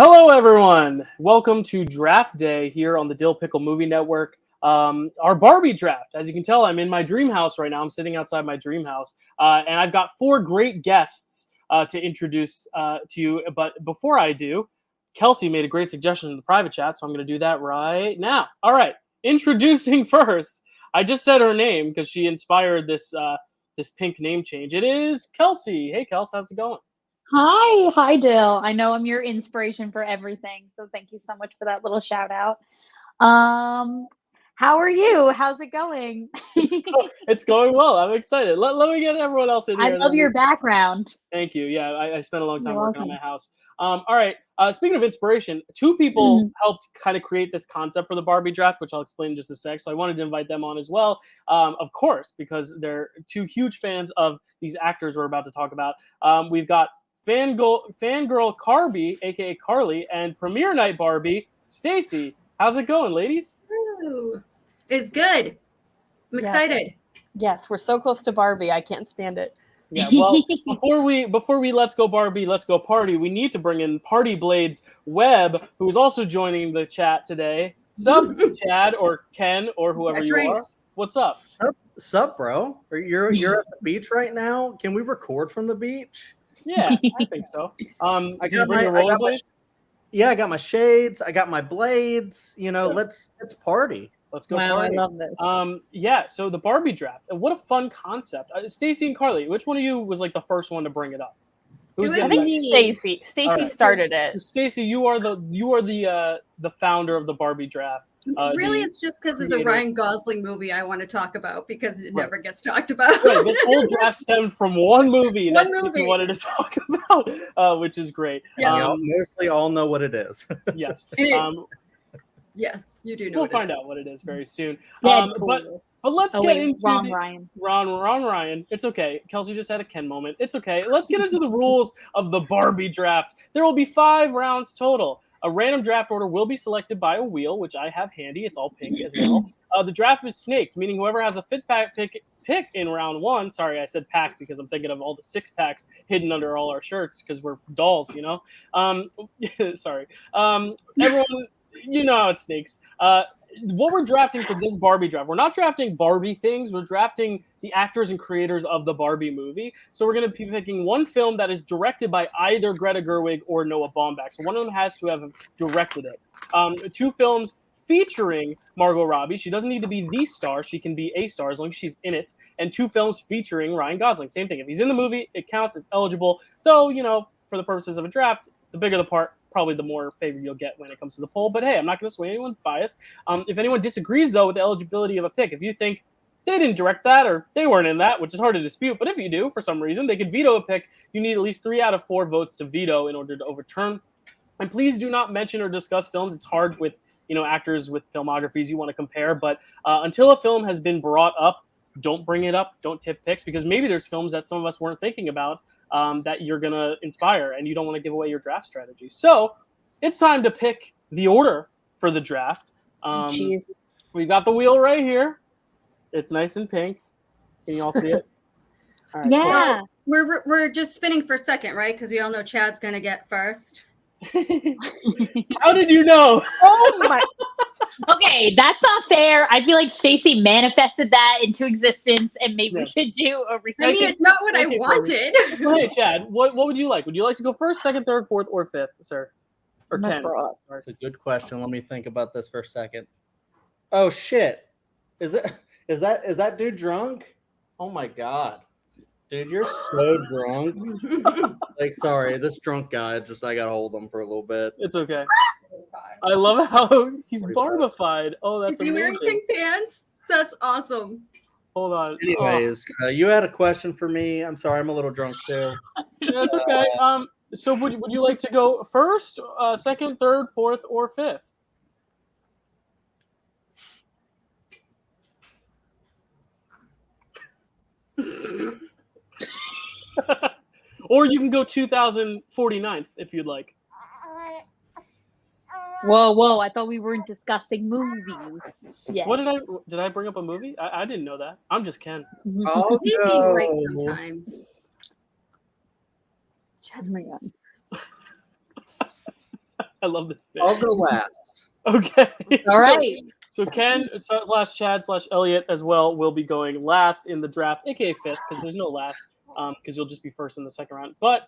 Hello, everyone. Welcome to Draft Day here on the Dyl Pickle Movie Network. Our Barbie draft. As you can tell, I'm in my dream house right now. I'm sitting outside my dream house, and I've got four great guests to introduce to you. But before I do, Kelsey made a great suggestion in the private chat, so I'm going to do that right now. All right, introducing first. I just said her name because she inspired this pink name change. It is Kelsey. Hey, Kelsey, how's it going? Hi, Dyl. I know I'm your inspiration for everything, so thank you so much for that little shout out. Um, how are you? How's it going? It's going well. I'm excited. Let me get everyone else in I here. love your background. Thank you. Yeah, I spent a long time You're working on my welcome. house. All right. Speaking of inspiration, two people Mhm. helped kind of create this concept for the Barbie draft, which I'll explain in just a sec. So I wanted to invite them on as well, of course, because they're two huge fans of these actors we're about to talk about. We've got fangirl Carby, aka Karly, and premiere night Barbie, Stacy. How's it going, ladies? Ooh, it's good. I'm Yes. excited. Yes, we're so close to Barbie. I can't stand it. Yeah, well, before we let's go Barbie, let's go party, we need to bring in Party Blades Webb, who is also joining the chat today. Sup, Chad or Ken or whoever Got you are. drinks. What's up? Sup, bro? You're at the beach right now? Can we record from the beach? Yeah, I think so. I Did you got bring my, your I got my rollerblades? yeah, I got my shades, I got my blades. Good. Let's party. Let's go Wow, party. I love this. Yeah, so the Barbie draft. What a fun concept. Stacy and Karly, which one of you was like the first one to bring it up? Who's It getting was I think that? me. Stacy. Stacy All right. started it. Stacy, you are the founder of the Barbie draft. Really, the it's just because it's a creator. Ryan Gosling movie I want to talk about because it Right. never gets talked about. Right, this whole draft stemmed from one movie One that Stacey movie. wanted to talk about, which is great. Yeah. We mostly all know what it is. Yes. It is. Yes, you do know. We'll what it find is. out what it is very soon. Deadpool. But let's Oh get wait, into wrong Ryan. Wrong Ryan. It's okay. Kelsey just had a Ken moment. It's okay. Let's get into the rules of the Barbie draft. There will be 5 rounds total. A random draft order will be selected by a wheel, which I have handy. It's all pink as well. The draft is snaked, meaning whoever has a fit pack pick in round 1. Sorry, I said pack because I'm thinking of all the 6-packs hidden under all our shirts because we're dolls, you know. Sorry. Everyone, you know how it snakes. What we're drafting for this Barbie draft, we're not drafting Barbie things. We're drafting the actors and creators of the Barbie movie. So we're going to be picking one film that is directed by either Greta Gerwig or Noah Baumbach. So one of them has to have directed it. 2 films featuring Margot Robbie. She doesn't need to be the star. She can be a star as long as she's in it. And 2 films featuring Ryan Gosling. Same thing. If he's in the movie, it counts. It's eligible. Though, you know, for the purposes of a draft, the bigger the part, probably the more favor you'll get when it comes to the poll. But hey, I'm not going to sway anyone's bias. If anyone disagrees, though, with the eligibility of a pick, if you think they didn't direct that or they weren't in that, which is hard to dispute, but if you do, for some reason, they could veto a pick. You need at least 3 out of 4 votes to veto in order to overturn. And please do not mention or discuss films. It's hard with, you know, actors with filmographies you want to compare. But until a film has been brought up, don't bring it up. Don't tip picks because maybe there's films that some of us weren't thinking about that you're going to inspire and you don't want to give away your draft strategy. So it's time to pick the order for the draft. Jeez. We've got the wheel right here. It's nice and pink. Can you all see it? All right, Yeah. We're just spinning for second, right? Because we all know Chad's gonna get first. So, how did you know? Oh my. Okay, that's not fair. I feel like Stacy manifested that into existence, and maybe we Yeah. should do a I reset. mean, it's not what I Okay, wanted. Hey, Chad, what would you like? Would you like to go first, second, third, fourth, or fifth, sir? Or I'm gonna Ken? throw up. Sorry. That's a good question. Let me think about this for a second. Oh shit. Is that dude drunk? Oh my god. Dude, you're so drunk. Like, sorry, this drunk guy, I gotta hold him for a little bit. It's okay. I love how he's 45. barbified. Oh, that's Is he wearing amazing. pink pants? That's awesome. Hold on. Anyways, you had a question for me. I'm sorry, I'm a little drunk too. Yeah, it's okay. So would you like to go first, second, third, fourth, or fifth? Or you can go 2049th if you'd like. Whoa! I thought we weren't discussing movies. Yeah. What did I bring up a movie? I didn't know that. I'm just Ken. I'll He's being right go. sometimes. Oh my god. I love this bit. I'll go last. Okay. All right. So Ken / Chad / Elliot as well will be going last in the draft, aka fifth, because there's no last, because you'll just be first in the second round. But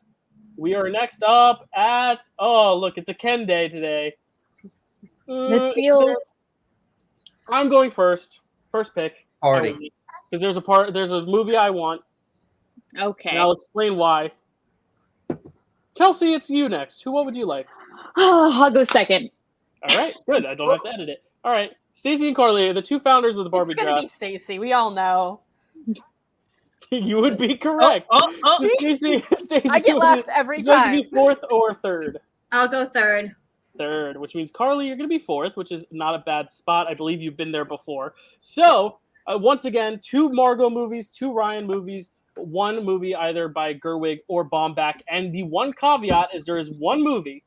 we are next up at look, it's a Ken day today. This feels. I'm going first. First pick. Party. Because there's a movie I want, Okay. and I'll explain why. Kelsey, it's you next. What would you like? I'll go second. All right, good. I don't have to edit it. All right, Stacy and Karly are the two founders of the Barbie It's gonna Draft. be Stacy. We all know. You would be correct. Stacy, I get last every would you like to time. be fourth or third? I'll go third. Third, which means Karly, you're going to be fourth, which is not a bad spot. I believe you've been there before. So, once again, 2 Margot movies, 2 Ryan movies, 1 movie either by Gerwig or Baumbach. And the one caveat is there is one movie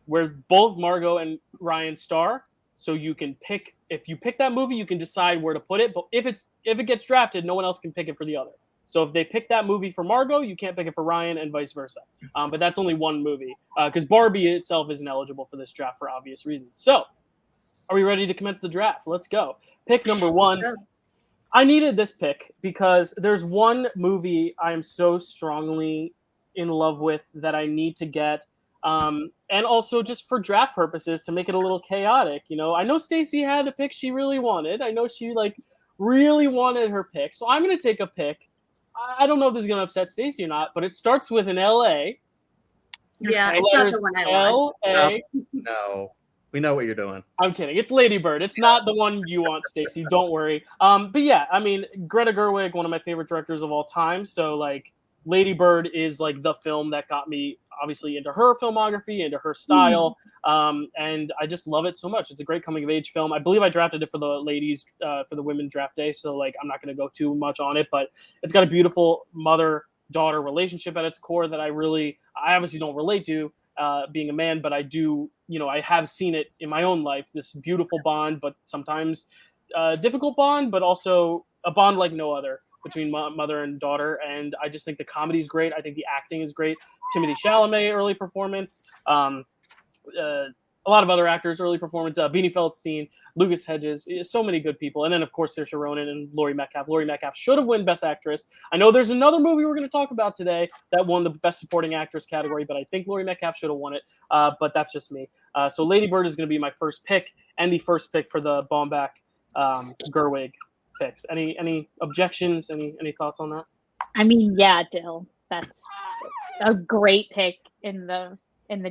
where both Margot and Ryan star. So you can pick, if you pick that movie, you can decide where to put it. But if it gets drafted, no one else can pick it for the other. So if they pick that movie for Margot, you can't pick it for Ryan, and vice versa. But that's only one movie, because Barbie itself isn't eligible for this draft for obvious reasons. So, are we ready to commence the draft? Let's go. Pick number 1. I needed this pick because there's one movie I am so strongly in love with that I need to get, and also just for draft purposes to make it a little chaotic. You know, I know Stacy had a pick she really wanted. I know she really wanted her pick, so I'm going to take a pick. I don't know if this is going to upset Stacy or not, but it starts with an L.A. Yeah, The it's not letters the one I want. L.A. No, we know what you're doing. I'm kidding. It's Lady Bird. It's not the one you want, Stacy. Don't worry. But yeah, I mean, Greta Gerwig, one of my favorite directors of all time. So Lady Bird is the film that got me obviously into her filmography, into her style. And I just love it so much. It's a great coming of age film. I believe I drafted it for the ladies, for the women draft day. So I'm not going to go too much on it, but it's got a beautiful mother-daughter relationship at its core that I obviously don't relate to being a man, but I do, I have seen it in my own life, this beautiful bond, but sometimes difficult bond, but also a bond like no other between mother and daughter. And I just think the comedy is great. I think the acting is great. Timothée Chalamet, early performance. A lot of other actors, early performance. Beanie Feldstein, Lucas Hedges, so many good people. And then, of course, Saoirse Ronan and Laurie Metcalf. Laurie Metcalf should have won Best Actress. I know there's another movie we're going to talk about today that won the Best Supporting Actress category, but I think Laurie Metcalf should have won it. But that's just me. So Lady Bird is going to be my first pick and the first pick for the Baumbach Gerwig picks. Any objections? Any thoughts on that? I mean, yeah, Dyl, that's a great pick in the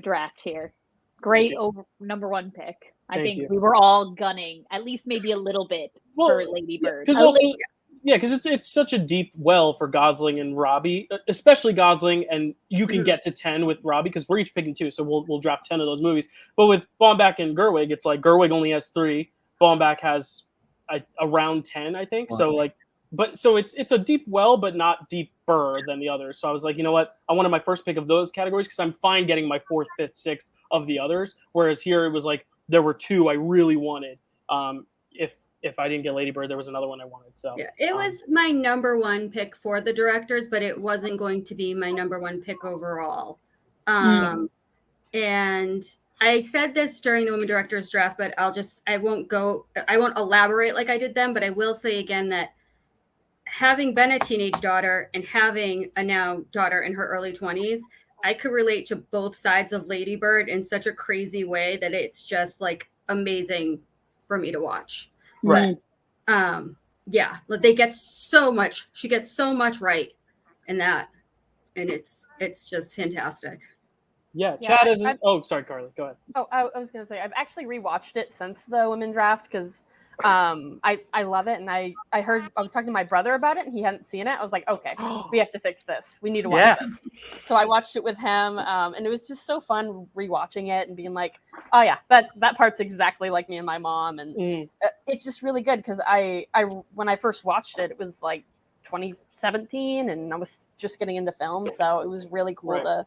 draft here. Great number 1 pick. I think we were all gunning at least maybe a little bit for Lady Bird. Because it's such a deep well for Gosling and Robbie, especially Gosling, and you can get to 10 with Robbie because we're each picking 2, so we'll draft 10 of those movies. But with Baumbach and Gerwig, it's Gerwig only has 3, Baumbach has around 10, I think. Wow. So it's a deep well, but not deeper than the others. So I was like, you know what? I wanted my first pick of those categories because I'm fine getting my 4th, 5th, 6th of the others. Whereas here it was there were 2 I really wanted. If I didn't get Lady Bird, there was another one I wanted. So yeah, it was my number 1 pick for the directors, but it wasn't going to be my number 1 pick overall. And I said this during the Women Directors Draft, but I won't elaborate like I did then, but I will say again that having been a teenage daughter and having a now daughter in her early 20s, I could relate to both sides of Lady Bird in such a crazy way that it's just amazing for me to watch. Right. Yeah, they get so much. She gets so much right in that, and it's just fantastic. Yeah, Chad isn't. Oh, sorry, Karly. Go ahead. Oh, I was gonna say I've actually rewatched it since the Women Draft because I love it, and I was talking to my brother about it, and he hadn't seen it. I was like, okay, we have to fix this. We need to watch this. So I watched it with him, and it was just so fun rewatching it and being like, oh yeah, that part's exactly like me and my mom, and it's just really good because I when I first watched it, it was 2017, and I was just getting into film, so it was really cool to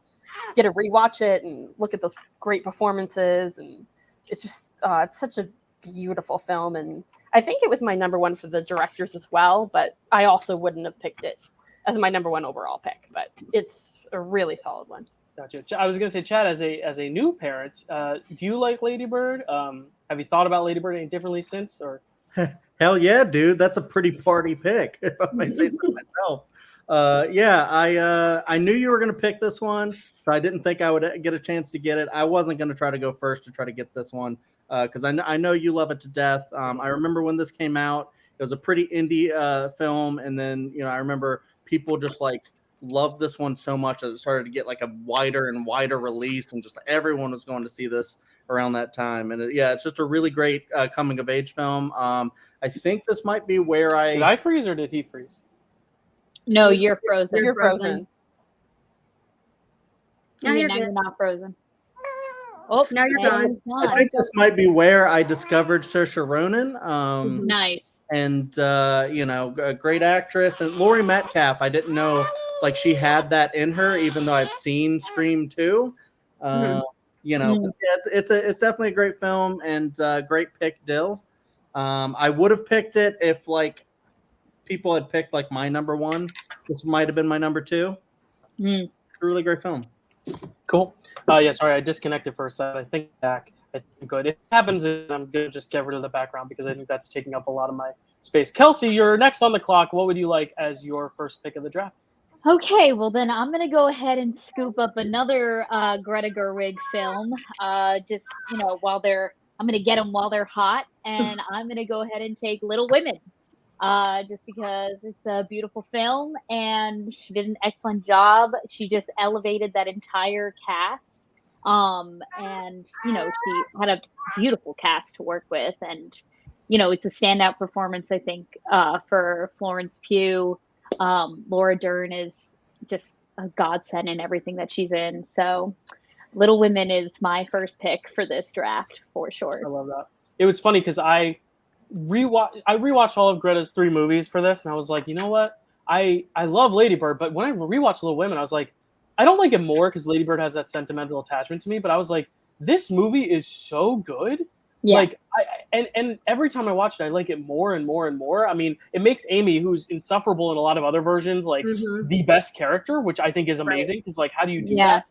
get to rewatch it and look at those great performances, and it's just it's such a beautiful film, and I think it was my number 1 for the directors as well, but I also wouldn't have picked it as my number 1 overall pick, but it's a really solid one. Gotcha. I was gonna say, Chad, as a new parent, do you like Lady Bird? Have you thought about Lady Bird any differently since, or? Hell yeah, dude! That's a pretty party pick, if I may say so myself. I knew you were gonna pick this one, but I didn't think I would get a chance to get it. I wasn't gonna try to go first to try to get this one because I know you love it to death. I remember when this came out; it was a pretty indie film, and then I remember people just like loved this one so much that it started to get like a wider and wider release, and just everyone was going to see this around that time. And it's just a really great coming of age film. I think this might be where Did I freeze or did he freeze? No, you're frozen. You're frozen. Now you're Now good. you're not frozen. Oh, Now you're gone. I think this might be where I discovered Saoirse Ronan. Nice. And a great actress. And Laurie Metcalf, I didn't know like she had that in her, even though I've seen Scream 2. It's definitely a great film and great pick, Dyl. I would have picked it if like people had picked like my number one. This might have been my number two. It's a really great film. Cool. Sorry, I disconnected for a second. I think back. I think good. It happens, and I'm gonna just get rid of the background because I think that's taking up a lot of my space. Kelsey, you're next on the clock. What would you like as your first pick of the draft? Okay, well then I'm gonna go ahead and scoop up another Greta Gerwig film. I'm gonna get them while they're hot, and I'm gonna go ahead and take Little Women. Just because it's a beautiful film, and she did an excellent job. She just elevated that entire cast. And she had a beautiful cast to work with, and it's a standout performance, I think, for Florence Pugh. Laura Dern is just a godsend in everything that she's in. So Little Women is my first pick for this draft for sure. I love that. It was funny because I rewatched all of Greta's 3 movies for this, and I was like, you know what? I love Lady Bird, but when I rewatched Little Women, I was like, I don't like it more because Lady Bird has that sentimental attachment to me, but I was like, this movie is so good. Yeah. Like and every time I watch it, I like it more and more and more. I mean, it makes Amy, who's insufferable in a lot of other versions, like the best character, which I think is amazing. Because like, how do you do that?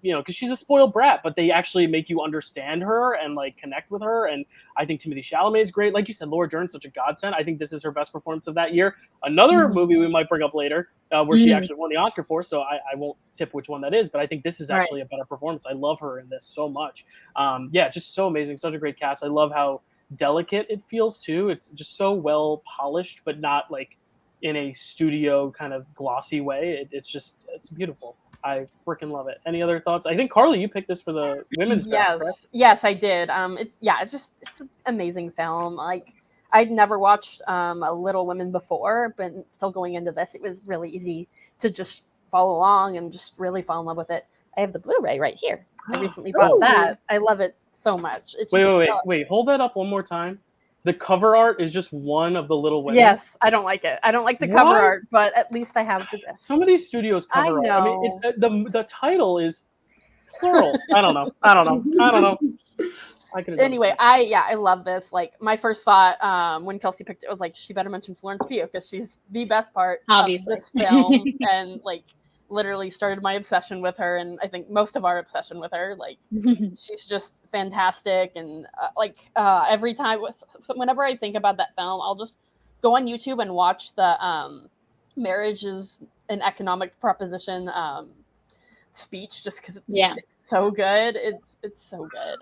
Because she's a spoiled brat, but they actually make you understand her and like connect with her. And I think Timothée Chalamet is great. Like you said, Laura Dern's such a godsend. I think this is her best performance of that year. Another movie we might bring up later where she actually won the Oscar for. So I won't tip which one that is, but I think this is actually a better performance. I love her in this so much. Just so amazing. Such a great cast. I love how delicate it feels too. It's just so well polished, but not like in a studio kind of glossy way. It's beautiful. I freaking love it. Any other thoughts? I think Karly, you picked this for the women's draft, correct? Yes, I did. It's an amazing film. Like I'd never watched a Little Women before, but still going into this, it was really easy to just follow along and just really fall in love with it. I have the Blu-ray right here. I recently bought that. I love it so much. It's wait. Hold that up one more time. The cover art is just one of the Little Women. Yes, I don't like it. I don't like the cover art, but at least I have the. Some of these studios cover art. I mean, it's the title is plural. I don't know. Anyway, I love this. Like my first thought when Kelsey picked it was like she better mention Florence Pugh because she's the best part of this film, and like literally started my obsession with her, and I think most of our obsession with her. Like she's just fantastic, and every time, whenever I think about that film, I'll just go on YouTube and watch the "Marriage is an Economic Proposition" speech, just because it's so good. It's so good.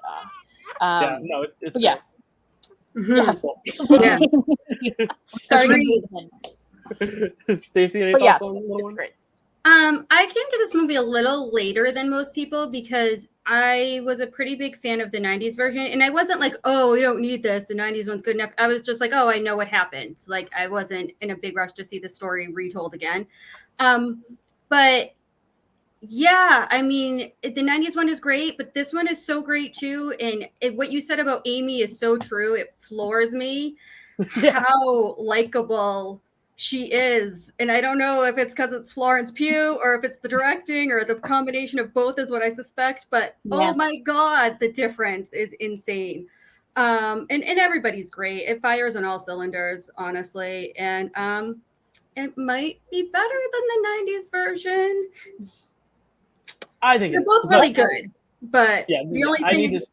Starting Stacy, any thoughts on Little Women? Great. I came to this movie a little later than most people because I was a pretty big fan of the 90s version. And I wasn't like, oh, we don't need this. The 90s one's good enough. I was just like, oh, I know what happens. Like, I wasn't in a big rush to see the story retold again. But yeah, I mean, the 90s one is great, but this one is so great too. And what you said about Amy is so true. It floors me how likable she is. And I don't know if it's because it's Florence Pugh or if it's the directing or the combination of both is what I suspect. But oh my God, the difference is insane. And everybody's great. It fires on all cylinders, honestly. And it might be better than the 90s version. I think they're both really good. But the only I thing need to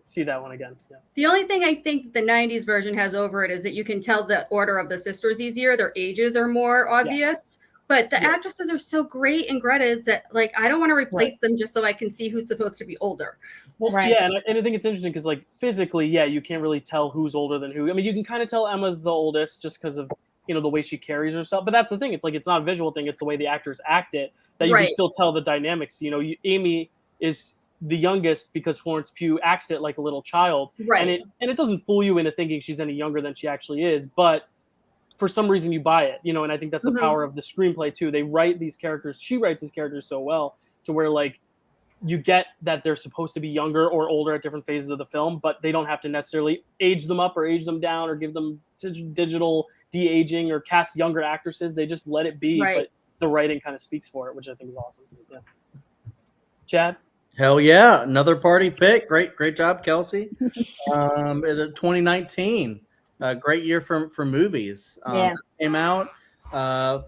see that one again. Yeah. The only thing I think the 90s version has over it is that you can tell the order of the sisters easier. Their ages are more obvious. But the actresses are so great in Greta's that, like, I don't want to replace them just so I can see who's supposed to be older. Well, yeah, and I think it's interesting because, like, physically, you can't really tell who's older than who. I mean, you can kind of tell Emma's the oldest just because of, the way she carries herself. But that's the thing. It's like, it's not a visual thing. It's the way the actors act it that you can still tell the dynamics. Amy is the youngest because Florence Pugh acts it like a little child. Right. And it doesn't fool you into thinking she's any younger than she actually is. But for some reason you buy it, and I think that's the power of the screenplay too. They write these characters, she writes these characters so well to where, like, you get that they're supposed to be younger or older at different phases of the film, but they don't have to necessarily age them up or age them down or give them digital de-aging or cast younger actresses. They just let it be, but the writing kind of speaks for it, which I think is awesome. Yeah. Chad? Hell yeah. Another party pick. Great job, Kelsey. 2019. Great year for movies. Came out.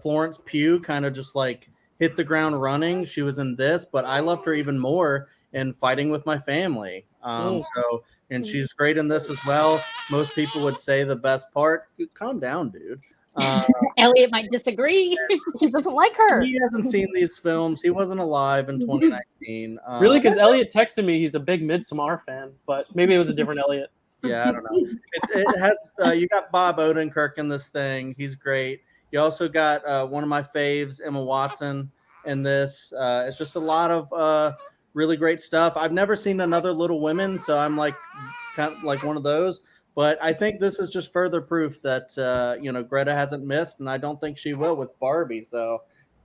Florence Pugh kind of just like hit the ground running. She was in this, but I loved her even more in Fighting with My Family. And she's great in this as well. Most people would say the best part. Calm down, dude. Elliot might disagree. He doesn't like her. He hasn't seen these films. He wasn't alive in 2019. Really? Because Elliot texted me he's a big Midsommar fan, but maybe it was a different Elliot. Yeah, I don't know. It has you got Bob Odenkirk in this thing. He's great. You also got one of my faves, Emma Watson, in this. It's just a lot of really great stuff. I've never seen another Little Women, so I'm like kind of like one of those. But I think this is just further proof that Greta hasn't missed, and I don't think she will with Barbie. So,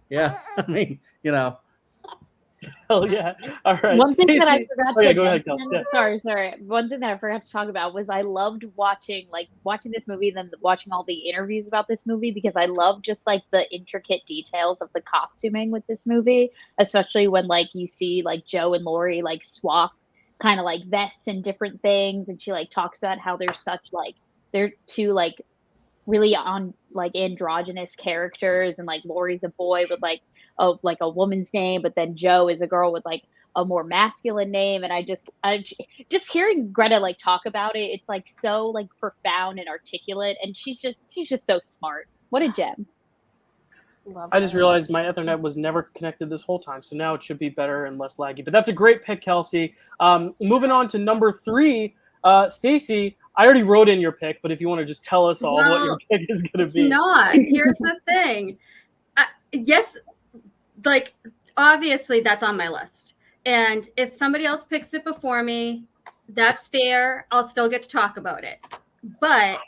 yeah, I mean, Hell yeah! All right. One thing that I forgot to go ahead, mention, Kelsey. sorry. One thing that I forgot to talk about was I loved watching this movie and then watching all the interviews about this movie because I love just like the intricate details of the costuming with this movie, especially when like you see like Joe and Laurie like swap kind of like vests and different things, and she like talks about how they're two like really androgynous characters, and like Laurie's a boy with like a woman's name, but then Joe is a girl with like a more masculine name. And I just hearing Greta like talk about it, it's like so like profound and articulate, and she's just so smart. What a gem. I just realized my Ethernet was never connected this whole time, so now it should be better and less laggy. But that's a great pick, Kelsey. Moving on to number 3, Stacy. I already wrote in your pick, but if you want to just tell us all what your pick is going to be. Not. Here's the thing. Yes, like, obviously that's on my list. And if somebody else picks it before me, that's fair. I'll still get to talk about it. But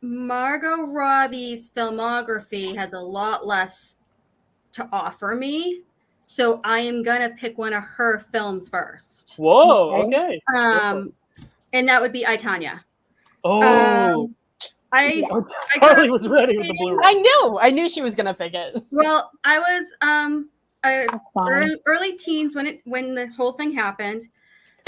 Margot Robbie's filmography has a lot less to offer me. So I am going to pick one of her films first. Whoa, okay. And that would be I, Tonya. Oh. Karly was ready with the Blu-ray. I knew she was gonna pick it. Well, I was early teens when the whole thing happened.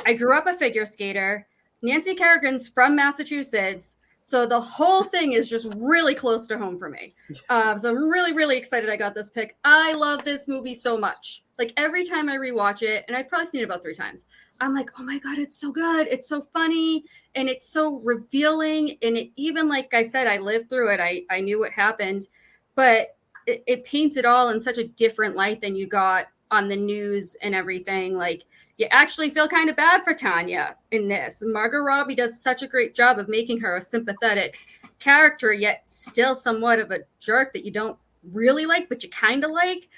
I grew up a figure skater. Nancy Kerrigan's from Massachusetts, so the whole thing is just really close to home for me. So I'm really, really excited I got this pick. I love this movie so much. Like every time I rewatch it, and I've probably seen it about 3 times, I'm like, oh my God, it's so good. It's so funny. And it's so revealing. And even like I said, I lived through it. I knew what happened, but it paints it all in such a different light than you got on the news and everything. Like you actually feel kind of bad for Tonya in this. Margot Robbie does such a great job of making her a sympathetic character, yet still somewhat of a jerk that you don't really like, but you kind of like.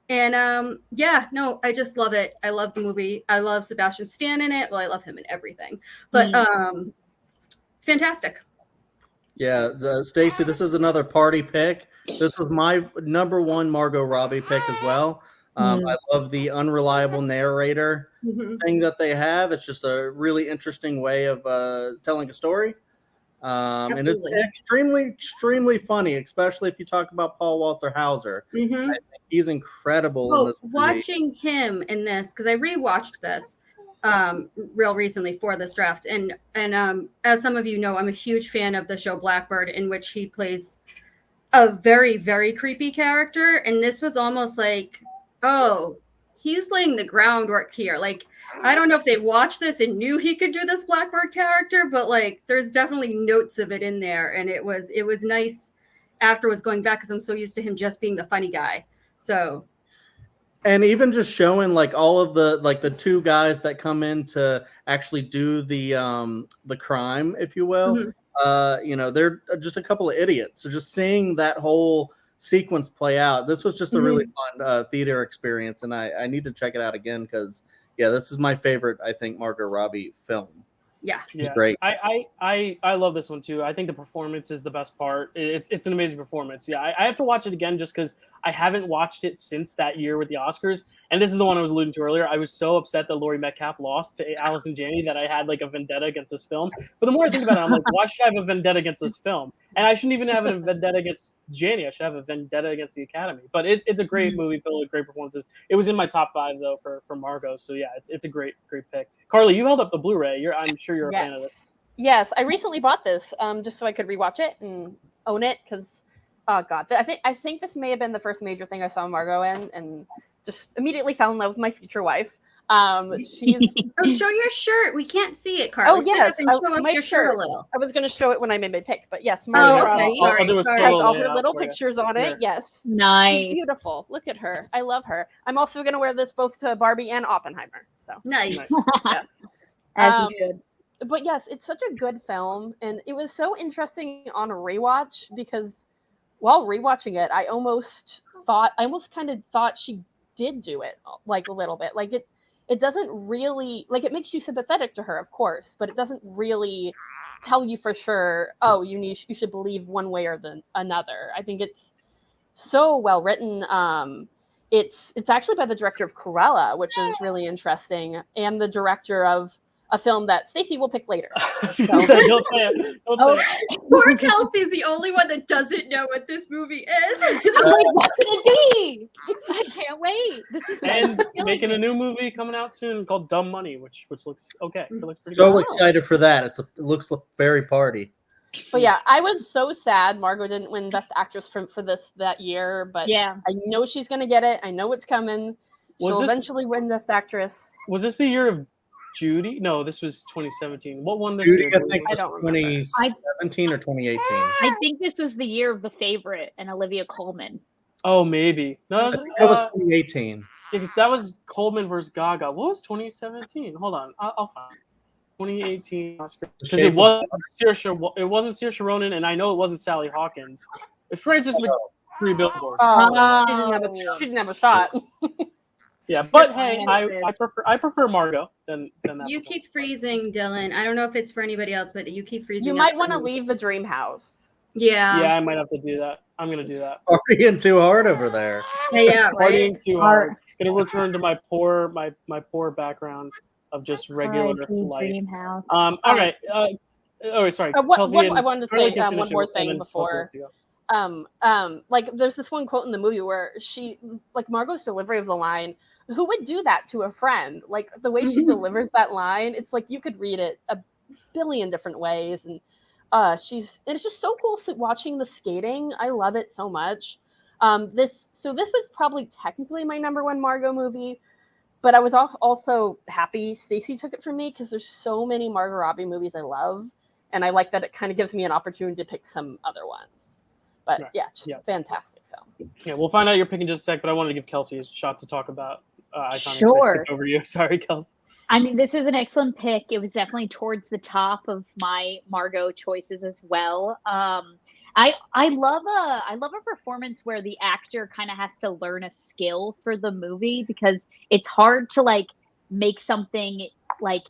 And I just love it. I love the movie. I love Sebastian Stan in it. Well, I love him in everything, but it's fantastic. Yeah, Stacy, this is another party pick. This was my number 1 Margot Robbie pick as well. I love the unreliable narrator thing that they have. It's just a really interesting way of telling a story. And it's extremely, extremely funny, especially if you talk about Paul Walter Hauser. I think he's incredible in this movie. Watching him in this, because I rewatched this real recently for this draft. And as some of you know, I'm a huge fan of the show Blackbird, in which he plays a very, very creepy character. And this was almost like, oh, he's laying the groundwork here. Like, I don't know if they watched this and knew he could do this Blackbird character, but like there's definitely notes of it in there, and it was nice afterwards going back because I'm so used to him just being the funny guy. So, and even just showing like all of the two guys that come in to actually do the crime, if you will. They're just a couple of idiots. So just seeing that whole sequence play out, this was just a really fun theater experience, and I need to check it out again because this is my favorite, I think, Margot Robbie film. She's great. I love this one too. I think the performance is the best part. It's an amazing performance. I have to watch it again just because I haven't watched it since that year with the Oscars. And this is the one I was alluding to earlier. I was so upset that Laurie Metcalf lost to Allison Janney that I had like a vendetta against this film. But the more I think about it, I'm like, why should I have a vendetta against this film? And I shouldn't even have a vendetta against Janney. I should have a vendetta against the Academy. But it's a great movie filled with great performances. It was in my top 5 though for Margot. So yeah, it's a great pick. Karly, you held up the Blu-ray. I'm sure you're a fan of this. Yes, I recently bought this just so I could rewatch it and own it because, oh god, I think this may have been the first major thing I saw Margot in, and just immediately fell in love with my future wife. She's show your shirt. We can't see it, Karly. Oh yes, show us my your shirt a little. I was going to show it when I made my pick, but yes, Margot Robbie sorry. has all her little pictures on it. Yes, nice, she's beautiful. Look at her. I love her. I'm also going to wear this both to Barbie and Oppenheimer. So nice. Yes. As you did. But yes, it's such a good film, and it was so interesting on a rewatch because while rewatching it, I almost kind of thought she did do it like a little bit. Like it doesn't really, like, it makes you sympathetic to her, of course, but it doesn't really tell you for sure, oh, you should believe one way or another. I think it's so well written. It's actually by the director of Cruella, which is really interesting, and the director of a film that Stacy will pick later. Don't say it. Don't say it. Poor Kelsey's the only one that doesn't know what this movie is. I'm like, what's it be? I can't wait. This is and making a new movie coming out soon called Dumb Money, which looks okay. It looks pretty so good. excited for that. It looks very party. But yeah, I was so sad Margot didn't win Best Actress for that year. But yeah, I know she's gonna get it. I know it's coming. She'll eventually win Best Actress. Was this the year of Judy? No, this was 2017. What won this Judy, year? I think I don't remember. 2017 or 2018. I think this was the year of The Favorite and Olivia Colman. Oh, maybe. No, that was 2018. Because that was Coleman versus Gaga. What was 2017? Hold on, I'll find it. 2018 Oscar. Because it wasn't Saoirse Ronan, and I know it wasn't Sally Hawkins. It's Frances McDormand. Billboards. She didn't have a shot. Yeah, but hey, I prefer Margot than that. You keep freezing, Dylan. I don't know if it's for anybody else, but you keep freezing. You might want to leave the dream house. Yeah. Yeah, I might have to do that. I'm gonna do that. Partying too hard over there. Yeah, right. Partying too hard. Gonna return to my poor background of just regular life. Dream house. All right. Sorry. I wanted to say one more thing before. Like there's this one quote in the movie where Margot's delivery of the line, who would do that to a friend? Like the way she delivers that line, it's like you could read it a billion different ways, and it's just so cool watching the skating. I love it so much. This was probably technically my number 1 Margot movie, but I was also happy Stacy took it from me because there's so many Margot Robbie movies I love, and I like that it kind of gives me an opportunity to pick some other ones. But fantastic film. Yeah, we'll find out your pick in just a sec, but I wanted to give Kelsey a shot to talk about Iconic. Sure. Over you. Sorry, Kelsey. I mean, this is an excellent pick. It was definitely towards the top of my Margot choices as well. I love a performance where the actor kind of has to learn a skill for the movie, because it's hard to like make something like,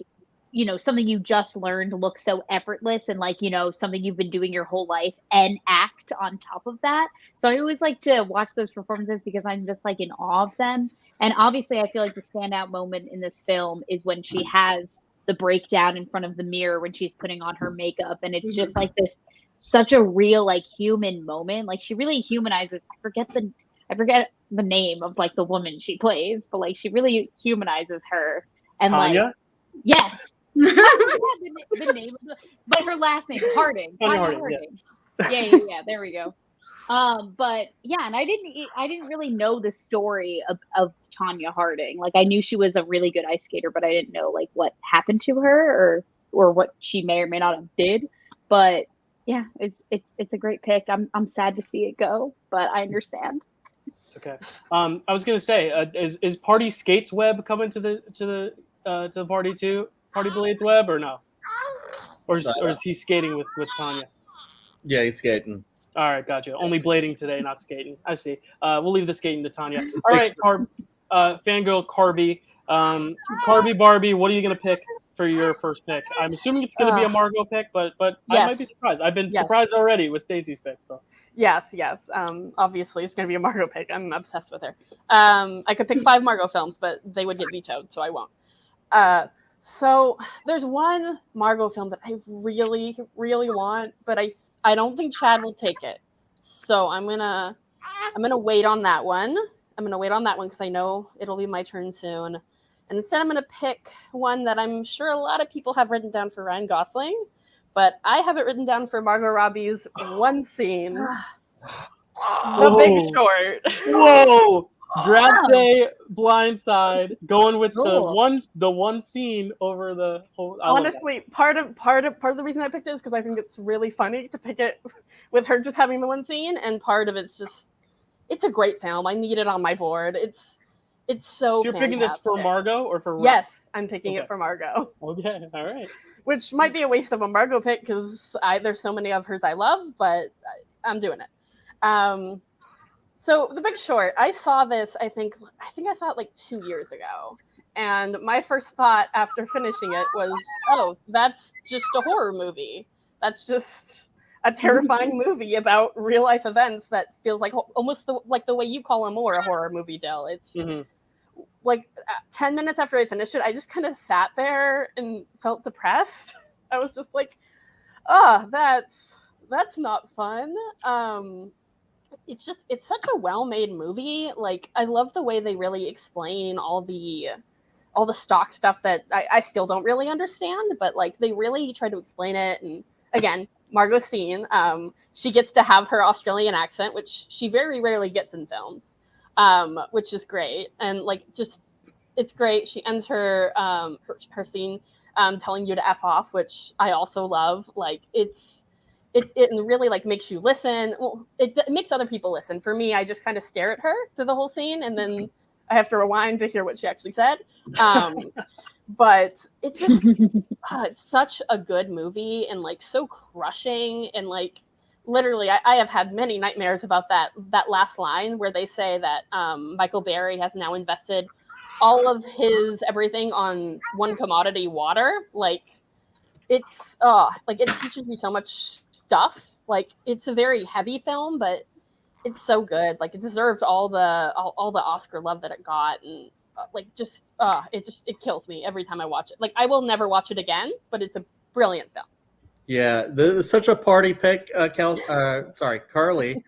something you just learned look so effortless and like, something you've been doing your whole life and act on top of that. So I always like to watch those performances because I'm just like in awe of them. And obviously I feel like the standout moment in this film is when she has the breakdown in front of the mirror when she's putting on her makeup. And it's just like this, such a real like human moment. Like she really humanizes, I forget the name of like the woman she plays, but like she really humanizes her. And Tanya? Like, yes. the name of but her last name, Harding. Tanya Harding. Yeah, there we go. But yeah, and I didn't really know the story of Tanya Harding. Like I knew she was a really good ice skater, but I didn't know like what happened to her or what she may or may not have did. But yeah, it's a great pick. I'm sad to see it go, but I understand. It's okay. I was gonna say, is Party Skates Webb coming to the party too? Party Blades Webb or no? Or is he skating with Tanya? Yeah, he's skating. All right, gotcha. Only blading today, not skating. I see. We'll leave the skating to Tanya. All right, fangirl Carby. Carby Barbie, what are you going to pick for your first pick? I'm assuming it's going to be a Margot pick, but I might be surprised. I've been surprised already with Stacy's pick. So. Yes. Obviously, it's going to be a Margot pick. I'm obsessed with her. I could pick 5 Margot films, but they would get vetoed, so I won't. So there's one Margot film that I really, really want, but I don't think Chad will take it. So I'm gonna wait on that one. I'm gonna wait on that one because I know it'll be my turn soon. And instead I'm gonna pick one that I'm sure a lot of people have written down for Ryan Gosling, but I have it written down for Margot Robbie's one scene. The Big Short. Whoa! Draft day, Blindside, going with the one scene over the whole. Honestly, part of the reason I picked it is because I think it's really funny to pick it with her just having the one scene, and part of it's a great film. I need it on my board. It's so. You're picking this for Margot or for? Yes, I'm picking it for Margot. Okay, all right. Which might be a waste of a Margot pick because there's so many of hers I love, but I'm doing it. So The Big Short, I saw this, I think I saw it like 2 years ago. And my first thought after finishing it was, oh, that's just a horror movie. That's just a terrifying movie about real life events that feels like almost like the way you call a horror movie, Dyl. It's like 10 minutes after I finished it, I just kind of sat there and felt depressed. I was just like, that's not fun. It's such a well-made movie. Like I love the way they really explain all the stock stuff that I still don't really understand, but like they really try to explain it. And again, Margot's scene, she gets to have her Australian accent, which she very rarely gets in films, which is great. And like it's great. She ends her scene telling you to F off, which I also love. Like it really like makes you listen. Well, it makes other people listen. For me, I just kind of stare at her through the whole scene, and then I have to rewind to hear what she actually said. But it's just it's such a good movie and like so crushing, and like literally I have had many nightmares about that last line where they say that Michael Berry has now invested all of his everything on one commodity, water. Like it's like it teaches you so much stuff. Like it's a very heavy film, but it's so good. Like it deserves all the Oscar love that it got, and it kills me every time I watch it. Like I will never watch it again, but it's a brilliant film. Yeah, this is such a party pick, Karly.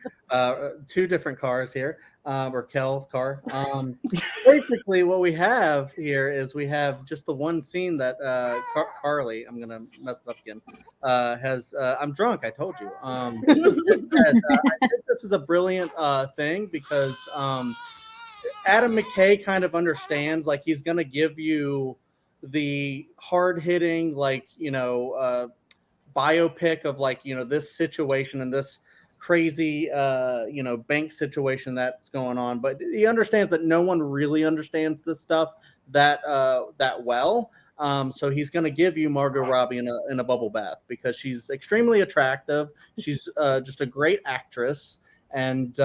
2 different cars here, or Kel car. Basically, what we have here is we have just the one scene that Karly, I'm gonna mess it up again, has. I'm drunk. I told you. I think this is a brilliant thing because Adam McKay kind of understands, like he's gonna give you the hard hitting, like biopic of like this situation and this crazy bank situation that's going on, but he understands that no one really understands this stuff that well, so he's going to give you Margot Robbie in a bubble bath because she's extremely attractive. She's just a great actress, and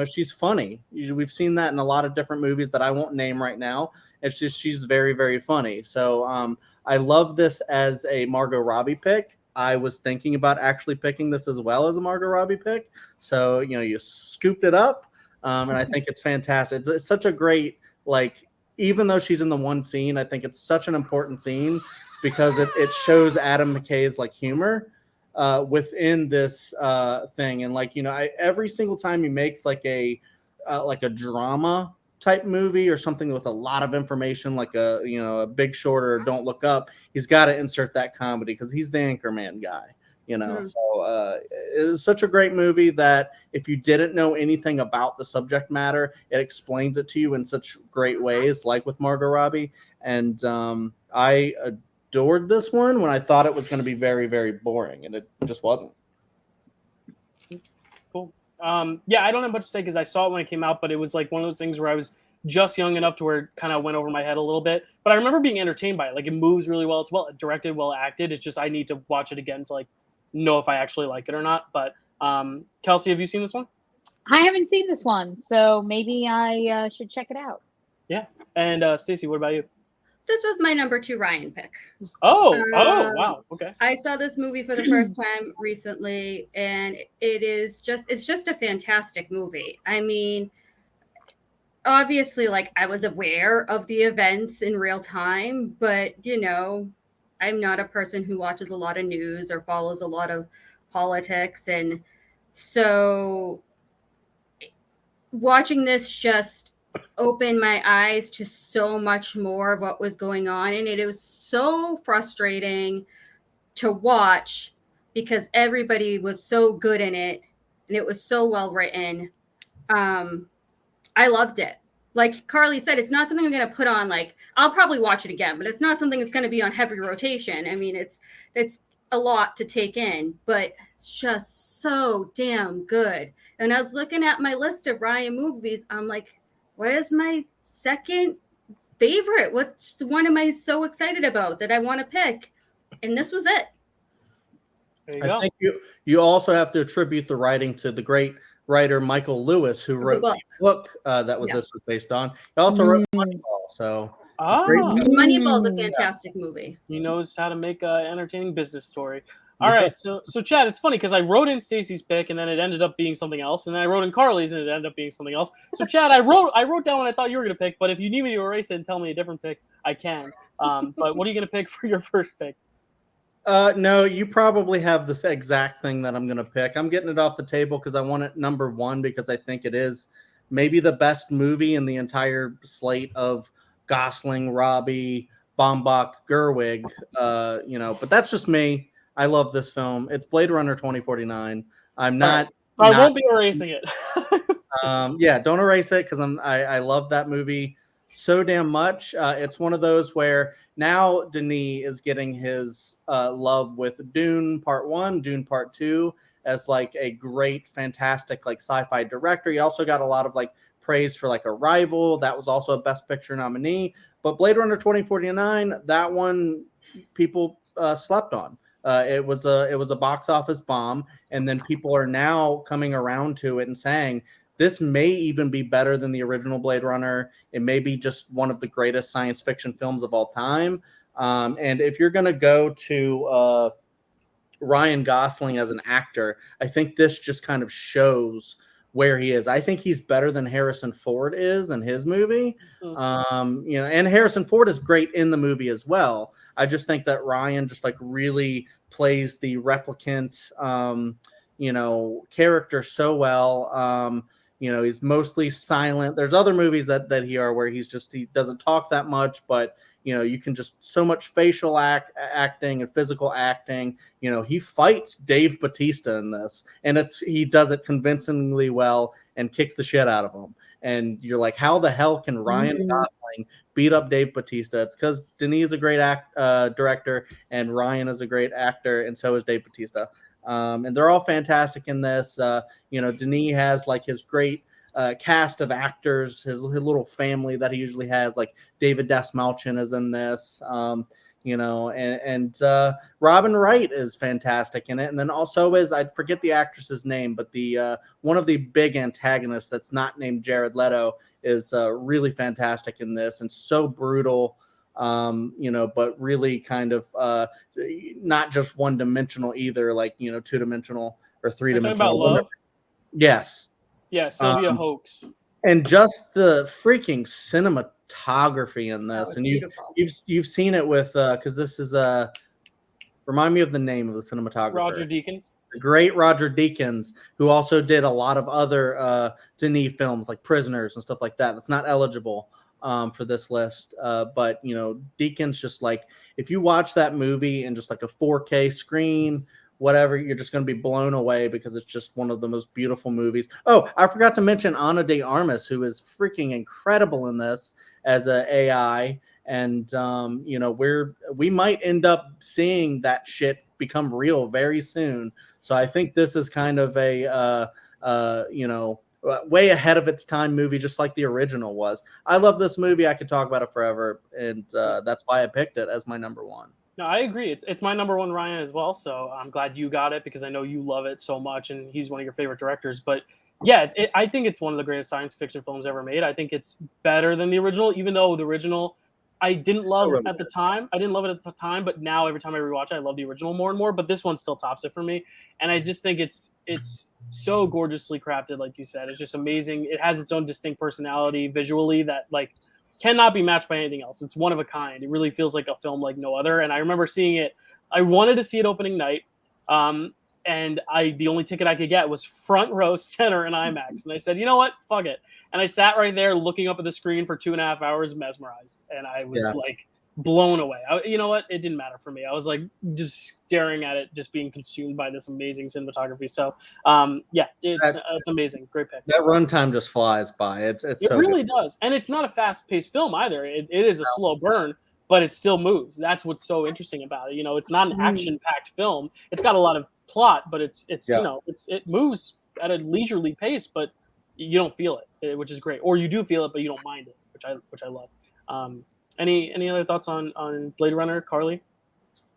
she's funny. We've seen that in a lot of different movies that I won't name right now. It's just she's very, very funny. So I love this as a Margot Robbie pick. I was thinking about actually picking this as well as a Margot Robbie pick. So, you scooped it up. And I think it's fantastic. It's such a great, like, even though she's in the one scene, I think it's such an important scene because it shows Adam McKay's like humor within this thing. And like, every single time he makes like a drama type movie or something with a lot of information, like a Big Short or Don't Look Up, he's got to insert that comedy because he's the Anchorman guy. you know. So it is such a great movie that if you didn't know anything about the subject matter, it explains it to you in such great ways, like with Margot Robbie. And I adored this one when I thought it was going to be very, very boring, and it just wasn't. Cool. Yeah, I don't have much to say because I saw it when it came out, but it was like one of those things where I was just young enough to where it kind of went over my head a little bit. But I remember being entertained by it. Like, it moves really well. It's well directed, well acted. It's just I need to watch it again to like know if I actually like it or not. But Kelsey, have you seen this one? I haven't seen this one, so maybe I should check it out. Yeah. And Stacy, what about you? This was my number 2 Ryan pick. Oh, wow. Okay. I saw this movie for the first time recently, and it's just a fantastic movie. I mean, obviously, like, I was aware of the events in real time, but you know, I'm not a person who watches a lot of news or follows a lot of politics, and so watching this just opened my eyes to so much more of what was going on, and it was so frustrating to watch because everybody was so good in it and it was so well written. I loved it. Like Karly said, it's not something I'm going to put on, like, I'll probably watch it again, but it's not something that's going to be on heavy rotation. I mean, it's a lot to take in, but it's just so damn good. And I was looking at my list of Ryan movies, I'm like, what is my second favorite? What one am I so excited about that I want to pick? And this was it. There you I go. think you also have to attribute the writing to the great writer Michael Lewis, who wrote the book that was this was based on. He also wrote Moneyball. So Moneyball's a fantastic movie. He knows how to make an entertaining business story. All right, so Chad, it's funny because I wrote in Stacy's pick and then it ended up being something else, and then I wrote in Karly's and it ended up being something else. So Chad, I wrote down what I thought you were going to pick, but if you need me to erase it and tell me a different pick, I can. But what are you going to pick for your first pick? No, you probably have this exact thing that I'm going to pick. I'm getting it off the table because I want it number 1 because I think it is maybe the best movie in the entire slate of Gosling, Robbie, Baumbach, Gerwig. You know, but that's just me. I love this film. It's Blade Runner 2049. I'm not. Right. So I won't be erasing it. Yeah, don't erase it because I love that movie so damn much. It's one of those where now Denis is getting his love with Dune Part 1, Dune Part 2 as like a great, fantastic like sci-fi director. He also got a lot of like praise for like Arrival. That was also a Best Picture nominee. But Blade Runner 2049, that one people slept on. It was a box office bomb, and then people are now coming around to it and saying this may even be better than the original Blade Runner. It may be just one of the greatest science fiction films of all time. And if you're going to go to Ryan Gosling as an actor, I think this just kind of shows where he is. I think he's better than Harrison Ford is in his movie. You know, and Harrison Ford is great in the movie as well. I just think that Ryan just like really plays the replicant, you know, character so well. You know, he's mostly silent. There's other movies that he are where he doesn't talk that much, but you know, you can just so much facial acting and physical acting. You know, he fights Dave Bautista in this, and he does it convincingly well and kicks the shit out of him. And you're like, how the hell can Ryan Gosling beat up Dave Bautista? It's because Denis is a great director, and Ryan is a great actor, and so is Dave Bautista. And they're all fantastic in this. You know, Denis has like his great cast of actors, his little family that he usually has. Like David Dastmalchian is in this. You know, and Robin Wright is fantastic in it. And then also I forget the actress's name, but the one of the big antagonists that's not named Jared Leto is really fantastic in this and so brutal. You know, but really kind of not just one-dimensional either, like, you know, two-dimensional or three-dimensional. About love? Yes. Yeah, Sylvia Hoeks. And just the freaking cinematography in this. And you've seen it with because this is remind me of the name of the cinematographer. Roger Deakins. The great Roger Deakins, who also did a lot of other Denis films like Prisoners and stuff like that. That's not eligible for this list. But, you know, Deakins just like, if you watch that movie in just like a 4K screen whatever, you're just going to be blown away because it's just one of the most beautiful movies. Oh, I forgot to mention Ana de Armas, who is freaking incredible in this as a AI. And, you know, we might end up seeing that shit become real very soon. So I think this is kind of a, you know, way ahead of its time movie, just like the original was. I love this movie. I could talk about it forever. And that's why I picked it as my number one. No, I agree. It's my number one, Ryan, as well. So I'm glad you got it because I know you love it so much, and he's one of your favorite directors. But yeah, I think it's one of the greatest science fiction films ever made. I think it's better than the original, even though the original I didn't love at the time. I didn't love it at the time, but now every time I rewatch it, I love the original more and more. But this one still tops it for me, and I just think it's so gorgeously crafted, like you said. It's just amazing. It has its own distinct personality visually that like cannot be matched by anything else. It's one of a kind. It really feels like a film like no other. And I remember seeing it. I wanted to see it opening night, and the only ticket I could get was front row center in IMAX. And I said, you know what, fuck it. And I sat right there looking up at the screen for 2.5 hours, mesmerized, and I was like blown away. You know what? It didn't matter for me. I was like just staring at it, just being consumed by this amazing cinematography. So, yeah, it's amazing. Great pick. That runtime just flies by. It so really does, and it's not a fast-paced film either. It is a slow burn, but it still moves. That's what's so interesting about it. You know, it's not an action-packed film. It's got a lot of plot, but it's you know, it moves at a leisurely pace, but you don't feel it, which is great. Or you do feel it, but you don't mind it, which I love. Any other thoughts on Blade Runner, Karly?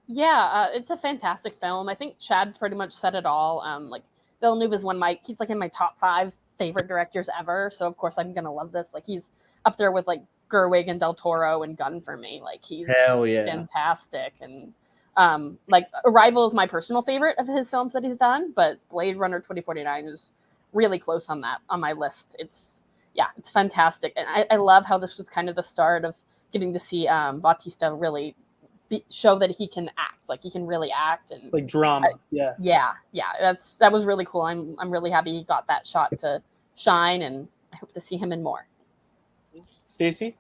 Yeah, it's a fantastic film. I think Chad pretty much said it all. Like Villeneuve is he's like in my top 5 favorite directors ever. So of course I'm gonna love this. Like he's up there with like Gerwig and Del Toro and Gunn for me. Like he's fantastic. And like Arrival is my personal favorite of his films that he's done, but Blade Runner 2049 is really close on my list. It's fantastic. And I love how this was kind of the start of getting to see Bautista really show that he can act, like he can really act and like drama. That was really cool. I'm really happy he got that shot to shine, and I hope to see him in more. Stacy?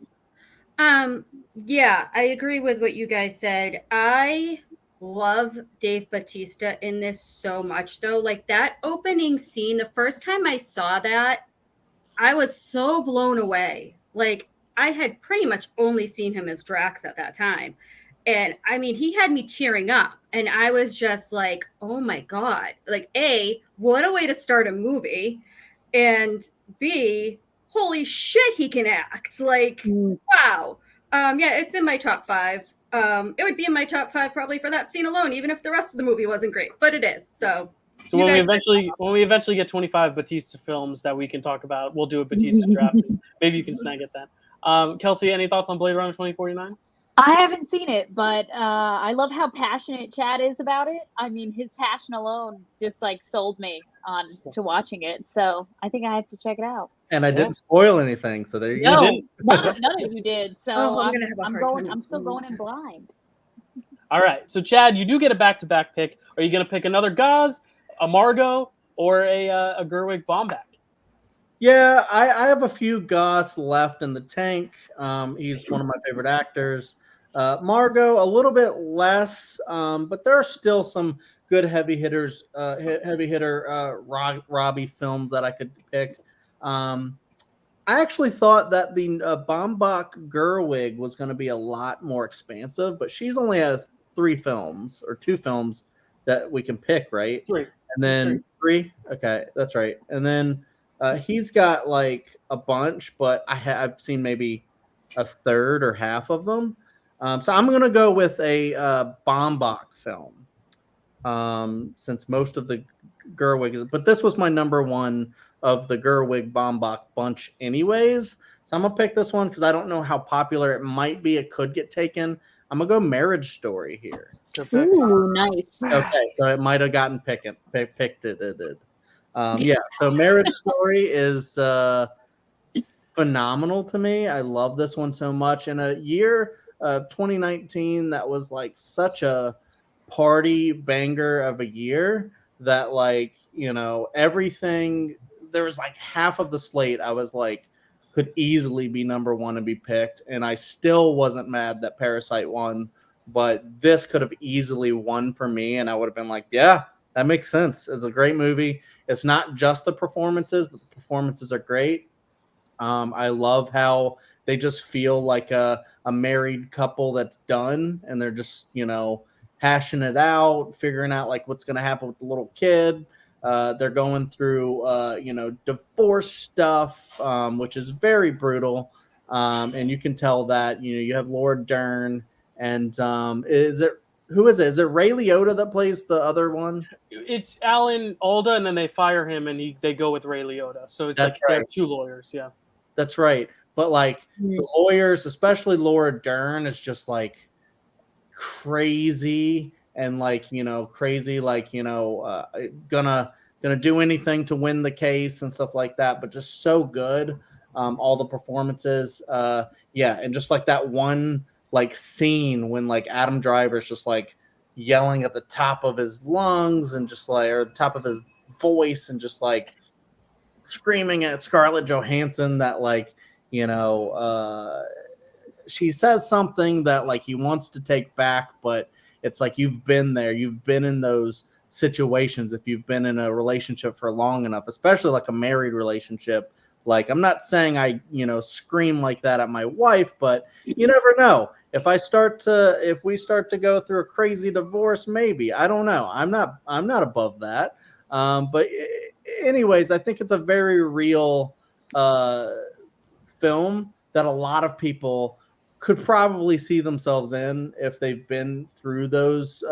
Yeah, I agree with what you guys said. I love Dave Bautista in this so much, though. Like that opening scene, the first time I saw that, I was so blown away. Like I had pretty much only seen him as Drax at that time. And I mean, he had me tearing up, and I was just like, oh my God, like A, what a way to start a movie. And B, holy shit, he can act. Like, wow. Yeah, it's in my top 5. It would be in my top 5 probably for that scene alone, even if the rest of the movie wasn't great, but it is. So when we eventually get 25 Bautista films that we can talk about, we'll do a Bautista draft. Maybe you can snag at that. Kelsey, any thoughts on Blade Runner 2049? I haven't seen it, but I love how passionate Chad is about it. I mean, his passion alone just like sold me on to watching it. So I think I have to check it out. And I didn't spoil anything, so there you go. No, none of you did. So I'm still going in blind. All right. So Chad, you do get a back-to-back pick. Are you going to pick another Gaz, a Margot, or a Gerwig Baumbach? Yeah, I have a few Goss left in the tank. He's one of my favorite actors. Margot, a little bit less, but there are still some good heavy hitter Robbie films that I could pick. I actually thought that the Baumbach Gerwig was going to be a lot more expansive, but she's only has 3 films or 2 films that we can pick, right? 3. And then 3? Okay, that's right. And then he's got like a bunch, but I've seen maybe a third or half of them. So I'm going to go with a Baumbach film since most of the Gerwig is, but this was my number 1 of the Gerwig Baumbach bunch anyways. So I'm going to pick this one because I don't know how popular it might be. It could get taken. I'm going to go Marriage Story here. Ooh, nice. Okay, so it might have gotten picked. Yeah, so Marriage Story is phenomenal to me. I love this one so much. In a year, 2019, that was like such a party banger of a year that, like, you know, everything, there was like half of the slate I was like could easily be number 1 and be picked, and I still wasn't mad that Parasite won, but this could have easily won for me, and I would have been like, yeah, that makes sense. It's a great movie. It's not just the performances, but the performances are great. I love how they just feel like a married couple that's done, and they're just, hashing it out, figuring out like what's going to happen with the little kid. They're going through, divorce stuff, which is very brutal. And you can tell that, you have Laura Dern and who is it? Is it Ray Liotta that plays the other one? It's Alan Alda, and then they fire him, and they go with Ray Liotta. So it's That's they're right. 2 lawyers, yeah. That's right. But like the lawyers, especially Laura Dern, is just like crazy and like, crazy, like, gonna do anything to win the case and stuff like that, but just so good. All the performances. And just like that one like scene when like Adam Driver's just like yelling at the top of his lungs and just like, or the top of his voice and just like screaming at Scarlett Johansson that like, she says something that like he wants to take back, but it's like you've been there, you've been in those situations. If you've been in a relationship for long enough, especially like a married relationship, like I'm not saying I scream like that at my wife, but you never know. If we start to go through a crazy divorce, maybe, I don't know. I'm not above that. But anyways, I think it's a very real film that a lot of people could probably see themselves in if they've been through those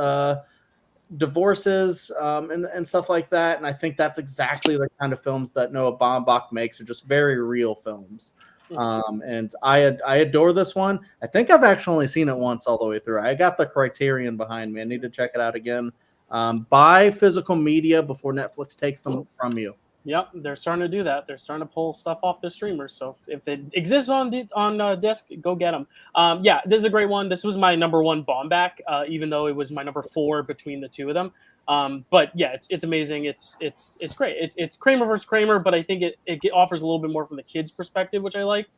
divorces and stuff like that. And I think that's exactly the kind of films that Noah Baumbach makes, are just very real films. And I adore this one. I think I've actually only seen it once all the way through. I got the Criterion behind me. I need to check it out again. Buy physical media before Netflix takes them from you. Yep, they're starting to do that. They're starting to pull stuff off the streamers. So if it exists on disc, go get them. This is a great one. This was my number 1 Baumbach, even though it was my number 4 between the two of them. But yeah, it's amazing. It's great. It's Kramer versus Kramer, but I think it offers a little bit more from the kids' perspective, which I liked.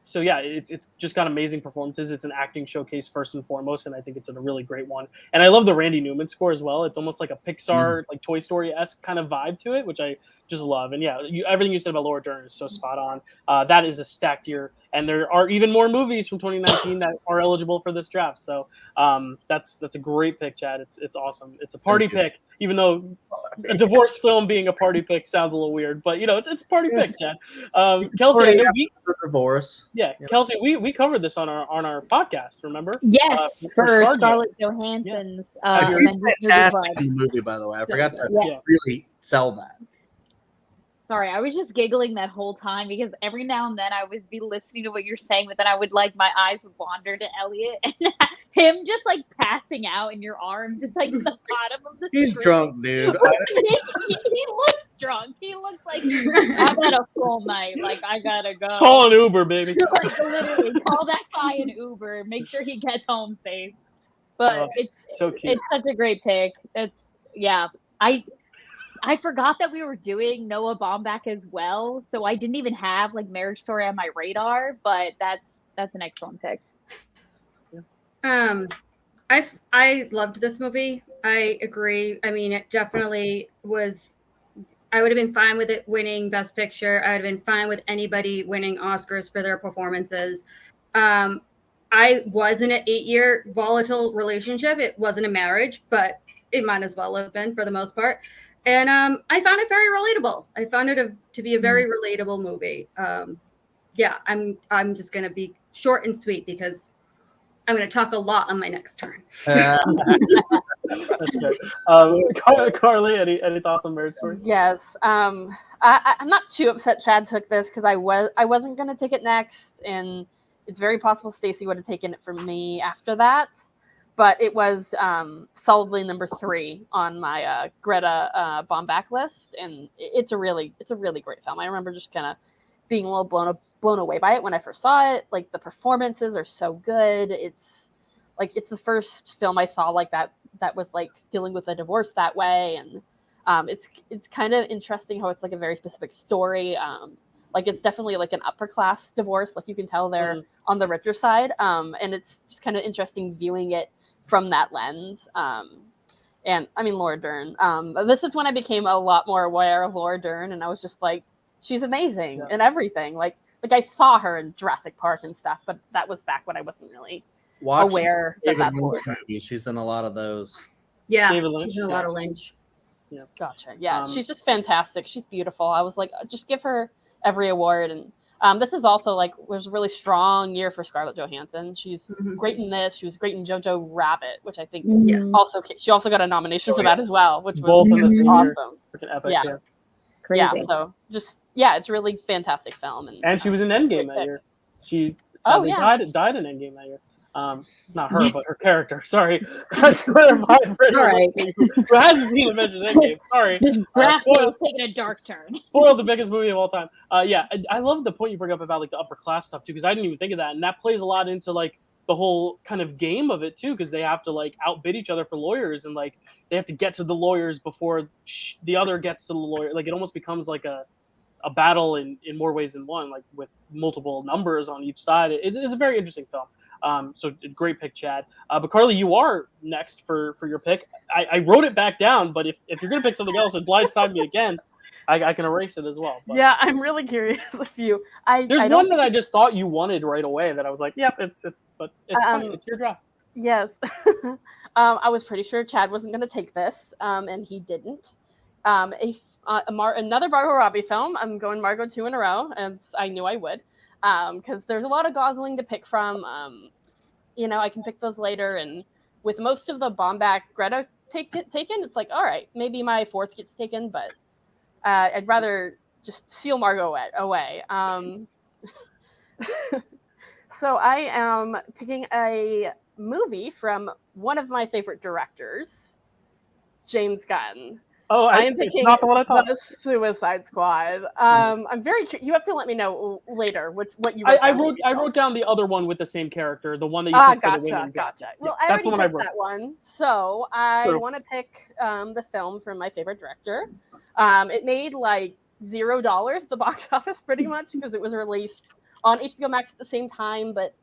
So yeah, it's just got amazing performances. It's an acting showcase first and foremost, and I think it's a really great one. And I love the Randy Newman score as well. It's almost like a Pixar, like Toy Story-esque kind of vibe to it, which I just love. And yeah, everything you said about Laura Dern is so spot on. That is a stacked year, and there are even more movies from 2019 that are eligible for this draft. So that's a great pick, Chad. It's awesome. It's a party pick, even though a divorce film being a party pick sounds a little weird, but it's a party pick, Chad. Kelsey, I know divorce. Yeah, Kelsey, we covered this on our podcast. Remember? Yes, for Scarlett Johansson's. She's fantastic in the movie, by the way. I forgot to really sell that. Sorry, I was just giggling that whole time because every now and then I would be listening to what you're saying, but then I would my eyes would wander to Elliot and him just like passing out in your arms, just like the bottom of the He's screen. Drunk, dude. he looks drunk. He looks like I've had a full night. Like I gotta go. Call an Uber, baby. Like literally, call that guy an Uber. Make sure he gets home safe. But it's so cute. It's such a great pick. I forgot that we were doing Noah Baumbach as well, so I didn't even have like Marriage Story on my radar. But that's an excellent pick. I loved this movie. I agree. I mean, it definitely was. I would have been fine with it winning Best Picture. I would have been fine with anybody winning Oscars for their performances. I was in an 8-year volatile relationship. It wasn't a marriage, but it might as well have been for the most part. And I found it very relatable. I found it to be a very relatable movie. I'm just going to be short and sweet because I'm going to talk a lot on my next turn. That's good. Karly, any thoughts on Marriage Story? Yes. I'm not too upset Chad took this because I wasn't going to take it next, and it's very possible Stacy would have taken it from me after that. But it was solidly number 3 on my Greta Baumbach list, and it's a really great film. I remember just kind of being a little blown away by it when I first saw it. Like the performances are so good. It's the first film I saw like that was like dealing with a divorce that way, and it's kind of interesting how it's like a very specific story. Like it's definitely like an upper class divorce. Like you can tell they're on the richer side, and it's just kind of interesting viewing it from that lens. And I mean, Laura Dern. This is when I became a lot more aware of Laura Dern, and I was just like, she's amazing in everything. Like I saw her in Jurassic Park and stuff, but that was back when I wasn't really aware that that's Laura Dern. She's in a lot of those. Yeah, David Lynch, she's in a lot of Lynch. Yeah. Gotcha. Yeah, she's just fantastic. She's beautiful. I was like, just give her every award. And this is also like was a really strong year for Scarlett Johansson. She's great in this. She was great in Jojo Rabbit, which I think she also got a nomination for that as well, which was awesome. Epic, yeah. Crazy. So just it's a really fantastic film. And she was in Endgame that year. She died in Endgame that year. Not her, but her character. Sorry, I should clarify for anyone who hasn't seen Avengers Endgame. Sorry, this draft is taking a dark turn. Spoiled the biggest movie of all time. I love the point you bring up about like the upper class stuff too, because I didn't even think of that, and that plays a lot into like the whole kind of game of it too, because they have to like outbid each other for lawyers, and like they have to get to the lawyers before the other gets to the lawyer. Like it almost becomes like a battle in more ways than one, like with multiple numbers on each side. It's a very interesting film. So great pick, Chad. But Karly, you are next for your pick. I wrote it back down, but if you're gonna pick something else and blindside me again, I can erase it as well. But yeah, I'm really curious if you. There's one that I just thought you wanted right away that I was like, yep, it's fine. It's your draft. Yes, I was pretty sure Chad wasn't gonna take this, and he didn't. Another Margot Robbie film. I'm going Margot 2 in a row, as I knew I would. Because there's a lot of Gosling to pick from. I can pick those later. And with most of the Baumbach Greta taken, it's like, all right, maybe my fourth gets taken, but I'd rather just seal Margot away. So I am picking a movie from one of my favorite directors, James Gunn. Oh, I am picking not the one I thought. The Suicide Squad. I'm very curious. You have to let me know later what you. I wrote down the other one with the same character, the one that you picked for the women. Gotcha. Well, I already picked that one, so I want to pick the film from my favorite director. It made like $0 at the box office, pretty much, because it was released on HBO Max at the same time. But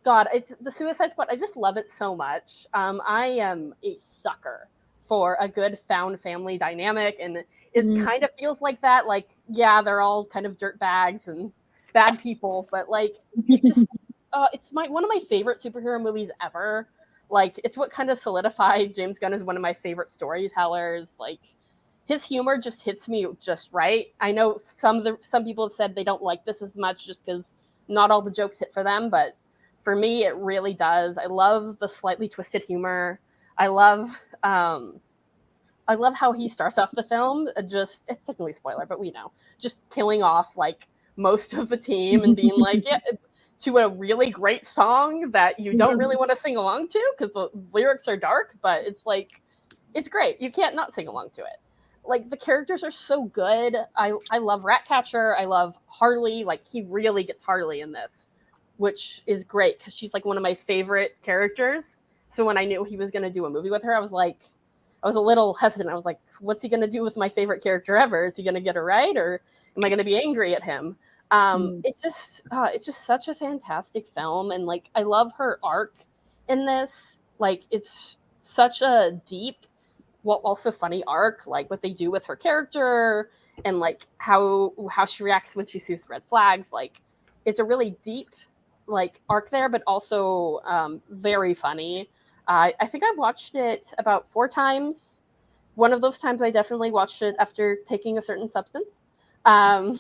God, it's the Suicide Squad. I just love it so much. I am a sucker for a good found family dynamic, and it kind of feels like that. Like, yeah, they're all kind of dirt bags and bad people, but like it's just it's one of my favorite superhero movies ever. Like, it's what kind of solidified James Gunn as one of my favorite storytellers. Like, his humor just hits me just right. I know some people have said they don't like this as much just because not all the jokes hit for them, but for me it really does. I love the slightly twisted humor. I love how he starts off the film. It's technically a spoiler, but we know. Just killing off like most of the team and being like, to a really great song that you don't really want to sing along to because the lyrics are dark, but it's like, it's great. You can't not sing along to it. Like, the characters are so good. I love Ratcatcher. I love Harley. Like, he really gets Harley in this, which is great because she's like one of my favorite characters. So when I knew he was going to do a movie with her, I was a little hesitant. I was like, what's he going to do with my favorite character ever? Is he going to get her right? Or am I going to be angry at him? It's just such a fantastic film. And like, I love her arc in this. Like, it's such a deep, well, also funny arc, like what they do with her character and like how she reacts when she sees red flags. Like, it's a really deep like arc there, but also very funny. I think I've watched it about 4 times. One of those times I definitely watched it after taking a certain substance. And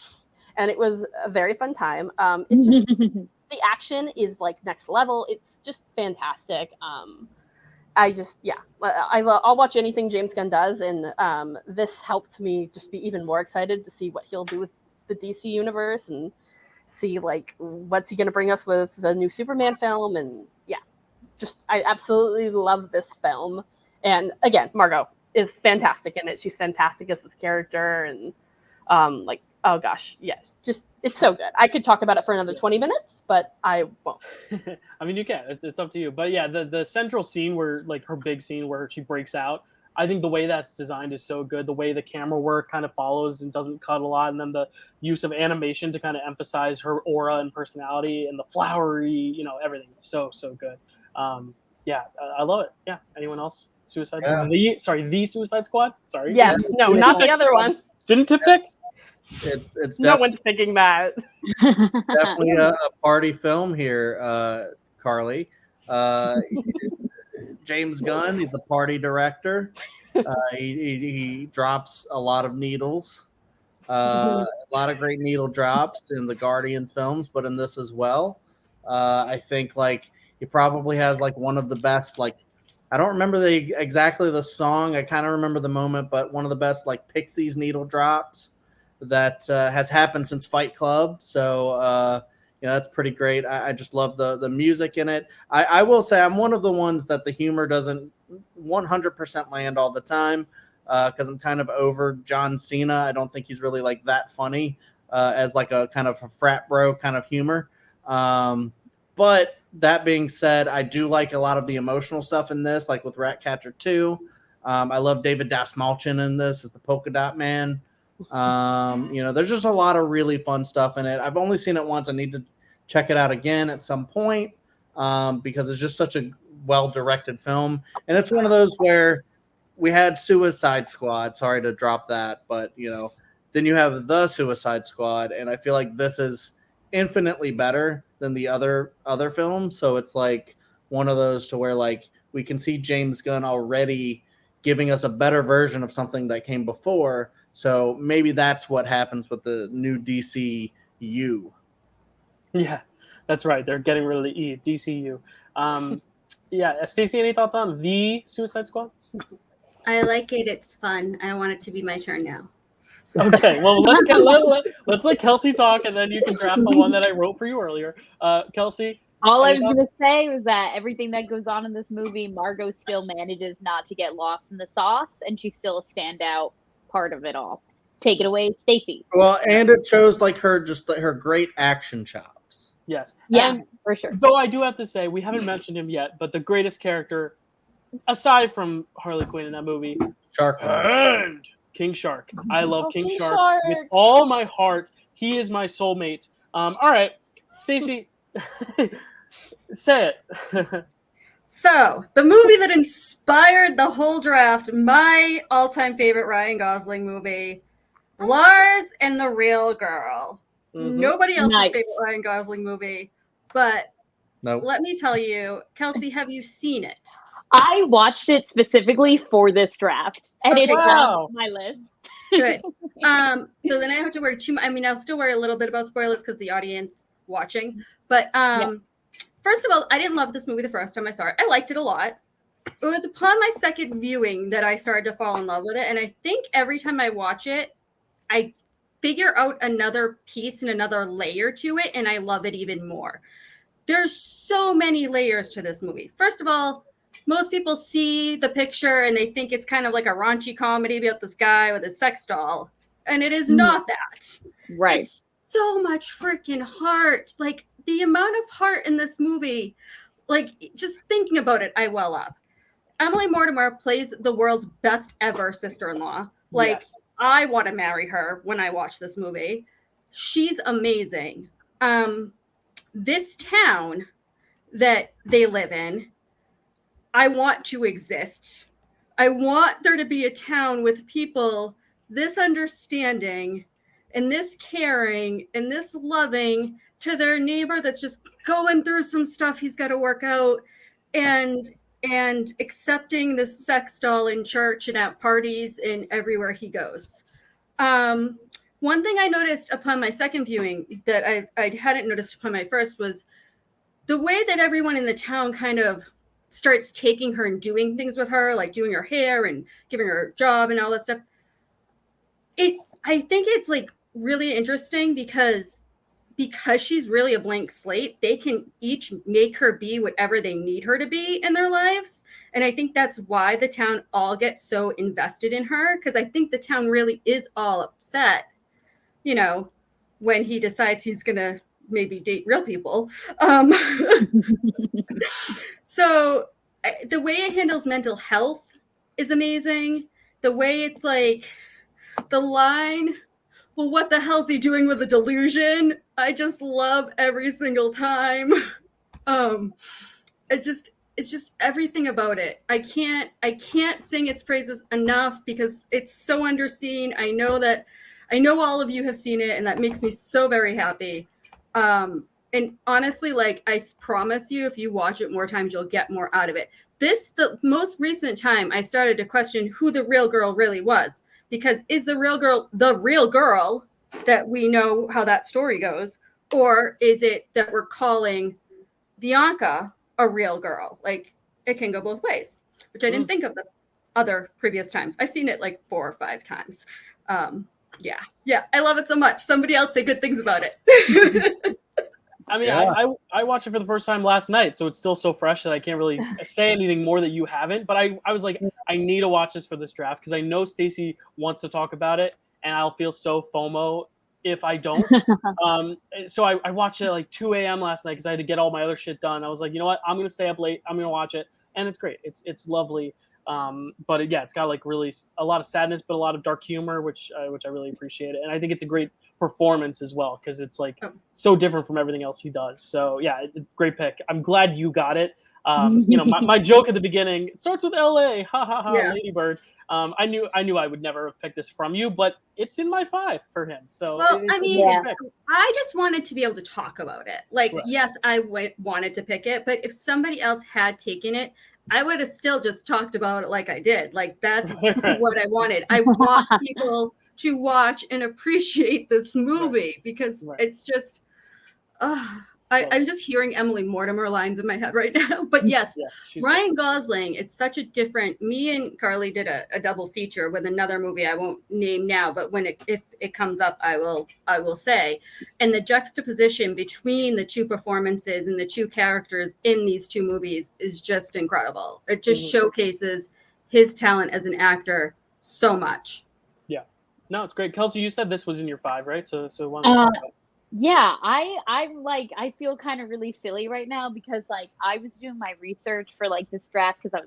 it was a very fun time. It's just, the action is like next level. It's just fantastic. I'll watch anything James Gunn does. And this helped me just be even more excited to see what he'll do with the DC universe and see like, what's he going to bring us with the new Superman film. And I absolutely love this film. And again, Margot is fantastic in it. She's fantastic as this character. And oh gosh, yes, just it's so good. I could talk about it for another 20 minutes, but I won't. I mean, you can. It's up to you. But yeah, the central scene where like her big scene where she breaks out, I think the way that's designed is so good. The way the camera work kind of follows and doesn't cut a lot, and then the use of animation to kind of emphasize her aura and personality and the flowery, everything. It's so good. Yeah, I love it. Yeah. Anyone else? Suicide? Yeah. The Suicide Squad. Sorry. Yes. Yeah. No, not the other one. Didn't tip picks? It's No definitely, one's thinking that. definitely a party film here, Karly. James Gunn, he's a party director. He drops a lot of needles, a lot of great needle drops in the Guardians films, but in this as well. I think like he probably has like one of the best like I don't remember exactly the song. I kind of remember the moment, but one of the best like Pixies needle drops that has happened since Fight Club. So that's pretty great. I just love the music in it. I will say I'm one of the ones that the humor doesn't 100% land all the time because I'm kind of over John Cena. I don't think he's really like that funny as like a kind of a frat bro kind of humor. But that being said, I do like a lot of the emotional stuff in this, like with Ratcatcher 2. I love David Dastmalchian in this as the Polka Dot Man. There's just a lot of really fun stuff in it. I've only seen it once. I need to check it out again at some point because it's just such a well-directed film. And it's one of those where we had Suicide Squad. Sorry to drop that, but, then you have The Suicide Squad, and I feel like this is infinitely better than the other films. So it's like one of those to where like we can see James Gunn already giving us a better version of something that came before. So maybe that's what happens with the new DCU. Yeah, that's right. They're getting rid of the E, DCU. Yeah, Stacy, any thoughts on The Suicide Squad? I like it. It's fun. I want it to be my turn now. Okay, well, let's let Kelsey talk, and then you can draft the one that I wrote for you earlier. Kelsey? All I was going to say was that everything that goes on in this movie, Margot still manages not to get lost in the sauce, and she's still a standout part of it all. Take it away, Stacy. Well, and it shows like her great action chops. Yes. Yeah, and for sure. Though I do have to say, we haven't mentioned him yet, but the greatest character, aside from Harley Quinn in that movie, Shark. and King Shark. I love King King Shark Shark with all my heart. He is my soulmate. All right, Stacy, say it. So, the movie that inspired the whole draft, my all-time favorite Ryan Gosling movie, Lars and the Real Girl. Mm-hmm. Nobody else's favorite Ryan Gosling movie, but nope. Let me tell you, Kelsey, have you seen it? I watched it specifically for this draft, and Okay, it's on my list. Good. So then I don't have to worry too much. I mean, I'll still worry a little bit about spoilers because the audience watching. But first of all, I didn't love this movie the first time I saw it. I liked it a lot. It was upon my second viewing that I started to fall in love with it. And I think every time I watch it, I figure out another piece and another layer to it, and I love it even more. There's so many layers to this movie. First of all, most people see the picture and they think it's kind of like a raunchy comedy about this guy with a sex doll. And it is not that. Right. It's so much freaking heart. Like the amount of heart in this movie, like just thinking about it, I well up. Emily Mortimer plays the world's best ever sister-in-law. Like I want to marry her when I watch this movie. She's amazing. This town that they live in, I want to exist. I want there to be a town with people this understanding and this caring and this loving to their neighbor that's just going through some stuff he's got to work out and accepting this sex doll in church and at parties and everywhere he goes. One thing I noticed upon my second viewing that I hadn't noticed upon my first was the way that everyone in the town kind of starts taking her and doing things with her, like doing her hair and giving her a job and all that stuff. I think it's like really interesting because she's really a blank slate. They can each make her be whatever they need her to be in their lives. And I think that's why the town all gets so invested in her, because I think the town really is all upset, you know, when he decides he's going to maybe date real people. So the way it handles mental health is amazing. The way it's like the line, well, what the hell's he doing with a delusion? I just love every single time. It's it's just everything about it. I can't sing its praises enough because it's so underseen. I know all of you have seen it, and that makes me so very happy. And honestly, like, I promise you, if you watch it more times, you'll get more out of it. The most recent time I started to question who the real girl really was, because is the real girl that we know how that story goes, or is it that we're calling Bianca a real girl? Like, it can go both ways, which I didn't think of the other previous times. I've seen it like 4 or 5 times. Yeah, I love it so much. Somebody else say good things about it. I mean, I watched it for the first time last night, so it's still so fresh that I can't really say anything more that you haven't. But I was like, I need to watch this for this draft because I know Stacy wants to talk about it, and I'll feel so FOMO if I don't. So I watched it at like 2 a.m. last night because I had to get all my other shit done. I was like, you know what? I'm gonna stay up late. I'm gonna watch it, and it's great. It's lovely. But it's got like really a lot of sadness, but a lot of dark humor, which I really appreciate it. And I think it's a great performance as well because it's like so different from everything else he does. So yeah, great pick. I'm glad you got it. My joke at the beginning, it starts with LA, ha ha ha, yeah. Lady Bird. I knew I would never have picked this from you, but it's in my 5 for him. So I just wanted to be able to talk about it. Like, yes, I wanted to pick it, but if somebody else had taken it, I would have still just talked about it like I did. Like, that's what I wanted. I want people to watch and appreciate this movie because it's just, I'm just hearing Emily Mortimer lines in my head right now. But yes, Ryan Gosling, it's such a different, me and Karly did a double feature with another movie I won't name now, but if it comes up, I will say. And the juxtaposition between the 2 performances and the 2 characters in these 2 movies is just incredible. It just showcases his talent as an actor so much. Yeah. No, it's great. Kelsey, you said this was in your 5, right? So why yeah, I'm like, I feel kind of really silly right now because like I was doing my research for like this draft because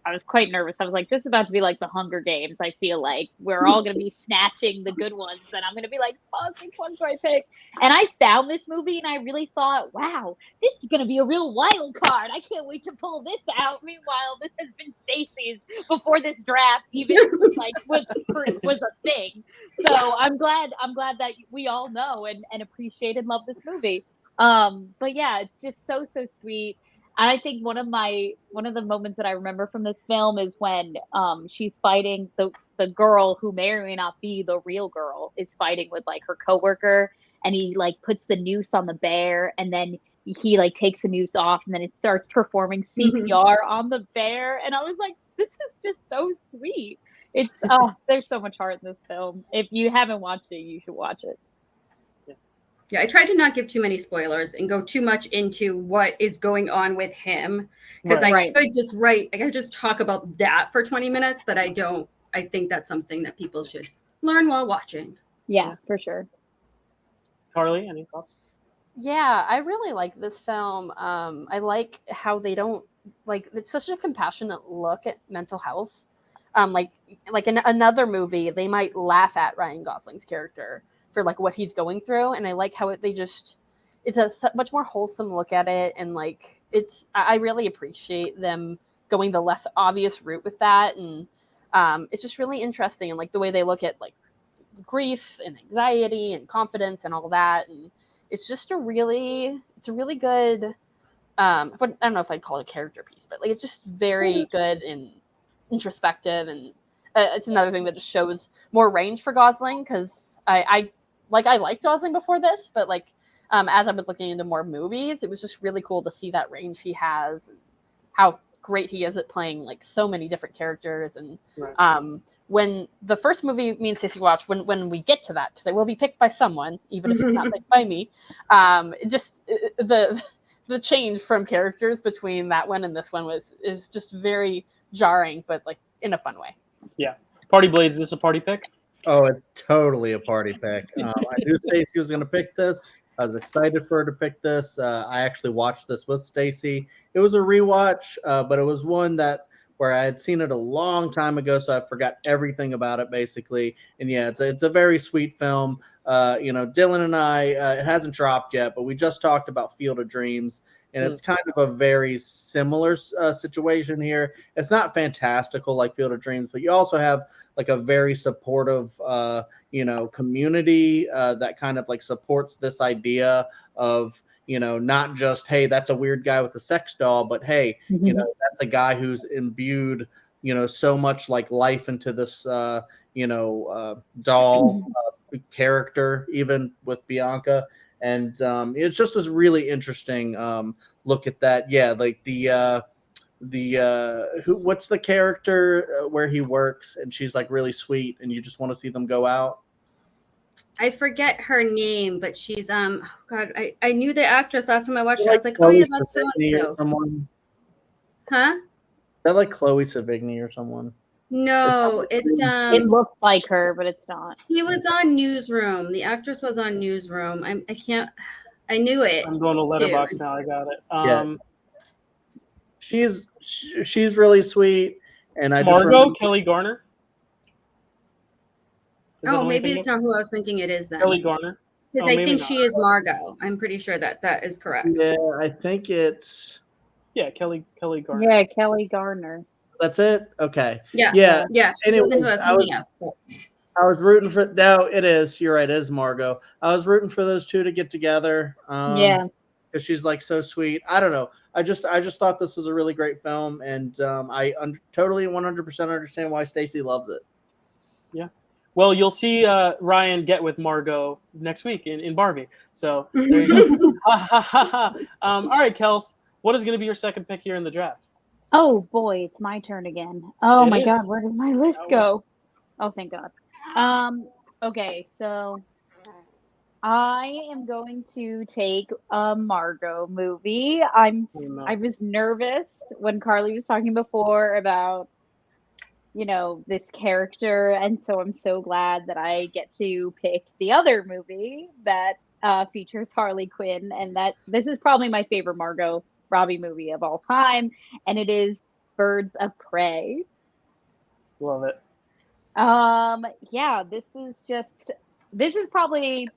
I was quite nervous. I was like, this is about to be like the Hunger Games. I feel like we're all going to be snatching the good ones and I'm going to be like, fuck, which one do I pick? And I found this movie and I really thought, wow, this is going to be a real wild card. I can't wait to pull this out. Meanwhile, this has been Stacy's before this draft even like was a thing. So I'm glad that we all know and appreciate and love this movie. But yeah, it's just so sweet. And I think one of the moments that I remember from this film is when she's fighting the girl who may or may not be the real girl is fighting with like her coworker, and he like puts the noose on the bear, and then he like takes the noose off, and then it starts performing CPR on the bear, and I was like, this is just so sweet. It's there's so much heart in this film. If you haven't watched it, you should watch it. Yeah, I tried to not give too many spoilers and go too much into what is going on with him because I could just talk about that for 20 minutes, but I think that's something that people should learn while watching. Yeah, for sure. Karly, any thoughts? Yeah, I really like this film. I like how they don't it's such a compassionate look at mental health. Like in another movie, they might laugh at Ryan Gosling's character for like what he's going through, and I like how it's a much more wholesome look at it, and like I really appreciate them going the less obvious route with that, and it's just really interesting, and like the way they look at like grief and anxiety and confidence and all that, and it's just a really good I don't know if I'd call it a character piece, but like it's just very good and introspective, and it's another thing that just shows more range for Gosling because I liked Gosling before this, but like as I was looking into more movies, it was just really cool to see that range he has and how great he is at playing like so many different characters. And when the first movie me and Stacey watched, when we get to that, because I will be picked by someone, even if it's not picked by me, the change from characters between that one and this one is just very jarring, but like in a fun way. Yeah. Party Blades, is this a party pick? Oh, it's totally a party pick. I knew Stacy was going to pick this. I was excited for her to pick this. I actually watched this with Stacy. It was a rewatch, but it was one that where I had seen it a long time ago, so I forgot everything about it basically. And yeah, it's a very sweet film. Dylan and I, it hasn't dropped yet, but we just talked about Field of Dreams, and it's kind of a very similar situation here. It's not fantastical like Field of Dreams, but you also have like a very supportive, community that kind of like supports this idea of, not just, hey, that's a weird guy with a sex doll, but hey, that's a guy who's imbued, so much like life into this, doll character, even with Bianca. And it's just this really interesting look at that. Yeah, like what's the character where he works and she's like really sweet and you just want to see them go out? I forget her name, but she's oh god, I knew the actress last time I watched it. I was like, oh yeah, that's so someone. Huh? Is that like Chloe Sevigny or someone? No, it's It looks like her, but it's not. He was on Newsroom. The actress was on Newsroom. I knew it. I'm going to Letterboxd now. I got it. She's really sweet, and I Margot Kelly Garner. Maybe it's not who I was thinking it is then. Kelly Garner. Because I think she is Margot. I'm pretty sure that is correct. Yeah, I think it's. Yeah, Kelly Garner. Yeah, Kelly Garner. That's it. Okay. Yeah. She wasn't who I was thinking of. I was rooting for. No, it is. You're right. It is Margot. I was rooting for those two to get together. Yeah. Because she's like so sweet. I don't know. I just thought this was a really great film, and I totally 100% understand why Stacy loves it. Yeah. Well, you'll see Ryan get with Margot next week in Barbie. So there you go. All right, Kels. What is going to be your second pick here in the draft? Oh boy, it's my turn again. Oh my God, where did my list go? Oh, thank God. Okay, so I am going to take a Margot movie. I was nervous when Karly was talking before about, this character, and so I'm so glad that I get to pick the other movie that features Harley Quinn, and that this is probably my favorite Margot Robbie movie of all time, and it is Birds of Prey. Love it. Yeah, this is probably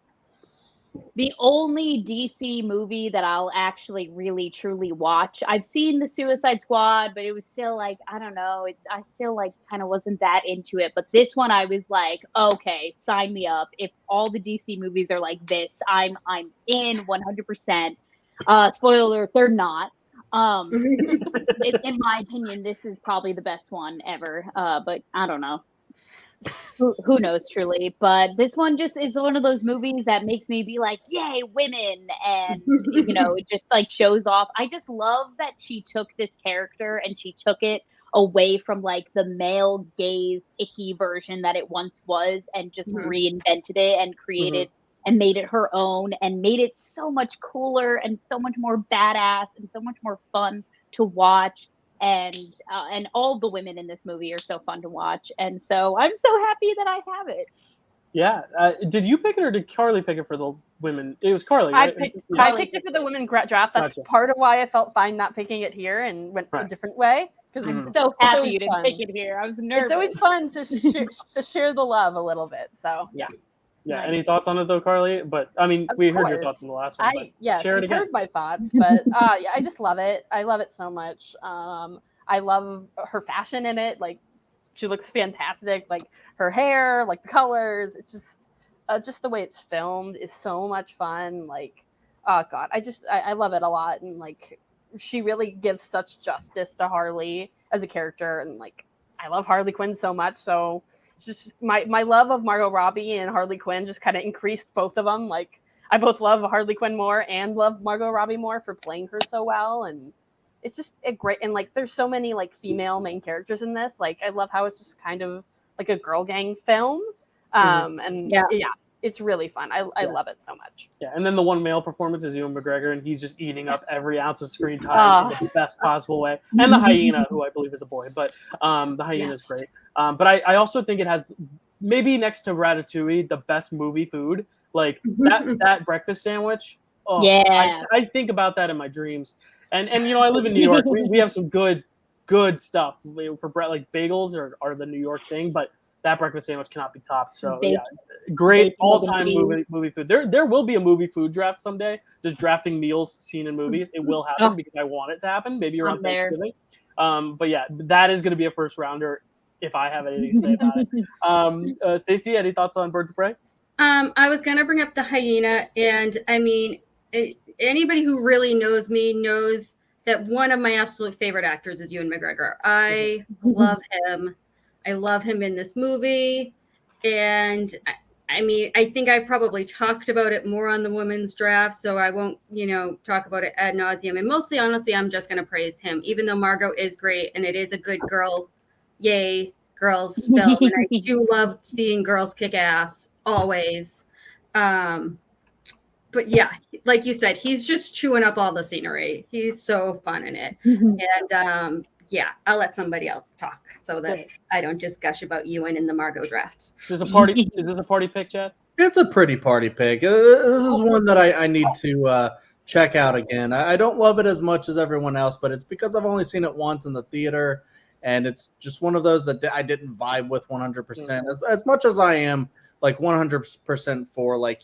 the only DC movie that I'll actually really truly watch. I've seen the Suicide Squad, but it was still like, I don't know, I still like kind of wasn't that into it. But this one I was like, okay, sign me up. If all the DC movies are like this, I'm in 100%. Spoiler alert, they're not. In my opinion, this is probably the best one ever. But I don't know. Who knows truly, but this one just is one of those movies that makes me be like, yay, women, and it just like shows off. I just love that she took this character and she took it away from like the male gaze icky version that it once was, and just reinvented it and created and made it her own, and made it so much cooler and so much more badass and so much more fun to watch. And all the women in this movie are so fun to watch, and so I'm so happy that I have it. Yeah, did you pick it or did Karly pick it for the women? It was Karly, right? I picked it for the women draft. That's part of why I felt fine not picking it here and went a different way. Because I'm so happy you didn't pick it here. I was nervous. It's always fun to share the love a little bit. So yeah. Yeah. Any thoughts on it though, Karly? But I mean, we heard your thoughts in the last one. Share it again. Heard my thoughts, but yeah, I just love it. I love it so much. I love her fashion in it. Like, she looks fantastic. Like her hair, like the colors. It's just the way it's filmed is so much fun. Like, oh God, I love it a lot. And like, she really gives such justice to Harley as a character. And like, I love Harley Quinn so much. So just my love of Margot Robbie and Harley Quinn just kind of increased both of them. Like, I both love Harley Quinn more and love Margot Robbie more for playing her so well. And it's just a great, and like, there's so many like female main characters in this. Like, I love how it's just kind of like a girl gang film. And yeah, it's really fun. I love it so much. Yeah. And then the one male performance is Ewan McGregor, and he's just eating up every ounce of screen time in the best possible way. And the hyena, who I believe is a boy, but the hyena is great. But I also think it has, maybe next to Ratatouille, the best movie food. Like that breakfast sandwich. Oh, yeah. I think about that in my dreams. And I live in New York. We have some good good stuff for like bagels are the New York thing, but that breakfast sandwich cannot be topped. So yeah, it's great all-time movie food. There will be a movie food draft someday, just drafting meals seen in movies. It will happen because I want it to happen, maybe around Thanksgiving. But yeah, that is going to be a first rounder if I have anything to say about it. Stacy, any thoughts on Birds of Prey? I was going to bring up the hyena, and I mean, anybody who really knows me knows that one of my absolute favorite actors is Ewan McGregor. I love him. I love him in this movie. And I mean, I think I probably talked about it more on the women's draft, so I won't, talk about it ad nauseum. And mostly, honestly, I'm just going to praise him, even though Margot is great and it is a good girl, girls film. And I do love seeing girls kick ass always. But yeah, like you said, he's just chewing up all the scenery. He's so fun in it. And yeah, I'll let somebody else talk so that I don't just gush about Ewan in the Margot draft. Is this a party pick, Chad? It's a pretty party pick. This is one that I need to check out again. I don't love it as much as everyone else, but it's because I've only seen it once in the theater, and it's just one of those that I didn't vibe with 100%. As much as I am like 100% for like,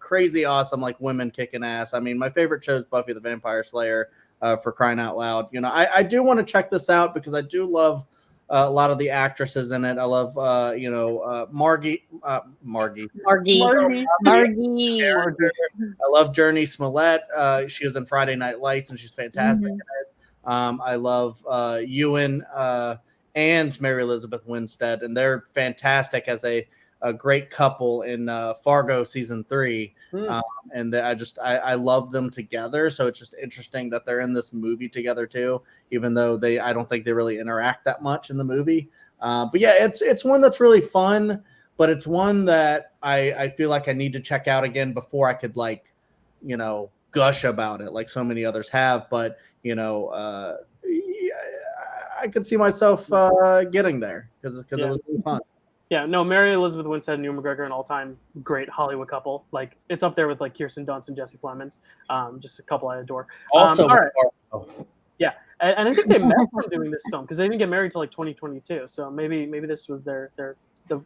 crazy awesome like women kicking ass. I mean, my favorite show is Buffy the Vampire Slayer, for crying out loud. I do want to check this out because I do love a lot of the actresses in it. I love Margie. I love Journey Smollett. She was in Friday Night Lights and she's fantastic in it. I love Ewan and Mary Elizabeth Winstead, and they're fantastic as a great couple in Fargo season 3. And I love them together. So it's just interesting that they're in this movie together too, even though I don't think they really interact that much in the movie. But yeah, it's one that's really fun, but it's one that I feel like I need to check out again before I could gush about it like so many others have. But I could see myself getting there because it was really fun. Yeah, no, Mary Elizabeth Winstead and Ewan McGregor, an all-time great Hollywood couple. Like, it's up there with like Kirsten Dunst and Jesse Plemons. Just a couple I adore. Also, all right. Yeah, and I think they met from doing this film because they didn't get married till like 2022. So maybe this was the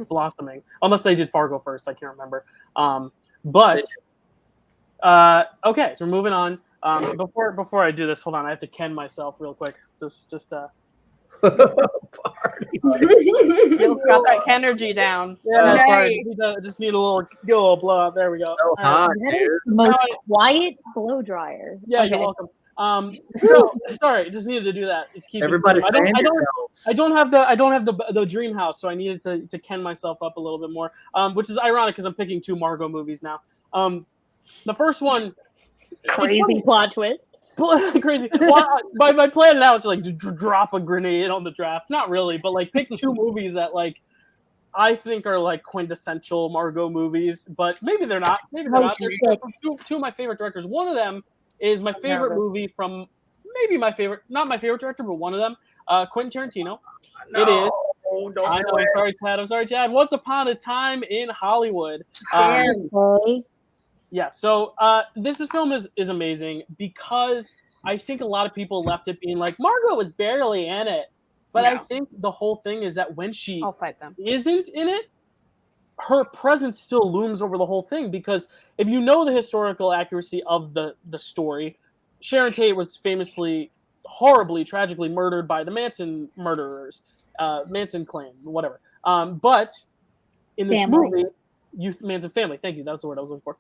blossoming, unless they did Fargo first. I can't remember. Okay, so we're moving on. Before I do this, hold on, I have to ken myself real quick. Just Bill's got that energy down. Yeah, sorry. Just need a little blow up. There we go. So hot, dude. Most quiet blow dryer. Yeah, okay. You're welcome. Sorry, just needed to do that. Just keep everybody. I don't have the dream house, so I needed to ken myself up a little bit more. Which is ironic because I'm picking 2 Margot movies now. The first one, crazy plot twist. Crazy. Well, my plan now is to like just drop a grenade on the draft. Not really, but like pick 2 movies that like I think are like quintessential Margot movies, but maybe they're not. Maybe they're not. They're 2 of my favorite directors. One of them is my favorite movie from maybe my favorite, not my favorite director, but one of them, Quentin Tarantino. No, it is. I know. I'm sorry, Chad. Once Upon a Time in Hollywood. Yeah, so this film is amazing because I think a lot of people left it being like, Margot was barely in it. But I think the whole thing is that when she isn't in it, her presence still looms over the whole thing. Because if you know the historical accuracy of the story, Sharon Tate was famously, horribly, tragically murdered by the Manson murderers, Manson clan, whatever. But in this movie, Manson family, thank you, that's the word I was looking for.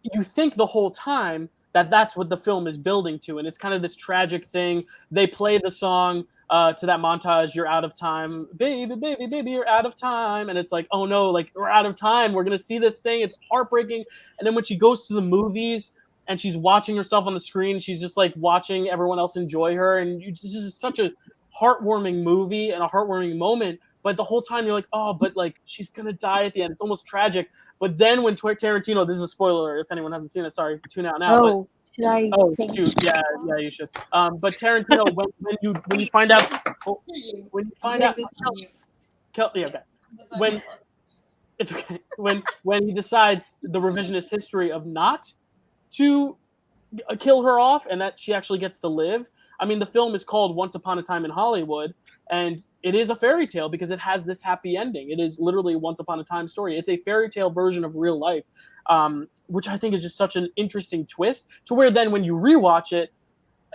You think the whole time that that's what the film is building to, and it's kind of this tragic thing. They play the song to that montage, "You're out of time, baby, baby, baby, you're out of time," and it's like, oh no, like we're out of time. We're gonna see this thing. It's heartbreaking. And then when she goes to the movies and she's watching herself on the screen, she's just like watching everyone else enjoy her, and it's just such a heartwarming movie and a heartwarming moment. But the whole time you're like, oh, but like she's gonna die at the end. It's almost tragic. But then when Tarantino, this is a spoiler if anyone hasn't seen it, sorry, tune out now. Oh, should I? Oh, shoot, yeah, you should. But Tarantino, when you find out, when it's okay, when he decides the revisionist history of not to kill her off and that she actually gets to live, I mean, the film is called Once Upon a Time in Hollywood, and it is a fairy tale because it has this happy ending. It is literally Once Upon a Time story. It's a fairy tale version of real life, which I think is just such an interesting twist, to where then when you rewatch it,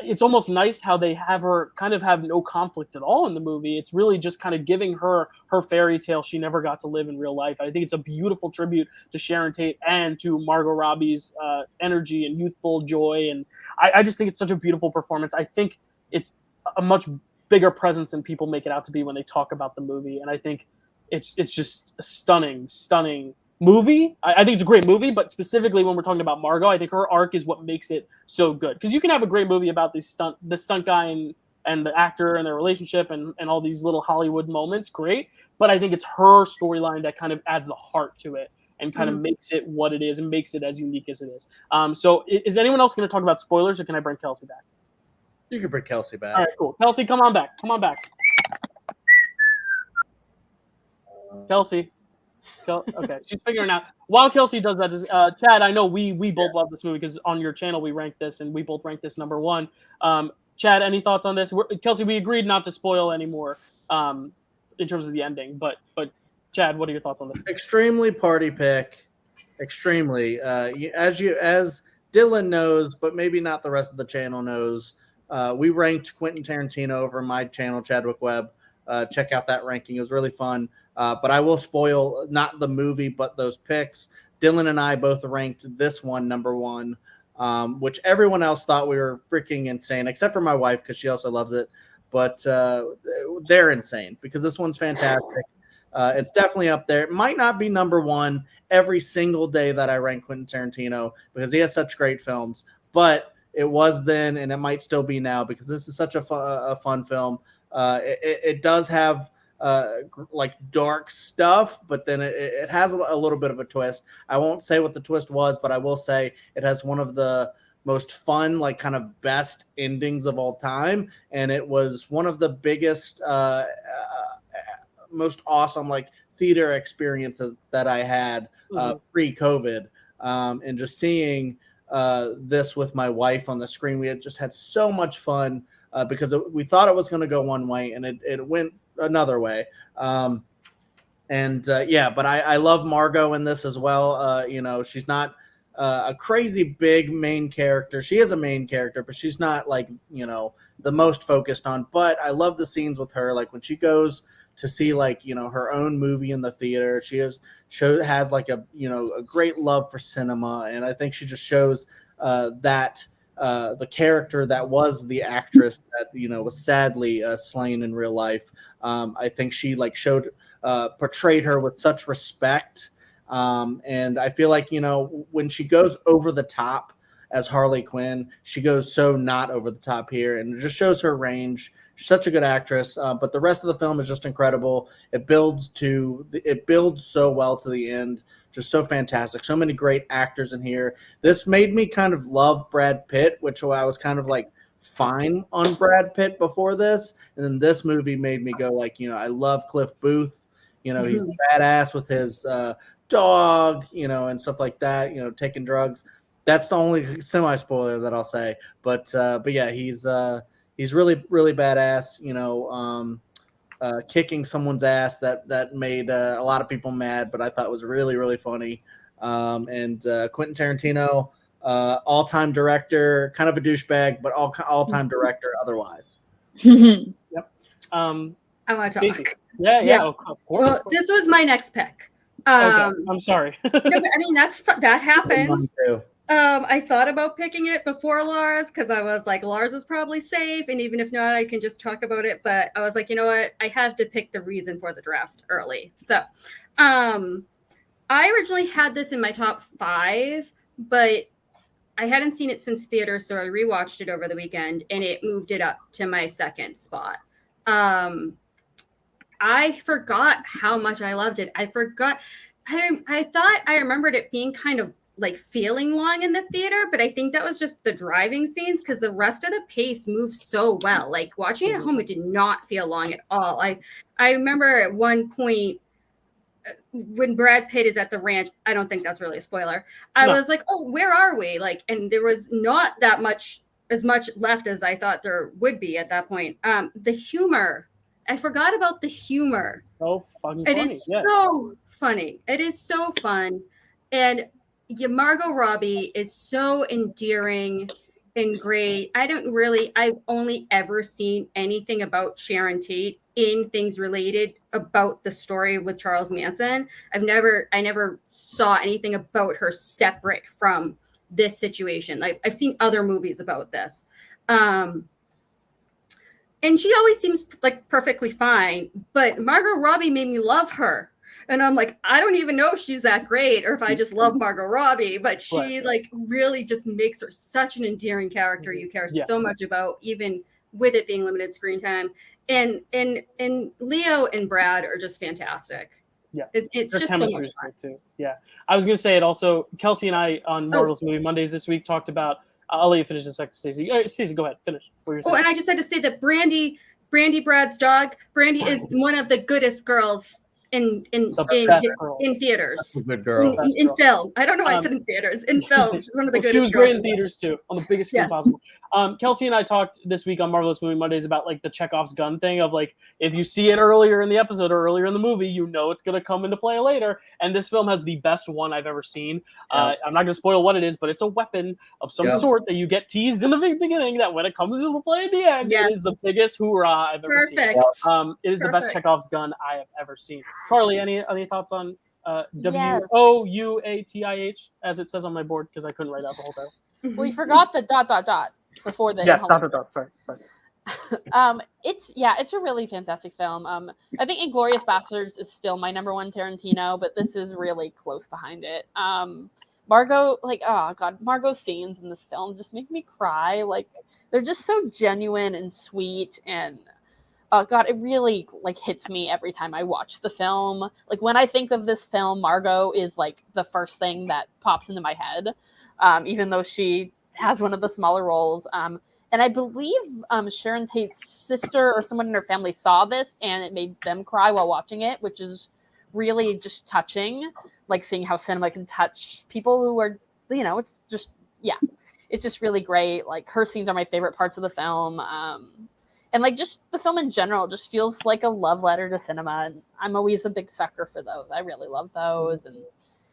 it's almost nice how they have her kind of have no conflict at all in the movie. It's really just kind of giving her fairy tale she never got to live in real life. I think it's a beautiful tribute to Sharon Tate and to Margot Robbie's energy and youthful joy. And I just think it's such a beautiful performance. I think it's a much bigger presence than people make it out to be when they talk about the movie. And I think it's just a stunning movie. I think it's a great movie, but specifically when we're talking about Margot, I think her arc is what makes it so good. Because you can have a great movie about the stunt guy and the actor and their relationship and all these little Hollywood moments, great. But I think it's her storyline that kind of adds the heart to it and kind of makes it what it is and makes it as unique as it is. So is anyone else going to talk about spoilers, or can I bring Kelsey back? You can bring Kelsey back. All right, cool. Kelsey, come on back. Come on back. Kelsey. Okay, she's figuring out. While Kelsey does that, Chad, I know we both love this movie because on your channel we ranked this and we both ranked this number one. Chad, any thoughts on this? Kelsey, we agreed not to spoil anymore in terms of the ending, but Chad, what are your thoughts on this? Extremely party pick. Extremely. As Dylan knows, but maybe not the rest of the channel knows, we ranked Quentin Tarantino over my channel, Chadwick Webb. Check out that ranking. It was really fun. But I will spoil not the movie, but those picks. Dylan and I both ranked this one number one, which everyone else thought we were freaking insane, except for my wife because she also loves it. But they're insane because this one's fantastic. It's definitely up there. It might not be number one every single day that I rank Quentin Tarantino because he has such great films, but it was then and it might still be now because this is such a fun film. It does have like dark stuff, but then it has a little bit of a twist. I won't say what the twist was, but I will say it has one of the most fun, like kind of best endings of all time. And it was one of the biggest, most awesome like theater experiences that I had pre-COVID. And just seeing this with my wife on the screen, we had just had so much fun because we thought it was going to go one way and it went another way. But I love Margot in this as well. She's not a crazy big main character. She is a main character, but she's not like, the most focused on, but I love the scenes with her. Like when she goes to see like, her own movie in the theater, she has like a great love for cinema. And I think she just shows that the character that was the actress that was sadly slain in real life. I think she like portrayed her with such respect, and I feel like when she goes over the top as Harley Quinn, she goes so not over the top here, and it just shows her range. She's such a good actress, but the rest of the film is just incredible. It builds so well to the end, just so fantastic. So many great actors in here. This made me kind of love Brad Pitt, which I was kind of like fine on Brad Pitt before this, and then this movie made me go like, I love Cliff Booth. He's badass with his dog, and stuff like that. Taking drugs. That's the only semi-spoiler that I'll say. But yeah, he's really, really badass, kicking someone's ass that made a lot of people mad, but I thought was really, really funny. And Quentin Tarantino, all-time director, kind of a douchebag, but all-time director otherwise. Yep. I want to Stacey. talk. Yeah. Of course. Well, this was my next pick. Okay. I'm sorry. No, but, I mean, that happens. Mine too. I thought about picking it before Lars because I was like, Lars is probably safe, and even if not, I can just talk about it. But I was like, you know what? I have to pick the reason for the draft early. So, I originally had this in my top 5, but I hadn't seen it since theater, so I rewatched it over the weekend, and it moved it up to my second spot. I forgot how much I loved it. I forgot. I thought I remembered it being kind of like feeling long in the theater, but I think that was just the driving scenes because the rest of the pace moves so well. Like watching it at home, it did not feel long at all. I remember at one point when Brad Pitt is at the ranch, I don't think that's really a spoiler. I was like, oh, where are we? Like, and there was not that much as much left as I thought there would be at that point. The humor, I forgot about the humor. So fucking It funny. is so funny. It is so fun. And Margot Robbie is so endearing and great. I've only ever seen anything about Sharon Tate in things related about the story with Charles Manson. I never saw anything about her separate from this situation. Like, I've seen other movies about this. And she always seems like perfectly fine, but Margot Robbie made me love her. And I'm like, I don't even know if she's that great or if I just love Margot Robbie, but she like really just makes her such an endearing character you care so much about, even with it being limited screen time. And Leo and Brad are just fantastic. Yeah, it's their just so chemistry much is fun. great too. Yeah, I was gonna say it also. Kelsey and I on Marvel-ous Movie Mondays this week talked about. I'll let you finish in a second, Stacey. Stacey, go ahead, finish. And I just had to say that Brandy, Brad's dog, Brandy is one of the goodest girls in theaters. That's a good girl. In film. I don't know why I said in theaters. In film, she's one of the goodest. She was great in theaters too, on the biggest screen possible. Kelsey and I talked this week on Marvel-ous Movie Mondays about like the Chekhov's gun thing of like, if you see it earlier in the episode or earlier in the movie, you know it's going to come into play later. And this film has the best one I've ever seen. I'm not going to spoil what it is, but it's a weapon of some sort that you get teased in the beginning that when it comes into play at the end, it is the biggest hoorah I've ever seen. It is the best Chekhov's gun I have ever seen. Karly, any thoughts on WOUATIH, as it says on my board, because I couldn't write out the whole title? Well, you forgot the ... before the Sorry. It's a really fantastic film. I think Inglourious Basterds is still my number one Tarantino, but this is really close behind it. Margot, Margot's scenes in this film just make me cry. Like, they're just so genuine and sweet, and it really like hits me every time I watch the film. Like, when I think of this film, Margot is like the first thing that pops into my head, even though she has one of the smaller roles. And I believe Sharon Tate's sister or someone in her family saw this and it made them cry while watching it, which is really just touching, like seeing how cinema can touch people who are, it's just really great. Like, her scenes are my favorite parts of the film. And like, just the film in general just feels like a love letter to cinema. And I'm always a big sucker for those. I really love those. And,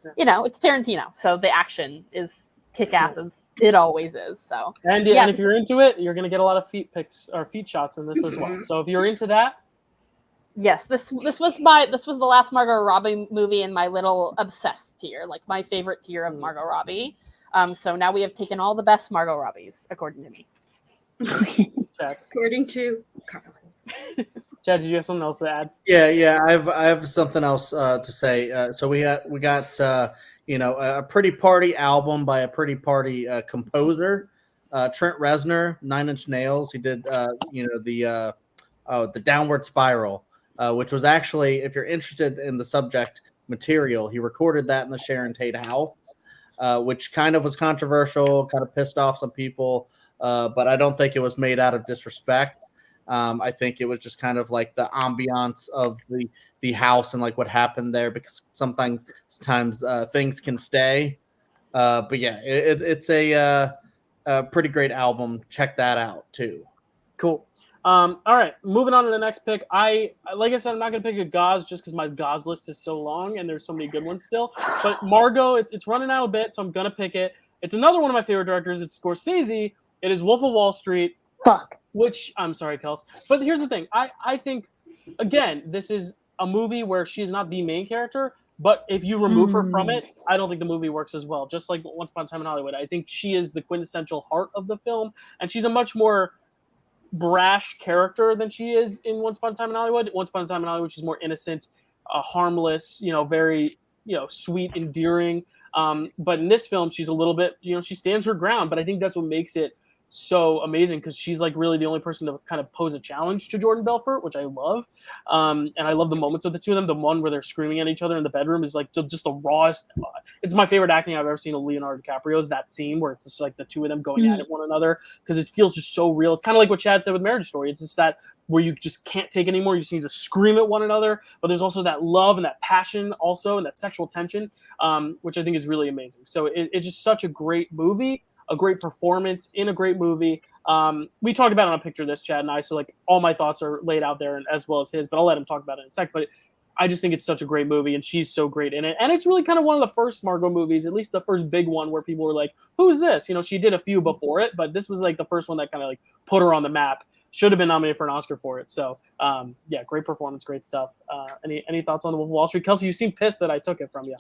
it's Tarantino. So the action is kick-ass as it always is. So and if you're into it, you're gonna get a lot of feet pics or feet shots in this as well. So if you're into that, yes, this was the last Margot Robbie movie in my little obsessed tier, like my favorite tier of Margot Robbie. So now we have taken all the best Margot Robbies, according to me. Chad. According to Karly. Chad, did you have something else to add? Yeah. I have something else to say. So we got a pretty party album by a pretty party composer, Trent Reznor, 9 Inch Nails. He did the Downward Spiral, which was actually, if you're interested in the subject material, he recorded that in the Sharon Tate house, which kind of was controversial, kind of pissed off some people, but I don't think it was made out of disrespect. I think it was just kind of like the ambiance of the house and like what happened there, because sometimes things can stay. But yeah, it's a pretty great album. Check that out too. Cool. All right, moving on to the next pick. Like I said, I'm not gonna pick a Gauze just because my Gauze list is so long and there's so many good ones still. But Margot, it's running out a bit, so I'm gonna pick it. It's another one of my favorite directors. It's Scorsese. It is Wolf of Wall Street. Fuck. Which, I'm sorry, Kels. But here's the thing. I think, again, this is a movie where she's not the main character, but if you remove her from it, I don't think the movie works as well. Just like Once Upon a Time in Hollywood. I think she is the quintessential heart of the film, and she's a much more brash character than she is in Once Upon a Time in Hollywood. Once Upon a Time in Hollywood, she's more innocent, harmless, very, sweet, endearing. But in this film, she's a little bit, she stands her ground, but I think that's what makes it so amazing, because she's like really the only person to kind of pose a challenge to Jordan Belfort, which I love. And I love the moments of the two of them. The one where they're screaming at each other in the bedroom is like just the rawest. It's my favorite acting I've ever seen of Leonardo DiCaprio, is that scene where it's just like the two of them going at one another, because it feels just so real. It's kind of like what Chad said with Marriage Story. It's just that where you just can't take anymore. You just need to scream at one another, but there's also that love and that passion also, and that sexual tension, which I think is really amazing. So it's just such a great movie, a great performance in a great movie. We talked about it on a picture of this, Chad and I, so like all my thoughts are laid out there, and as well as his. But I'll let him talk about it in a sec. But I just think it's such a great movie, and she's so great in it. And it's really kind of one of the first Margot movies, at least the first big one, where people were like, "Who's this?" You know, she did a few before it, but this was like the first one that kind of like put her on the map. Should have been nominated for an Oscar for it. So, yeah, great performance, great stuff. Any thoughts on the Wolf of Wall Street? Kelsey, you seem pissed that I took it from you.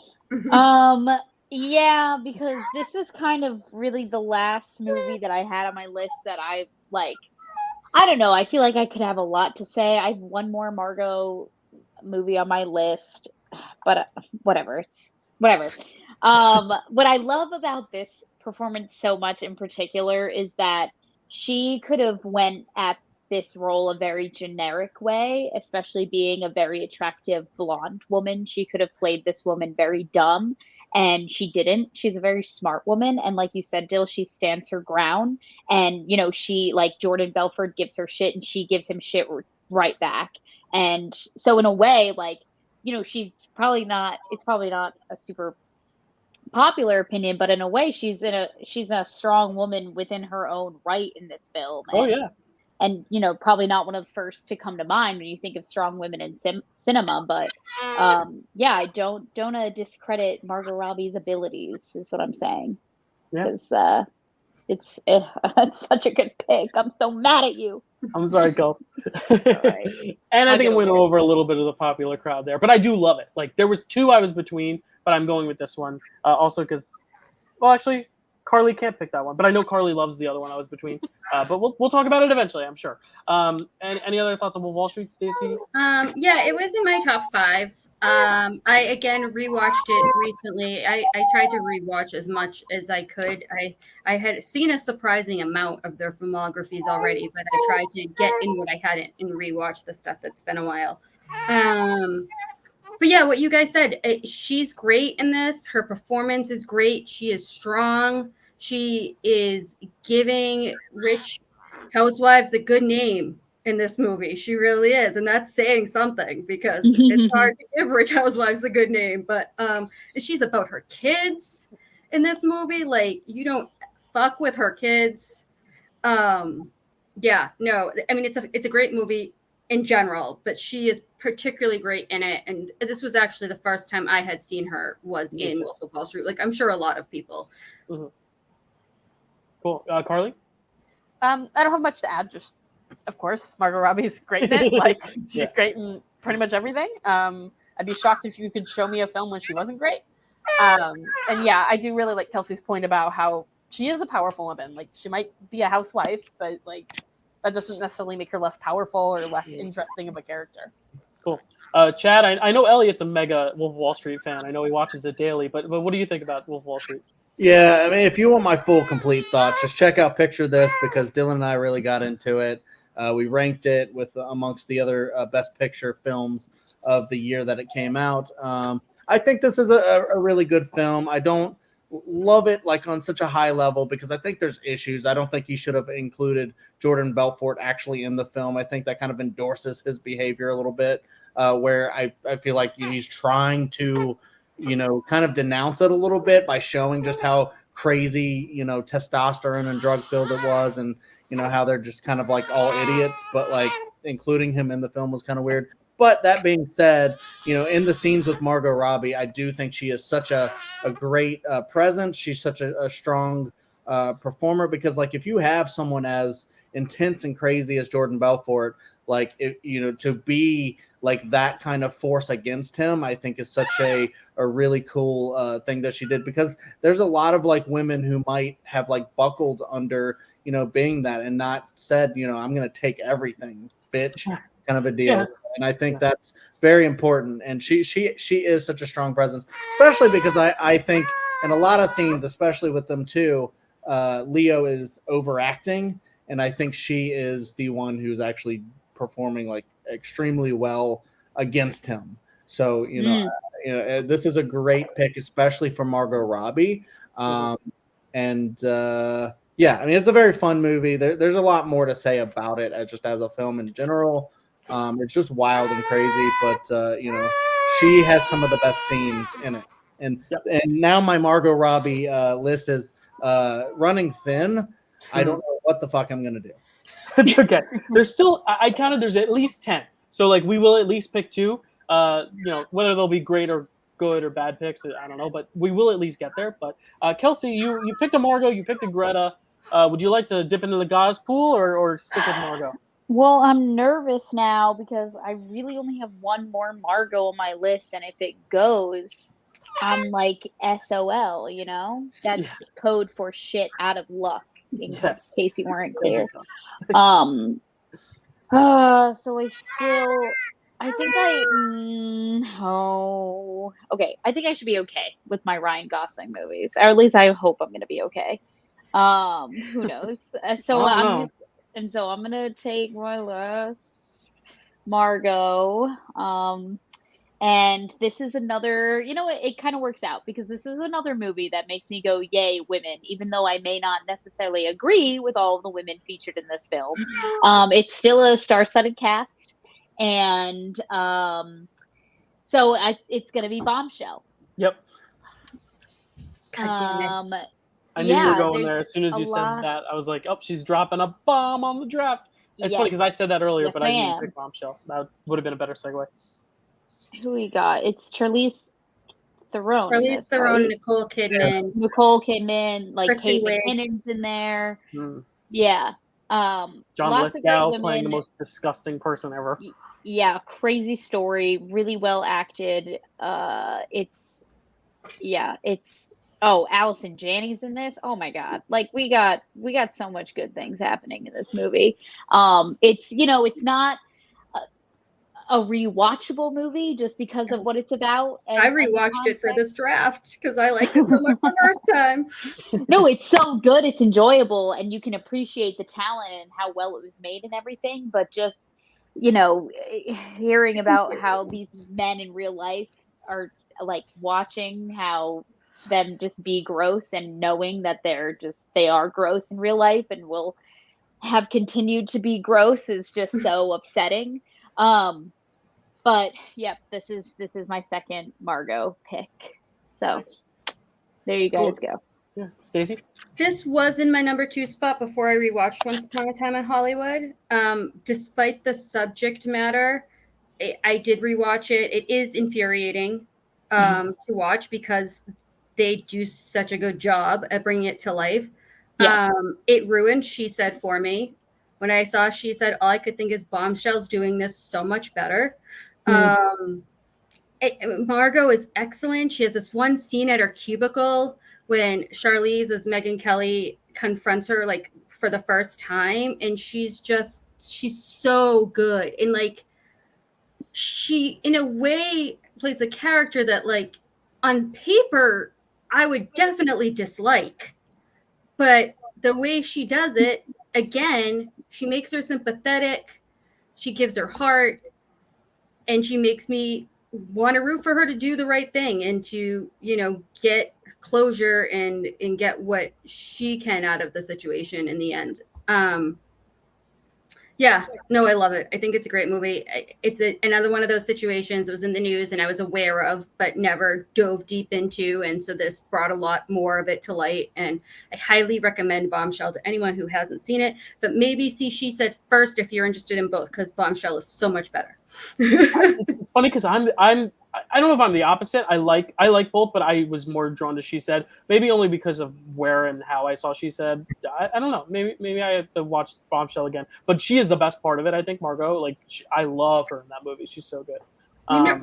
Yeah, because this was kind of really the last movie that I had on my list that I like. I don't know. I feel like I could have a lot to say. I have one more Margot movie on my list, but whatever. It's whatever. What I love about this performance so much in particular is that she could have went at this role a very generic way, especially being a very attractive blonde woman. She could have played this woman very dumb, and she didn't. She's a very smart woman, and like you said, Dyl, she stands her ground. And you know, she, like, Jordan Belfort gives her shit, and she gives him shit right back. And so in a way, like, you know, she's probably not. It's probably not a super popular opinion, but in a way, she's a strong woman within her own right in this film. Oh yeah. And you know, probably not one of the first to come to mind when you think of strong women in cinema, but yeah, I don't discredit Margot Robbie's abilities, is what I'm saying. Because it's such a good pick. I'm so mad at you. I'm sorry, Kelsey. Right. And I think I went over a little bit of the popular crowd there, but I do love it. Like, there was two I was between, but I'm going with this one. Also because, well, actually, Karly can't pick that one, but I know Karly loves the other one I was between. But we'll talk about it eventually, I'm sure. And any other thoughts on Wall Street, Stacy? Yeah, it was in my top 5. I again rewatched it recently. I tried to rewatch as much as I could. I had seen a surprising amount of their filmographies already, but I tried to get in what I hadn't and rewatch the stuff that's been a while. But yeah, what you guys said, she's great in this. Her performance is great. She is strong. She is giving rich housewives a good name in this movie. She really is. And that's saying something, because it's hard to give rich housewives a good name. But she's about her kids in this movie. Like, you don't fuck with her kids. Yeah, no, I mean, it's a great movie in general, but she is particularly great in it. And this was actually the first time I had seen her was in Wolf of Wall Street. Like, I'm sure a lot of people. Mm-hmm. Cool. Karly? I don't have much to add. Just, of course, Margot Robbie's great in it. Like, she's great in pretty much everything. I'd be shocked if you could show me a film when she wasn't great. And yeah, I do really like Kelsey's point about how she is a powerful woman. Like, she might be a housewife, but like, that doesn't necessarily make her less powerful or less interesting of a character. Cool. Chad, I know Elliot's a mega Wolf of Wall Street fan. I know he watches it daily, but what do you think about Wolf of Wall Street? Yeah, I mean, if you want my full, complete thoughts, just check out Picture This, because Dylan and I really got into it. We ranked it with amongst the other Best Picture films of the year that it came out. I think this is a really good film. I don't love it like on such a high level because I think there's issues. I don't think he should have included Jordan Belfort actually in the film. I think that kind of endorses his behavior a little bit, where I feel like he's trying to, kind of denounce it a little bit by showing just how crazy, testosterone and drug filled it was, and how they're just kind of like all idiots, but like including him in the film was kind of weird. But that being said, in the scenes with Margot Robbie, I do think she is such a great presence. She's such a strong performer, because like if you have someone as intense and crazy as Jordan Belfort, like to be like that kind of force against him, I think is such a really cool thing that she did, because there's a lot of like women who might have like buckled under being that and not said I'm gonna take everything, bitch, kind of a deal. Yeah. And I think that's very important. And she is such a strong presence, especially because I think in a lot of scenes, especially with them too, Leo is overacting. And I think she is the one who's actually performing like extremely well against him. So, this is a great pick, especially for Margot Robbie. Yeah, I mean, it's a very fun movie. There's a lot more to say about it just as a film in general. It's just wild and crazy, but she has some of the best scenes in it, And Yep. and now my Margot Robbie list is running thin. I don't know what the fuck I'm gonna do. It's okay. There's still I counted. There's at least 10. So like we will at least pick 2. Whether they'll be great or good or bad picks, I don't know, but we will at least get there. But Kelsey, you picked a Margot, you picked a Greta. Would you like to dip into the gauze pool or stick with Margot? Well, I'm nervous now because I really only have one more Margot on my list, and if it goes, I'm like SOL, you know? That's code for shit out of luck, in case you weren't clear. So I think I think I should be okay with my Ryan Gosling movies, or at least I hope I'm gonna be okay. Who knows? So I'm gonna take my last Margot. And this is another, it kind of works out because this is another movie that makes me go, yay, women, even though I may not necessarily agree with all of the women featured in this film. It's still a star-studded cast. And it's going to be Bombshell. Yep. God damn it. I knew you were going there. As soon as you said that, I was like, oh, she's dropping a bomb on the draft. It's funny because I said that earlier, but I didn't pick Bombshell. That would have been a better segue. Who we got? It's Charlize Theron. Charlize Theron, Nicole Kidman, like Kristen Kate Wiig. McKinnon's in there. Yeah. John Lithgow playing the most disgusting person ever. Yeah, crazy story, really well acted. Allison Janney's in this. Oh my god. Like we got so much good things happening in this movie. It's not a rewatchable movie just because of what it's about. I rewatched it for this draft because I liked it so much the first time. No, it's so good. It's enjoyable, and you can appreciate the talent and how well it was made and everything. But just, hearing about how these men in real life are like watching how them just be gross and knowing that they are gross in real life and will have continued to be gross is just so upsetting. But yep, this is my second Margot pick. So there you guys go. Yeah, Stacy. This was in my number 2 spot before I rewatched Once Upon a Time in Hollywood. Despite the subject matter, I did rewatch it. It is infuriating to watch because they do such a good job at bringing it to life. Yeah. It ruined She Said for me. When I saw She Said, all I could think is Bombshell's doing this so much better. Margot is excellent. She has this one scene at her cubicle when Charlize as Megyn Kelly confronts her like for the first time, and she's so good. And like she in a way plays a character that like on paper I would definitely dislike. But the way she does it, again, she makes her sympathetic. She gives her heart. And she makes me want to root for her to do the right thing and to, get closure and get what she can out of the situation in the end. Yeah, no, I love it. I think it's a great movie. It's another one of those situations that was in the news and I was aware of, but never dove deep into. And so this brought a lot more of it to light. And I highly recommend Bombshell to anyone who hasn't seen it, but maybe see She Said first if you're interested in both, because Bombshell is so much better. It's funny because I don't know if I'm the opposite. I like both, but I was more drawn to She Said, maybe only because of where and how I saw She Said. I don't know. Maybe I have to watch Bombshell again. But she is the best part of it, I think. Margot, like I love her in that movie. She's so good. They're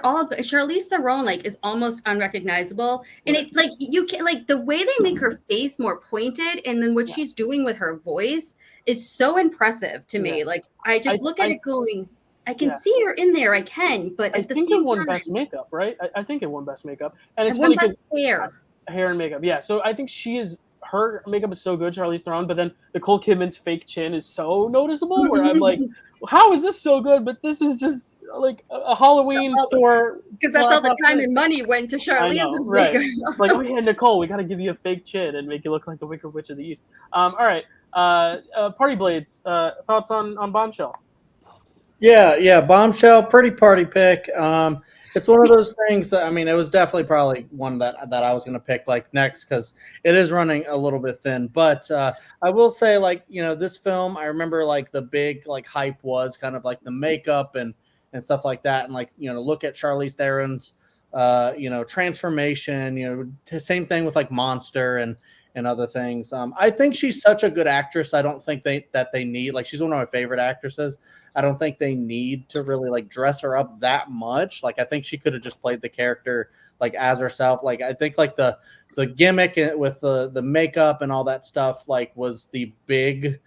all good. Charlize Theron is almost unrecognizable, and it you can the way they make her face more pointed, and then what she's doing with her voice is so impressive to me. Like I just look at it going, I can see her in there. I can, but at the same time, it won Best Makeup, right? I think it won Best Makeup, and it's funny because hair and makeup. Yeah, so I think her makeup is so good, Charlize Theron, but then Nicole Kidman's fake chin is so noticeable. Where I'm like, how is this so good? But this is just like a Halloween store because that's all the time and money went to Charlize's makeup. Like, oh yeah, Nicole, we got to give you a fake chin and make you look like the Wicked Witch of the East. All right, Party Blades, thoughts on Bombshell? Yeah, Bombshell, pretty party pick. It's one of those things that, I mean, it was definitely probably one that I was going to pick like next because it is running a little bit thin. But I will say, like, this film, I remember like the big like hype was kind of like the makeup and stuff like that, and like look at Charlize Theron's transformation. Same thing with like Monster and other things. I think she's such a good actress. I don't think that they need, like, she's one of my favorite actresses. I don't think they need to really like dress her up that much. Like, I think she could have just played the character like as herself. Like, I think like the gimmick with the makeup and all that stuff like was the big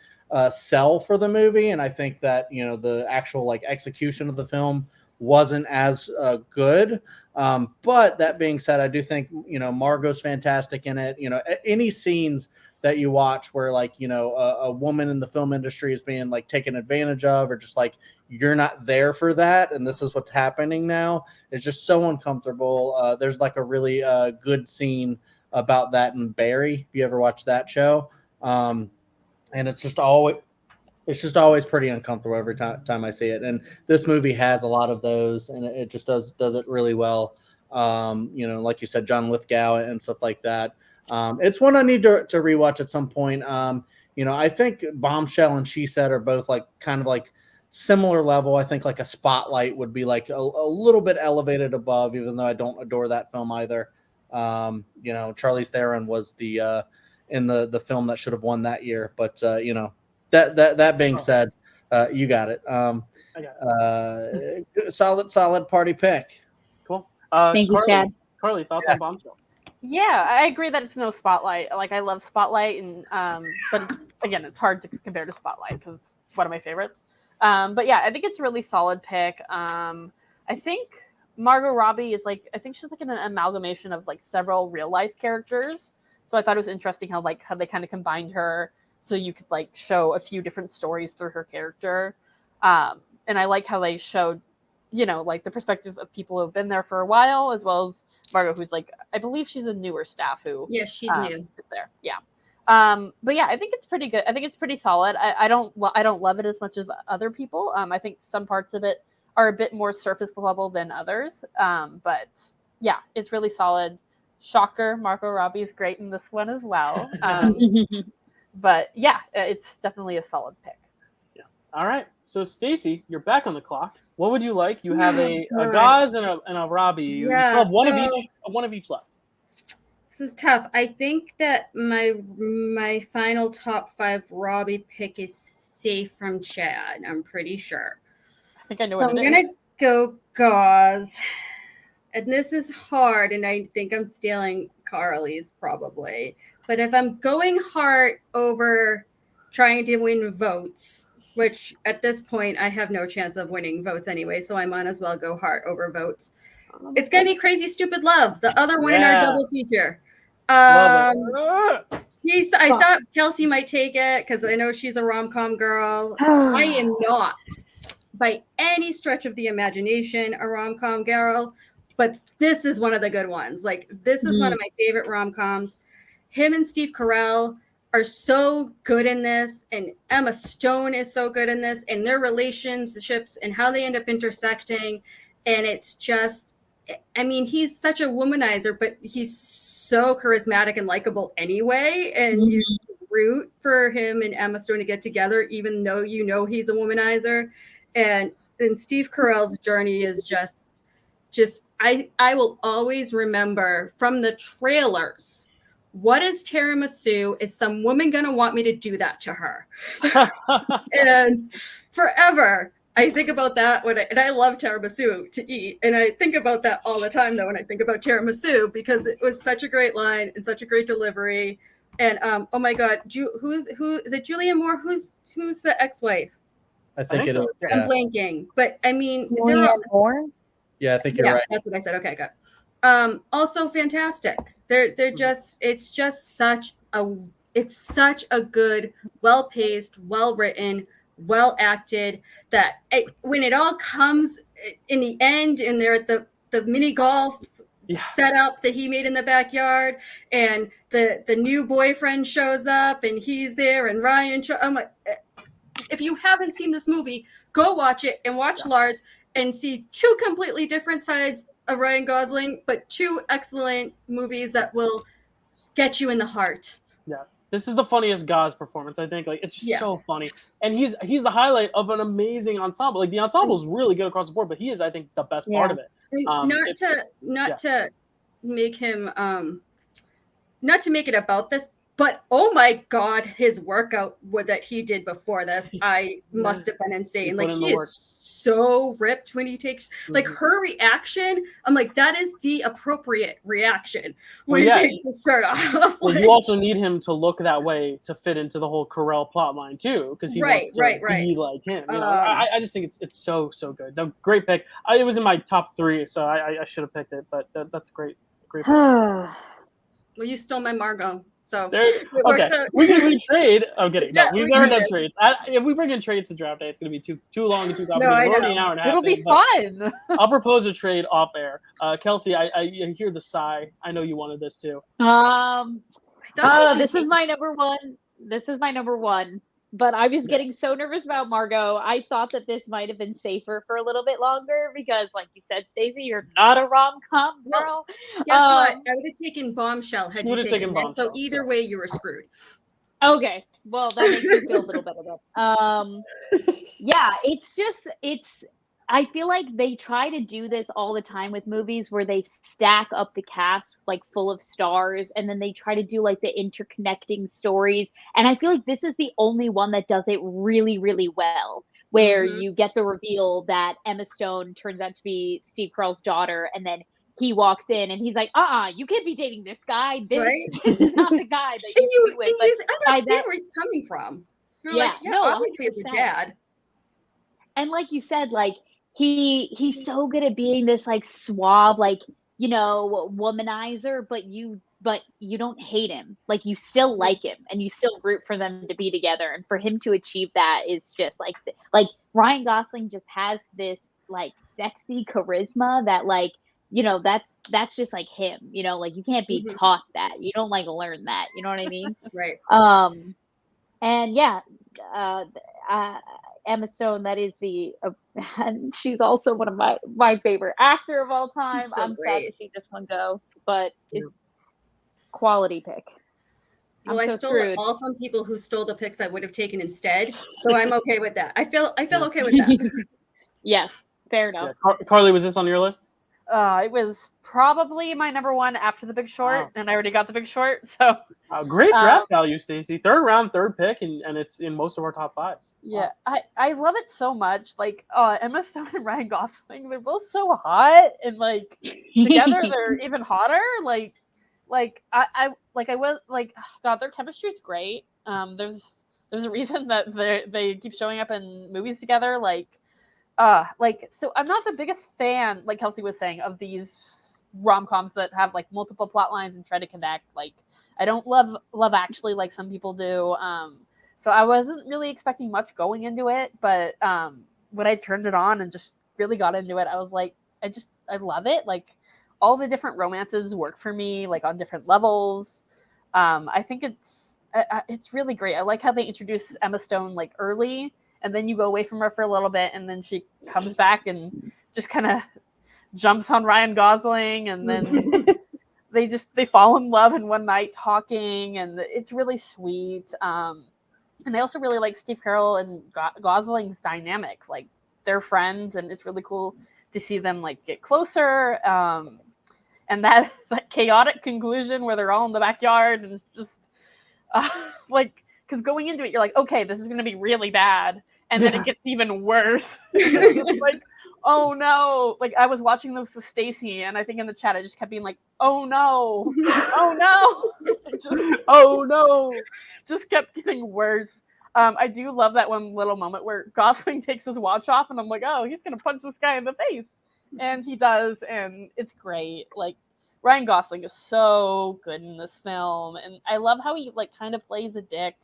sell for the movie. And I think that the actual like execution of the film wasn't as good. But that being said, I do think Margot's fantastic in it. Any scenes that you watch where like a woman in the film industry is being like taken advantage of, or just like you're not there for that and this is what's happening now, is just so uncomfortable. There's like a really good scene about that in Barry, if you ever watch that show. And it's just always pretty uncomfortable every time I see it. And this movie has a lot of those, and it just does it really well. Like you said, John Lithgow and stuff like that. It's one I need to rewatch at some point. I think Bombshell and She Said are both like kind of like similar level. I think like a Spotlight would be like a little bit elevated above, even though I don't adore that film either. Charlize Theron was the in the film that should have won that year, but that being said, you got it. I got it. Solid party pick. Cool. Thank you, Chad. Karly, thoughts on Bombshell? Yeah, I agree that it's no Spotlight. Like, I love Spotlight, and but it's hard to compare to Spotlight because it's one of my favorites. But yeah, I think it's a really solid pick. I think Margot Robbie is like, I think she's like an amalgamation of like several real life characters. So I thought it was interesting how they kind of combined her so you could like show a few different stories through her character. And I like how they showed, like the perspective of people who have been there for a while, as well as Margot, who's like, I believe she's a newer staff who. Yes, she's new. Is there. Yeah. But yeah, I think it's pretty good. I think it's pretty solid. I don't love it as much as other people. I think some parts of it are a bit more surface level than others. But yeah, it's really solid. Shocker, Margot Robbie's great in this one as well. But yeah, it's definitely a solid pick. Yeah. All right. So Stacy, you're back on the clock. What would you like? You have a Gauze and a Robbie. You still have one of each left. This is tough. I think that my final top 5 Robbie pick is safe from Chad. I'm pretty sure. I think I know so what it is. I'm gonna go Gauze. And this is hard, and I think I'm stealing Karly's probably. But if I'm going Heart over trying to win votes, which at this point I have no chance of winning votes anyway, so I might as well go Heart over votes. It's going to be Crazy Stupid Love, the other one in our double feature. I thought Kelsey might take it because I know she's a rom-com girl. I am not, by any stretch of the imagination, a rom-com girl. But this is one of the good ones. Like, this is one of my favorite rom-coms. Him and Steve Carell are so good in this, and Emma Stone is so good in this, and their relationships and how they end up intersecting. And it's just, I mean, he's such a womanizer, but he's so charismatic and likable anyway. And you root for him and Emma Stone to get together, even though he's a womanizer. And Steve Carell's journey is just I will always remember from the trailers, what is tiramisu? Is some woman going to want me to do that to her? And forever, I think about that and I love tiramisu to eat. And I think about that all the time, though, when I think about tiramisu, because it was such a great line and such a great delivery. And oh my God, who is it? Julia Moore? Who's the ex-wife? I think it is. Yeah. I'm blanking, but I mean, Julia Moore. Yeah, I think you're right. That's what I said. Okay, good. Also fantastic. They're just, it's such a good, well-paced, well-written, well-acted, that when it all comes in the end and they're at the mini golf setup that he made in the backyard, and the new boyfriend shows up and he's there, and Ryan I'm like, if you haven't seen this movie, go watch it and watch Lars and see two completely different sides of Ryan Gosling, but two excellent movies that will get you in the heart. Yeah. This is the funniest Gauze performance, I think. Like, it's just so funny. And he's the highlight of an amazing ensemble. Like, the ensemble is really good across the board, but he is, I think, the best part of it. Not to make him not to make it about this, but oh my God, his workout that he did before this, I must have been insane. Like, he is so ripped when he takes like her reaction. I'm like, that is the appropriate reaction when he takes his shirt off. Well, you also need him to look that way to fit into the whole Carell plotline too, because he wants to be like him. You know? I just think it's so good. No, great pick. It was in my top 3, so I should have picked it, but that's great. Great pick. Well, you stole my Margot. So we can trade. I'm kidding. No, we've never done trades. If we bring in trades to draft day, it's going to be too long and too complicated. We're already an hour and a half. It'll be fun. I'll propose a trade off air. Kelsey, I hear the sigh. I know you wanted this too. This is my number one. But I was getting so nervous about Margot. I thought that this might have been safer for a little bit longer because, like you said, Stacey, you're not a rom-com girl. Guess what? I would have taken Bombshell had you taken this. So either way, you were screwed. Okay. Well, that makes me feel a little better then. Yeah, I feel like they try to do this all the time with movies where they stack up the cast like full of stars and then they try to do like the interconnecting stories. And I feel like this is the only one that does it really, really well, where you get the reveal that Emma Stone turns out to be Steve Carell's daughter. And then he walks in and he's like, you can't be dating this guy. This is not the guy that you with. And you understand where he's coming from. You're like, obviously it's your dad. And like you said, like, he's so good at being this like suave, like, you know, womanizer, but you don't hate him. Like, you still like him and you still root for them to be together. And for him to achieve that is just like Ryan Gosling just has this like sexy charisma that, like, you know, that's just like him, you know, like you can't be taught that. You don't like learn that. You know what I mean? Right. And yeah, Emma Stone, that is and she's also one of my favorite actor of all time. I'm sad to see this one go, but it's quality pick. Well, I stole it all from people who stole the picks I would have taken instead, so I'm okay with that. I feel okay with that. Yes, fair enough. Yeah. Karly, was this on your list? It was probably my number one after The Big Short, and I already got The Big Short. So great draft value, Stacey. 3rd round, 3rd pick, and it's in most of our top 5s. Yeah, I love it so much. Like Emma Stone and Ryan Gosling, they're both so hot, and like together they're even hotter. God, their chemistry is great. There's a reason that they keep showing up in movies together. So I'm not the biggest fan, like Kelsey was saying, of these rom-coms that have like multiple plot lines and try to connect. Like, I don't love Actually like some people do. So I wasn't really expecting much going into it, but when I turned it on and just really got into it, I was like, I love it. Like, all the different romances work for me, like on different levels. I think it's really great. I like how they introduce Emma Stone like early, and then you go away from her for a little bit, and then she comes back and just kind of jumps on Ryan Gosling, and then they fall in love in one night talking, and it's really sweet. And I also really like Steve Carell and Gosling's dynamic. Like, they're friends, and it's really cool to see them like get closer. And that chaotic conclusion where they're all in the backyard, and it's just because going into it, you're like, okay, this is going to be really bad. And then it gets even worse. It's like, oh no. Like, I was watching this with Stacey, and I think in the chat, I just kept being like, oh no. Oh no. Oh no. Just kept getting worse. I do love that one little moment where Gosling takes his watch off, and I'm like, oh, he's going to punch this guy in the face. And he does, and it's great. Like, Ryan Gosling is so good in this film, and I love how he like kind of plays a dick,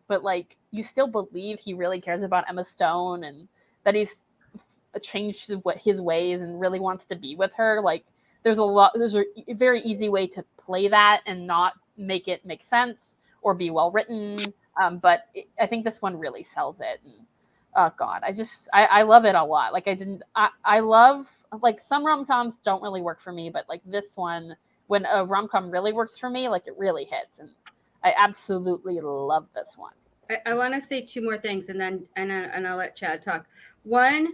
but like you still believe he really cares about Emma Stone and that he's changed his ways and really wants to be with her. Like, there's a very easy way to play that and not make it make sense or be well written. But I think this one really sells it. And oh God, I love it a lot. Like I love, like, some rom-coms don't really work for me, but like this one, when a rom-com really works for me, like it really hits. And I absolutely love this one. I want to say two more things, and then I'll let Chad talk. One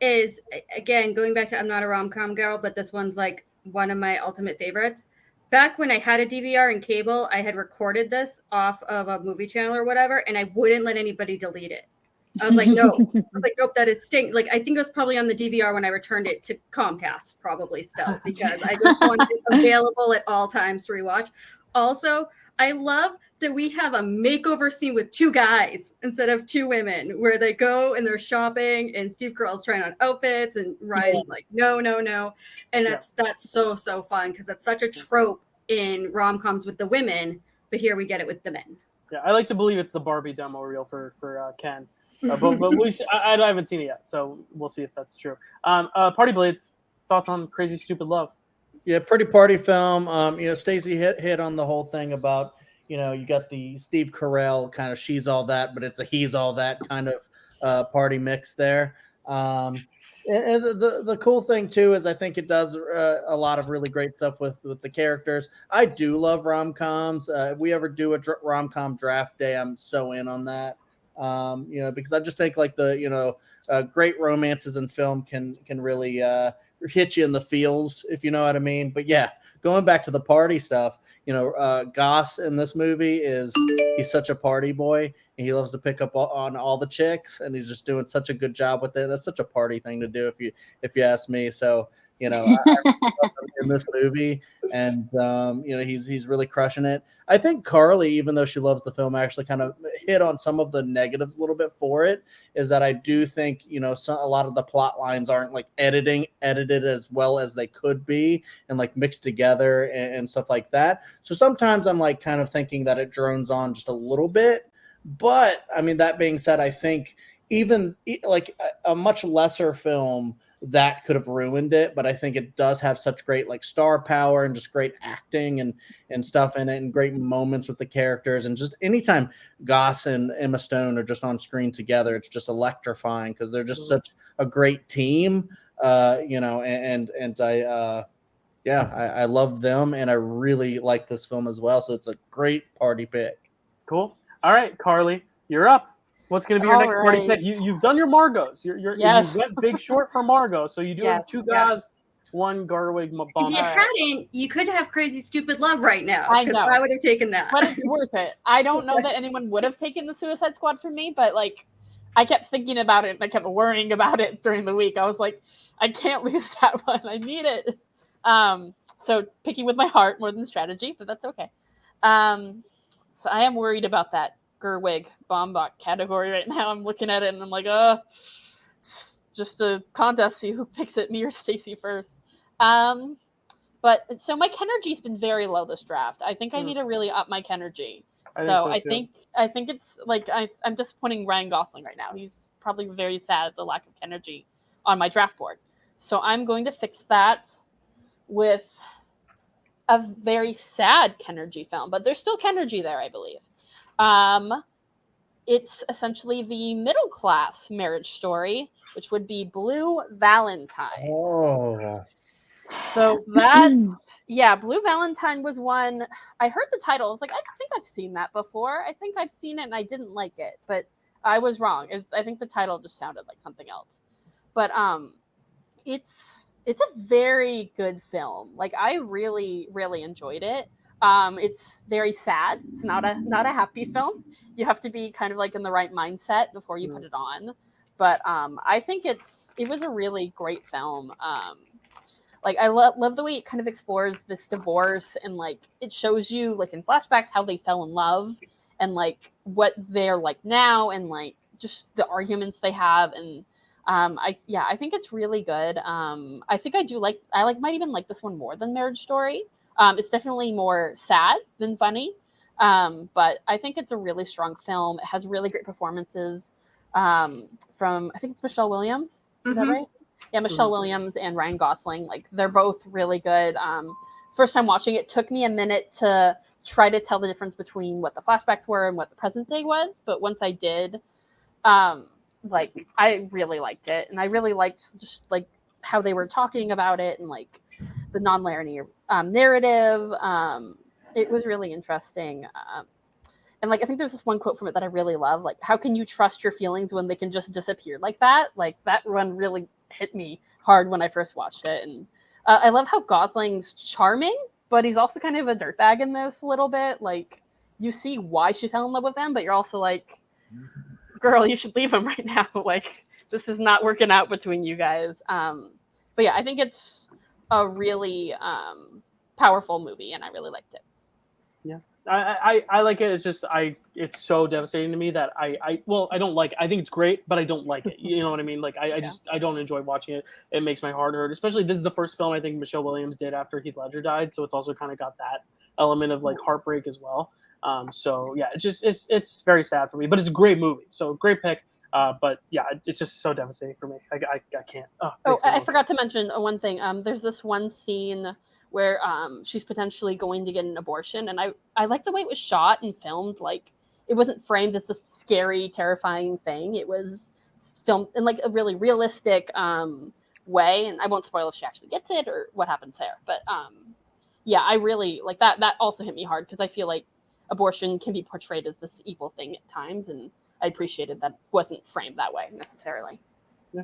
is, again, going back to, I'm not a rom-com girl, but this one's like one of my ultimate favorites. Back when I had a DVR and cable, I had recorded this off of a movie channel or whatever, and I wouldn't let anybody delete it. I was like, no. I was like, nope, that is stink. Like, I think it was probably on the DVR when I returned it to Comcast, probably still, because I just wanted it available at all times to rewatch. Also, I love that we have a makeover scene with two guys instead of two women, where they go and they're shopping and Steve Carell's trying on outfits and Ryan's like, no. And that's so fun, because that's such a trope in rom-coms with the women, but here we get it with the men. Yeah, I like to believe it's the Barbie demo reel for Ken. But we see, I haven't seen it yet, so we'll see if that's true. Party Blades, thoughts on Crazy Stupid Love? Yeah, pretty party film. Stacy hit on the whole thing about, you got the Steve Carell kind of she's all that, but it's a he's all that kind of party mix there. And the cool thing too is I think it does a lot of really great stuff with the characters. I do love rom-coms. If we ever do a rom-com draft day, I'm so in on that. Because I just think like the great romances in film can really hit you in the feels, if you know what I mean. But yeah, going back to the party stuff, Goss in this movie he's such a party boy, and he loves to pick up on all the chicks, and he's just doing such a good job with it. That's such a party thing to do, if you ask me. So I love him in this movie, and he's really crushing it. I think Karly, even though she loves the film, actually kind of hit on some of the negatives a little bit for it. Is that I do think a lot of the plot lines aren't like edited as well as they could be, and like mixed together and stuff like that. So sometimes I'm like kind of thinking that it drones on just a little bit. But I mean, that being said, I think even like a much lesser film that could have ruined it, but I think it does have such great like star power and just great acting and stuff in it, and great moments with the characters. And just anytime Goss and Emma Stone are just on screen together, it's just electrifying, because they're just such a great team. I love them, and I really like this film as well. So it's a great party pick. Cool. All right, Karly, you're up. What's going to be your next party pick? You've done your Margos. You went Big Short for Margot, so you do have two guys, one Gerwig. If you hadn't, you could have Crazy Stupid Love right now, because I I would have taken that. But it's worth it. I don't know that anyone would have taken the Suicide Squad for me, but like, I kept thinking about it and I kept worrying about it during the week. I was like, I can't lose that one. I need it. So picking with my heart more than strategy, but that's okay. So I am worried about that Gerwig Baumbach category right now. I'm looking at it and I'm like, just a contest, see who picks it, me or Stacy first. But so my Kenergy's been very low this draft. I think I need to really up my Kenergy. I think it's like I'm disappointing Ryan Gosling right now. He's probably very sad at the lack of Kenergy on my draft board. So I'm going to fix that with a very sad Kenergy film, but there's still Kenergy there, I believe. It's essentially the middle class marriage story, which would be Blue Valentine. Oh. So that, Blue Valentine was one. I heard the title. I was like, I think I've seen that before. I think I've seen it and I didn't like it, but I was wrong. I think the title just sounded like something else. But it's a very good film. Like, I really, really enjoyed it. It's very sad. It's not a happy film. You have to be kind of like in the right mindset before you put it on. But I think it was a really great film. Like, I love the way it kind of explores this divorce, and like it shows you like in flashbacks how they fell in love and like what they're like now, and like just the arguments they have. And I think it's really good. I think I might even like this one more than Marriage Story. It's definitely more sad than funny. But I think it's a really strong film. It has really great performances from, I think it's Michelle Williams. Is that right? Yeah, Michelle Williams and Ryan Gosling. Like, they're both really good. First time watching it took me a minute to try to tell the difference between what the flashbacks were and what the present day was. But once I did, like I really liked it, and I really liked just like how they were talking about it and like the non-linear narrative. It was really interesting. And like I think there's this one quote from it that I really love. Like, how can you trust your feelings when they can just disappear like that? Like that one really hit me hard when I first watched it. And I love how Gosling's charming, but he's also kind of a dirtbag in this a little bit. Like you see why she fell in love with him, but you're also like, girl, you should leave him right now. Like this is not working out between you guys. But yeah, I think it's a really powerful movie, and I really liked it. Yeah, I like it. It's just it's so devastating to me that I don't like it. I think it's great, but I don't like it. You know what I mean? Like I don't enjoy watching it. It makes my heart hurt. Especially this is the first film I think Michelle Williams did after Heath Ledger died, so it's also kind of got that element of like heartbreak as well. So yeah, it's very sad for me, but it's a great movie. So great pick. But yeah, it's just so devastating for me. I can't. I forgot to mention one thing. There's this one scene where she's potentially going to get an abortion, and I like the way it was shot and filmed. Like it wasn't framed as this scary, terrifying thing. It was filmed in like a really realistic way, and I won't spoil if she actually gets it or what happens there. But yeah, I really like that. That also hit me hard because I feel like abortion can be portrayed as this evil thing at times, and I appreciated that it wasn't framed that way necessarily. Yeah.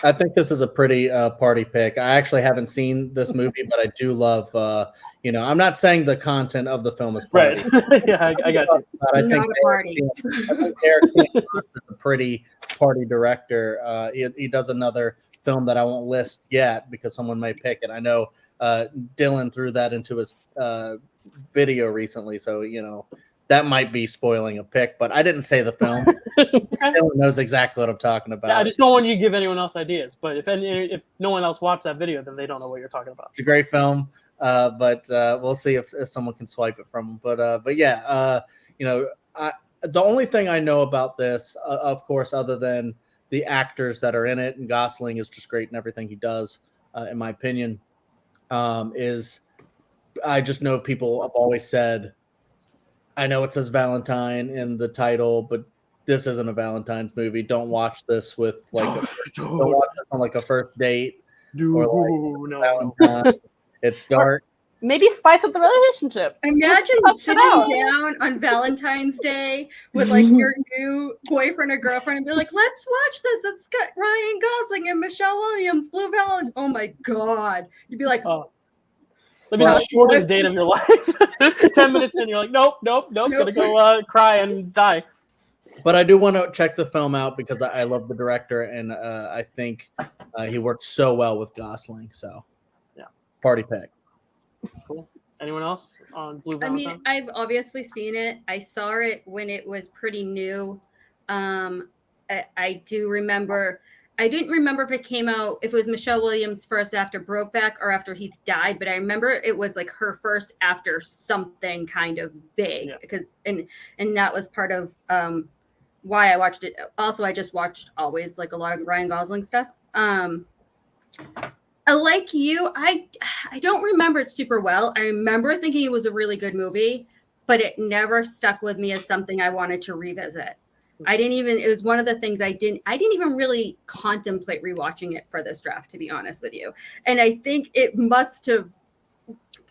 I think this is a pretty party pick. I actually haven't seen this movie, but I do love, I'm not saying the content of the film is party. Right. Yeah, I got you. But I think Eric is a pretty party director. He does another film that I won't list yet because someone may pick it. I know Dylan threw that into his video recently, so, that might be spoiling a pick, but I didn't say the film. Dylan knows exactly what I'm talking about. Yeah, I just don't want you to give anyone else ideas. But if no one else watched that video, then they don't know what you're talking about. It's a great film, but we'll see if someone can swipe it from him. But yeah, the only thing I know about this, of course, other than the actors that are in it, and Gosling is just great in everything he does, in my opinion, is I just know people have always said, I know it says Valentine in the title, but this isn't a Valentine's movie. Don't watch this with don't watch it on like a first date or like Valentine. It's dark. Maybe spice up the relationship. Imagine sitting down on Valentine's Day with like your new boyfriend or girlfriend and be like, let's watch this. It's got Ryan Gosling and Michelle Williams, Blue Valentine. Oh my God. You'd be like, That'd be the shortest date of your life. 10 minutes in, you're like, nope. Gonna go cry and die. But I do want to check the film out because I love the director, and I think he worked so well with Gosling. So, yeah, party pick. Cool. Anyone else on Blue Valentine? I mean, I've obviously seen it. I saw it when it was pretty new. I do remember. I didn't remember if it came out, if it was Michelle Williams first after Brokeback or after Heath died, but I remember it was like her first after something kind of big because and that was part of why I watched it. Also, I just watched always like a lot of Ryan Gosling stuff. Like you, I don't remember it super well. I remember thinking it was a really good movie, but it never stuck with me as something I wanted to revisit. It was one of the things I didn't even really contemplate rewatching it for this draft, to be honest with you. And I think it must have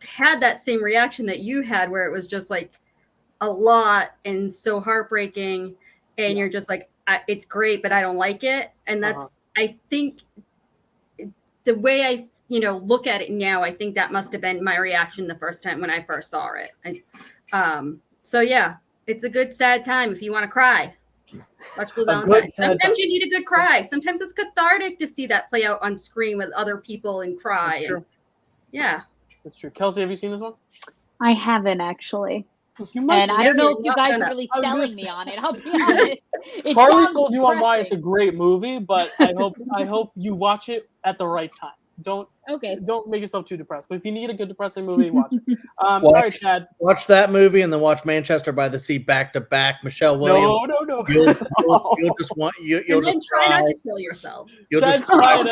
had that same reaction that you had, where it was just like a lot and so heartbreaking. And you're just like, it's great, but I don't like it. And that's, I think the way I, look at it now, I think that must have been my reaction the first time when I first saw it. So yeah, it's a good, sad time if you want to cry. Watch Blue Valentine. Sometimes you need a good cry. Sometimes it's cathartic to see that play out on screen with other people and cry. That's true. Yeah. That's true. Kelsey, have you seen this one? I haven't actually. And I don't know if you guys are really selling me on it. I'll be honest. Karly sold you on why it's a great movie, but I hope you watch it at the right time. Don't make yourself too depressed. But if you need a good depressing movie, watch it. All right, Chad. Watch that movie and then watch Manchester by the Sea back to back. Michelle Williams. No. You'll just want you'll and then just try not to kill yourself. You'll Chad's just cry.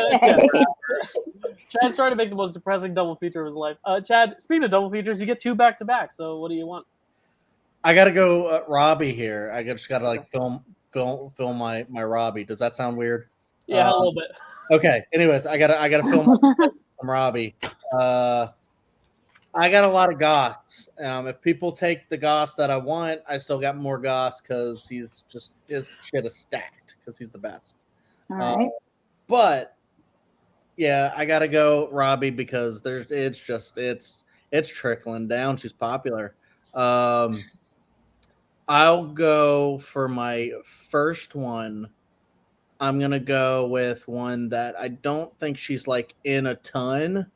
Chad's trying to make the most depressing double feature of his life. Chad, speaking of double features, you get 2 back to back. So what do you want? I got to go Robbie here. I just got to film fill my Robbie. Does that sound weird? Yeah, a little bit. Okay. Anyways, I gotta fill my Robbie. I got a lot of goths. If people take the goths that I want, I still got more goths because his shit is stacked because he's the best. All right. But yeah, I gotta go Robbie because it's trickling down. She's popular. I'll go for my first one. I'm gonna go with one that I don't think she's like in a ton.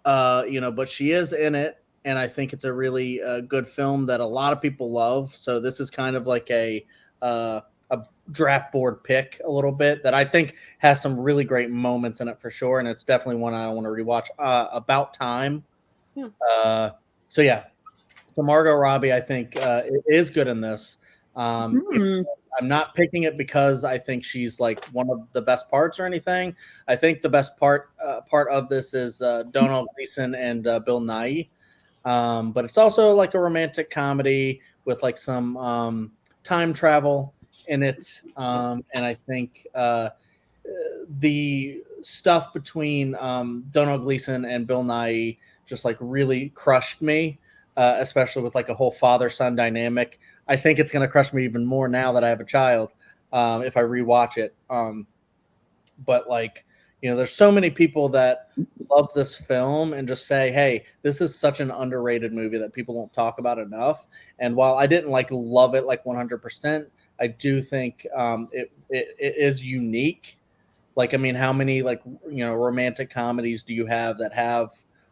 But she is in it, and I think it's a really good film that a lot of people love. So this is kind of like a draft board pick a little bit that I think has some really great moments in it for sure, and it's definitely one I want to rewatch. About Time. So Margot Robbie, I think, is good in this. I'm not picking it because I think she's like one of the best parts or anything. I think the best part of this is Donald Gleason and Bill Nighy. But it's also like a romantic comedy with like some time travel in it. And I think the stuff between Donald Gleason and Bill Nighy just like really crushed me, especially with like a whole father-son dynamic. I think it's going to crush me even more now that I have a child if I rewatch it. But like, there's so many people that love this film and just say, hey, this is such an underrated movie that people don't talk about enough. And while I didn't like love it like 100%, I do think it is unique. Like, I mean, how many like, romantic comedies do you have that have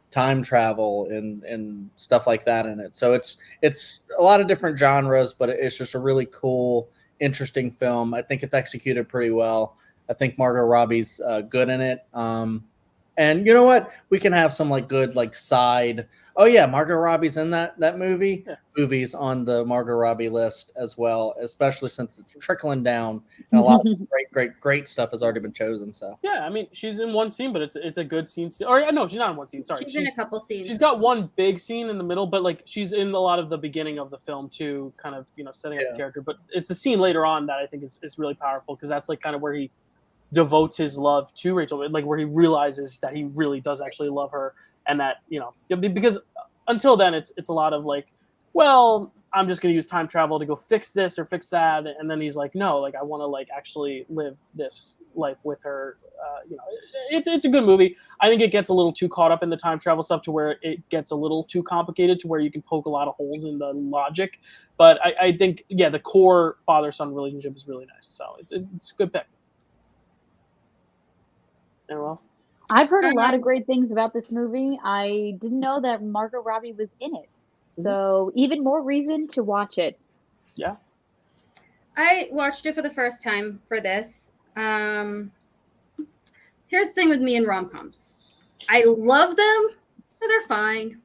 time travel and stuff like that in it? So it's a lot of different genres, but it's just a really cool, interesting film. I think it's executed pretty well. I think Margot Robbie's good in it. And you know what? We can have some like good like side. Oh yeah, Margot Robbie's in that movie. Yeah. Movies on the Margot Robbie list as well, especially since it's trickling down and a lot of great stuff has already been chosen. So yeah, I mean, she's in one scene, but it's a good scene. Or no, she's not in one scene. Sorry, she's in a couple scenes. She's got one big scene in the middle, but like she's in a lot of the beginning of the film too, kind of setting up the character. But it's a scene later on that I think is really powerful because that's like kind of where he devotes his love to Rachel, like where he realizes that he really does actually love her, and that because until then it's a lot of like, well, I'm just going to use time travel to go fix this or fix that, and then he's like, no, like I want to like actually live this life with her. It's a good movie. I think it gets a little too caught up in the time travel stuff to where it gets a little too complicated to where you can poke a lot of holes in the logic. But I think the core father-son relationship is really nice, so it's a good pick. Anyone else? I've heard a lot of great things about this movie. I didn't know that Margot Robbie was in it. So even more reason to watch it. Yeah. I watched it for the first time for this. Here's the thing with me and rom-coms. I love them, but they're fine.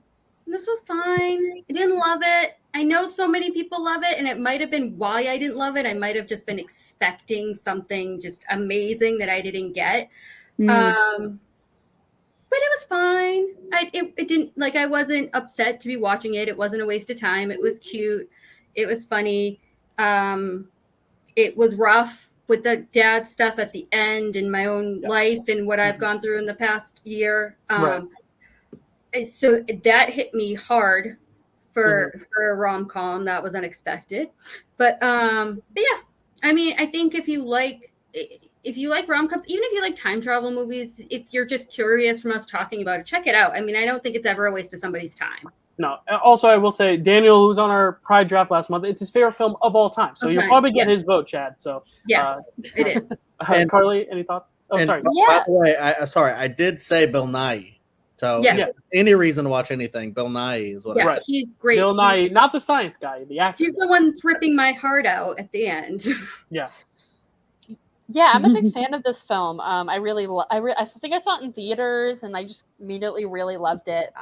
This was fine. I didn't love it. I know so many people love it, and it might have been why I didn't love it. I might have just been expecting something just amazing that I didn't get. But it was fine. It didn't like I wasn't upset to be watching it. It wasn't a waste of time. It was cute. It was funny. It was rough with the dad stuff at the end in my own life and what I've gone through in the past year. So that hit me hard for a rom-com. That was unexpected. But yeah, I mean, I think if you like rom-coms, even if you like time travel movies, if you're just curious from us talking about it, check it out. I mean, I don't think it's ever a waste of somebody's time. No. Also, I will say, Daniel, who's on our Pride Draft last month, it's his favorite film of all time. So you'll probably get his vote, Chad. So yes, it is. And Karly, any thoughts? Oh, sorry. By the way, I did say Bill Nighy. So any reason to watch anything, Bill Nighy is what I said. He's great. Bill Nighy, not the science guy, the actor. He's the one that's ripping my heart out at the end. Yeah, I'm a big fan of this film. I think I saw it in theaters, and I just immediately really loved it.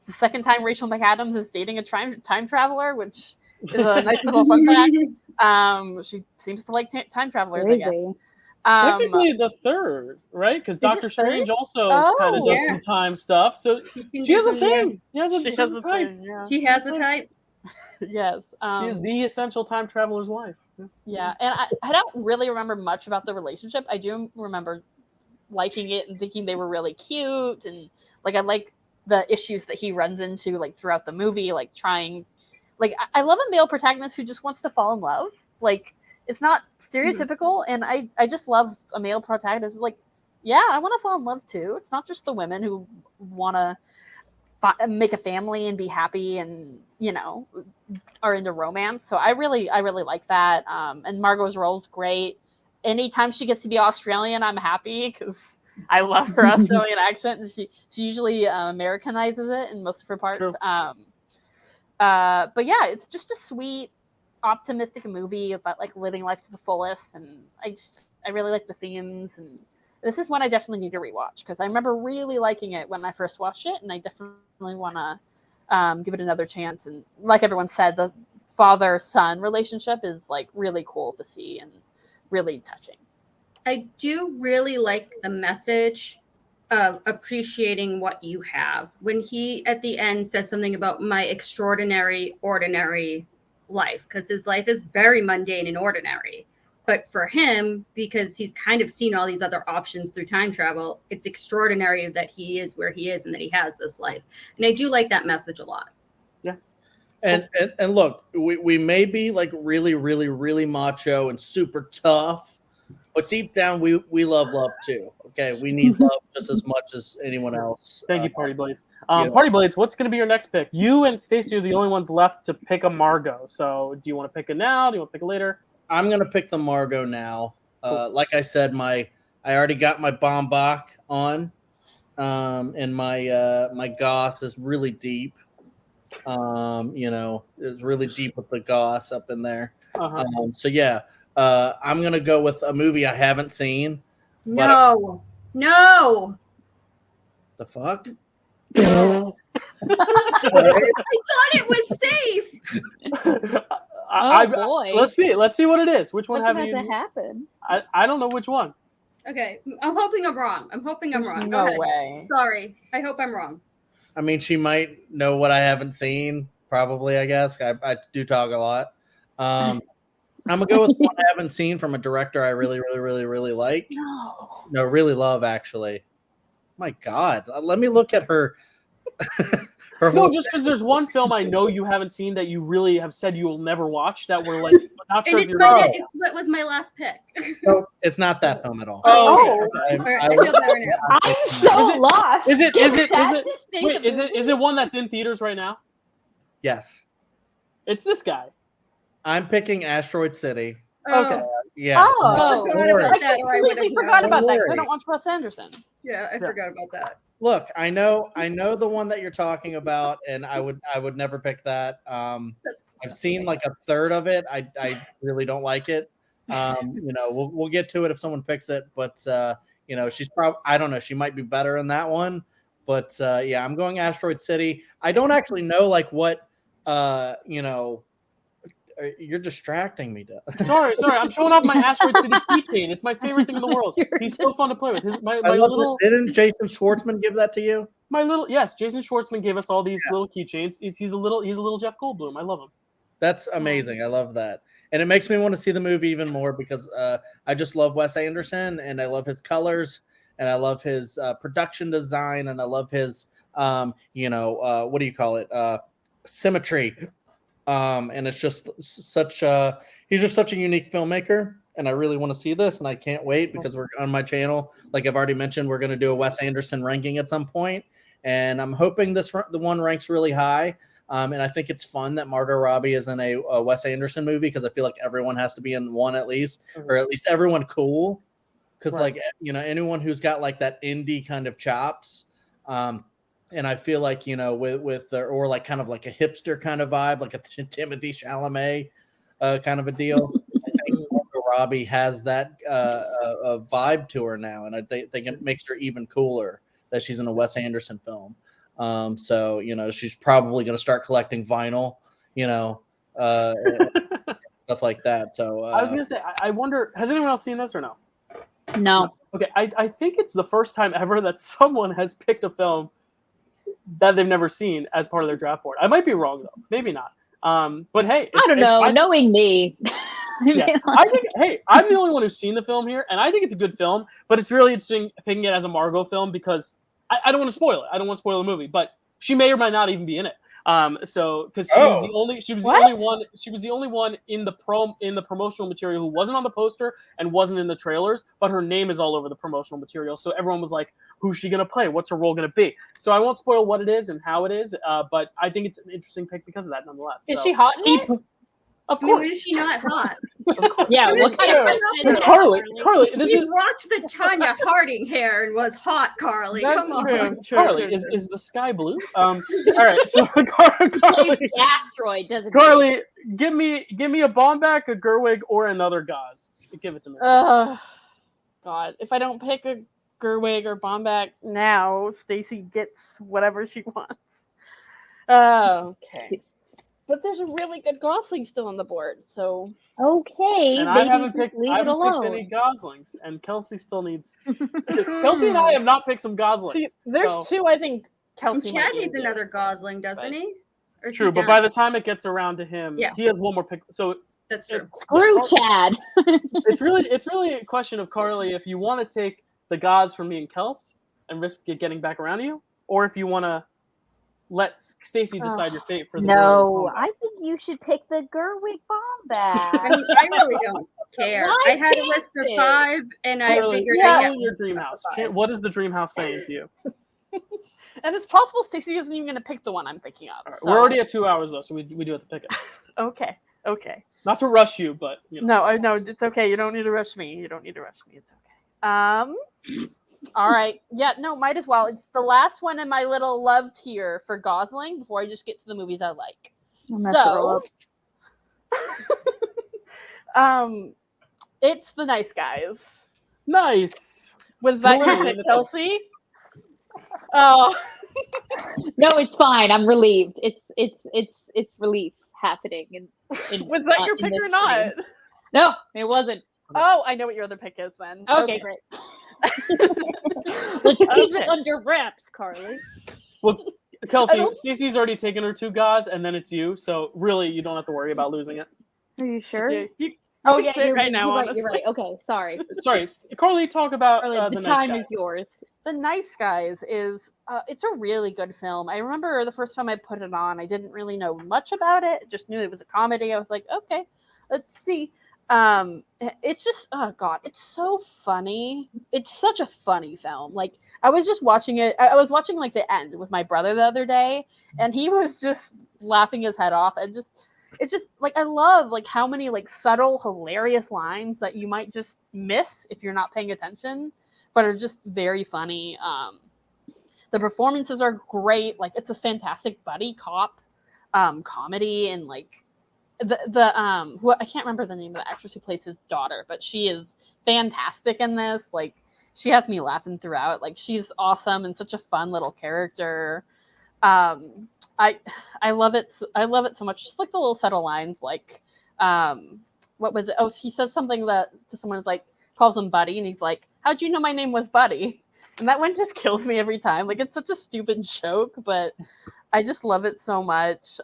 It's the second time Rachel McAdams is dating a time traveler, which is a nice little fun fact. She seems to like time travelers, I guess. Technically the third, right? Because Doctor Strange also kind of does some time stuff. So she has a thing. She has a type. She has a type. Yes. She is the essential time traveler's wife. Yeah, and I don't really remember much about the relationship. I do remember liking it and thinking they were really cute, and like I like the issues that he runs into like throughout the movie, like trying. Like I love a male protagonist who just wants to fall in love. Like it's not stereotypical, and I just love a male protagonist who's like, yeah, I want to fall in love too. It's not just the women who want to make a family and be happy and are into romance. So I really like that. And Margot's role's great. Anytime she gets to be Australian, I'm happy because I love her Australian accent, and she usually Americanizes it in most of her parts. True. But yeah, it's just a sweet, optimistic movie about like living life to the fullest, and I really like the themes, and this is one I definitely need to rewatch because I remember really liking it when I first watched it, and I definitely want to give it another chance. And like everyone said, the father-son relationship is like really cool to see and really touching. I do really like the message of appreciating what you have. When he at the end says something about my extraordinary, ordinary life, because his life is very mundane and ordinary. But for him, because he's kind of seen all these other options through time travel, it's extraordinary that he is where he is and that he has this life. And I do like that message a lot. Yeah. And look, we may be like really, really, really macho and super tough, but deep down we love love too. Okay, we need love just as much as anyone else. Thank you, Party Blades. Party Blades, what's going to be your next pick? You and Stacy are the only ones left to pick a Margot. So do you want to pick it now? Do you want to pick it later? I'm gonna pick the Margot now. Like I said, I already got my Baumbach on, and my Goss is really deep. It's really deep with the Goss up in there. So yeah, I'm gonna go with a movie I haven't seen. No. The fuck? I thought it was safe. Boy. Let's see what it is. Which one What's have about you? to happen? I don't know which one. Okay, I'm hoping I'm wrong. There's Go ahead. way. Sorry, I hope I'm wrong. I mean, she might know what I haven't seen. Probably, I guess. I do talk a lot. I'm gonna go with one I haven't seen from a director I really, really, really, really like. No, really love actually. My God, let me look at her. No, just because there's one film I know you haven't seen that you really have said you will never watch that we're like not sure And if you're it's what was my last pick. No, it's not that film at all. Oh, okay. All right, I feel better now. I'm so lost. Is it Wait, is it one that's in theaters right now? Yes, It's this guy. I'm picking Asteroid City. Okay. Yeah. Oh, I forgot about I that, or I would completely have forgot known. about that because I worry. don't watch Wes Anderson. Yeah, I forgot about that. Look, I know the one that you're talking about, and I would never pick that. I've seen like a third of it. I really don't like it. We'll get to it if someone picks it, but she's probably, I don't know, she might be better in that one. But yeah, I'm going Asteroid City. I don't actually know like what you're distracting me, Dyl. Sorry. I'm showing off my Asteroid City keychain. It's my favorite thing in the world. He's so fun to play with. My little Didn't Jason Schwartzman give that to you? yes, Jason Schwartzman gave us all these little keychains. He's a little Jeff Goldblum. I love him. That's amazing. I love that. And it makes me want to see the movie even more because I just love Wes Anderson and I love his colors and I love his production design and I love his what do you call it? Symmetry. And it's just he's just such a unique filmmaker and I really want to see this and I can't wait because we're on my channel. Like I've already mentioned, we're going to do a Wes Anderson ranking at some point and I'm hoping the one ranks really high. And I think it's fun that Margot Robbie is in a Wes Anderson movie because I feel like everyone has to be in one at least, or at least everyone cool. Because like anyone who's got like that indie kind of chops, and I feel like with or like kind of like a hipster kind of vibe, like a Timothy Chalamet kind of a deal. I think Margot Robbie has that a vibe to her now, and I think it makes her even cooler that she's in a Wes Anderson film. So she's probably going to start collecting vinyl, stuff like that. So I was going to say, I wonder, has anyone else seen this or no? no. Okay, I think it's the first time ever that someone has picked a film that they've never seen as part of their draft board. I might be wrong though, maybe not. But hey, I don't know. Knowing me, I think, hey, I'm the only one who's seen the film here, and I think it's a good film. But it's really interesting picking it as a Margot film because I don't want to spoil it. I don't want to spoil the movie, but she may or might not even be in it. So because she was the only one in the promotional material who wasn't on the poster and wasn't in the trailers, but her name is all over the promotional material. So everyone was like, who's she gonna play? What's her role gonna be? So I won't spoil what it is and how it is, but I think it's an interesting pick because of that, nonetheless. Is she hot? Of course. Is she not hot? Yeah, what kind of Karly, you rocked the Tanya Harding hair and was hot, Karly. Come on. Karly, is the sky blue? All right, so Karly, asteroid doesn't. Karly, give me a Baumbach, a Gerwig, or another Gauze. Give it to me. God, if I don't pick a Gerwig or Baumbach now, Stacy gets whatever she wants. Okay. But there's a really good Gosling still on the board, so okay. And I haven't picked any Goslings, and Kelsey still needs. Kelsey and I have not picked some Goslings. See, there's two. I think Kelsey. Chad needs another Gosling, doesn't he? Or true, but by the time it gets around to him, he has one more pick. So that's true. Screw Chad. it's really a question of Karly if you want to take the Gauze from me and Kels and risk it getting back around to you, or if you want to let Stacy decide your fate for the No, I think you should pick the Gerwig Baumbach. I mean, I really don't care. I had a list of 5, and I figured I'd get your dream house. What is the dream house saying to you? And it's possible Stacy isn't even going to pick the one I'm thinking of. Right, so. We're already at 2 hours though, so we do have to pick it. Okay. Not to rush you, but no, it's okay. You don't need to rush me. It's okay. All right. Yeah, no, might as well. It's the last one in my little love tier for Gosling before I just get to the movies I like. It's The Nice Guys. Nice. Was that your pick, Kelsey? Oh. No, it's fine. I'm relieved. It's relief happening. Was that your pick or not? No, it wasn't. Oh, I know what your other pick is then. Okay. Great. Let's keep it under wraps, Karly. Well, Kelsey, Stacey's already taken her 2 Gauze, and then it's you. So really, you don't have to worry about losing it. Are you sure? You're right now. You're right. Okay, sorry. Karly, talk about the time is yours. The Nice Guys is it's a really good film. I remember the first time I put it on, I didn't really know much about it. Just knew it was a comedy. I was like, okay, let's see. It's just it's so funny. It's such a funny film. Like I was just watching it. I was watching like the end with my brother the other day, and he was just laughing his head off. And it's just like I love like how many like subtle, hilarious lines that you might just miss if you're not paying attention, but are just very funny. The performances are great. Like it's a fantastic buddy cop comedy, and like who I can't remember the name of the actress who plays his daughter, but she is fantastic in this. Like she has me laughing throughout. Like she's awesome and such a fun little character. I love it. I love it so much. Just like the little subtle lines, like what was it? Oh, he says something that to someone's like calls him Buddy, and he's like, "How'd you know my name was Buddy?" And that one just kills me every time. Like it's such a stupid joke, but I just love it so much.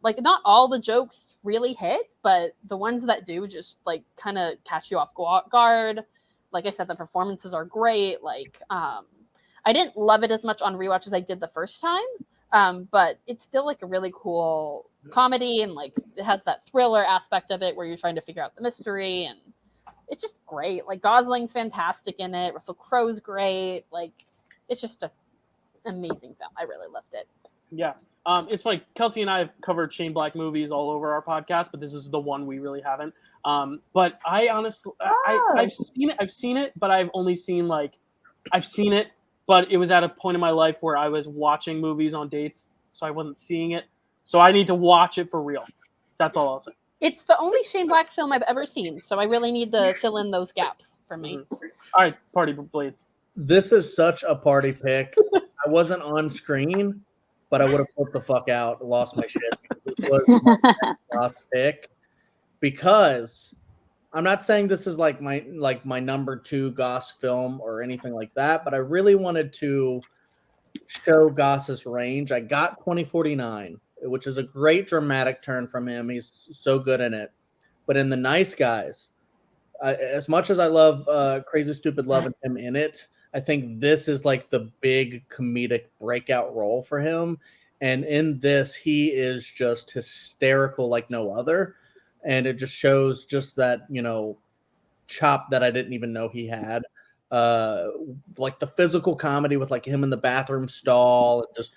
Like not all the jokes really hit, but the ones that do just like kind of catch you off guard. Like I said, the performances are great. Like I didn't love it as much on rewatch as I did the first time, but it's still like a really cool comedy, and like it has that thriller aspect of it where you're trying to figure out the mystery, and it's just great. Like Gosling's fantastic in it. Russell Crowe's great. Like it's just an amazing film. I really loved it. Yeah. It's funny. Kelsey and I have covered Shane Black movies all over our podcast, but this is the one we really haven't. But I honestly, I've seen it, but I've only seen I've seen it, but it was at a point in my life where I was watching movies on dates, so I wasn't seeing it. So I need to watch it for real. That's all I'll say. It's the only Shane Black film I've ever seen, so I really need to fill in those gaps for me. Mm-hmm. All right, Party Blades. This is such a party pick. I wasn't on screen, but I would have flipped the fuck out, lost my shit. This was my last pick because I'm not saying this is like my number 2 Goss film or anything like that, but I really wanted to show Goss's range. I got 2049. which is a great dramatic turn from him. He's so good in it. But in The Nice Guys, as much as I love Crazy Stupid Love and him in it, I think this is like the big comedic breakout role for him. And in this, he is just hysterical like no other. And it just shows just that, chop that I didn't even know he had. Like the physical comedy with like him in the bathroom stall and just,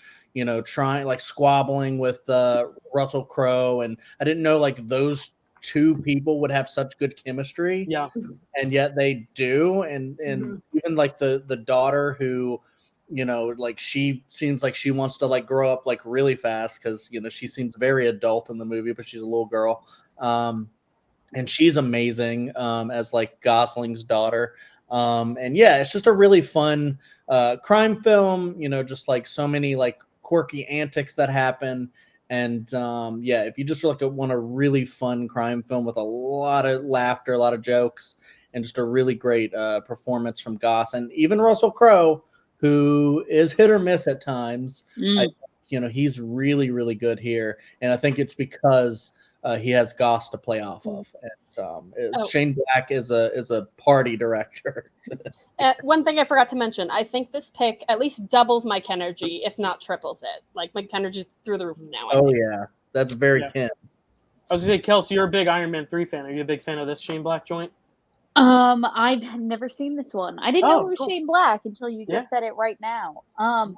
trying like squabbling with Russell Crowe. And I didn't know like those two people would have such good chemistry. Yeah. And yet they do. And even like the daughter who, like she seems like she wants to like grow up like really fast because, she seems very adult in the movie, but she's a little girl. And she's amazing as like Gosling's daughter. And yeah, it's just a really fun crime film, just like so many like quirky antics that happen. And yeah, if you just want a really fun crime film with a lot of laughter, a lot of jokes, and just a really great performance from Goss and even Russell Crowe, who is hit or miss at times. He's really, really good here. And I think it's because he has Goss to play off of. And Shane Black is a party director. One thing I forgot to mention, I think this pick at least doubles my Kenergy, if not triples it. Like my Kenergy's through the roof now. Yeah, that's very Ken. I was gonna say, Kelsey, you're a big Iron Man 3 fan. Are you a big fan of this Shane Black joint? I've never seen this one. I didn't know it was cool. Shane Black until you just said it right now.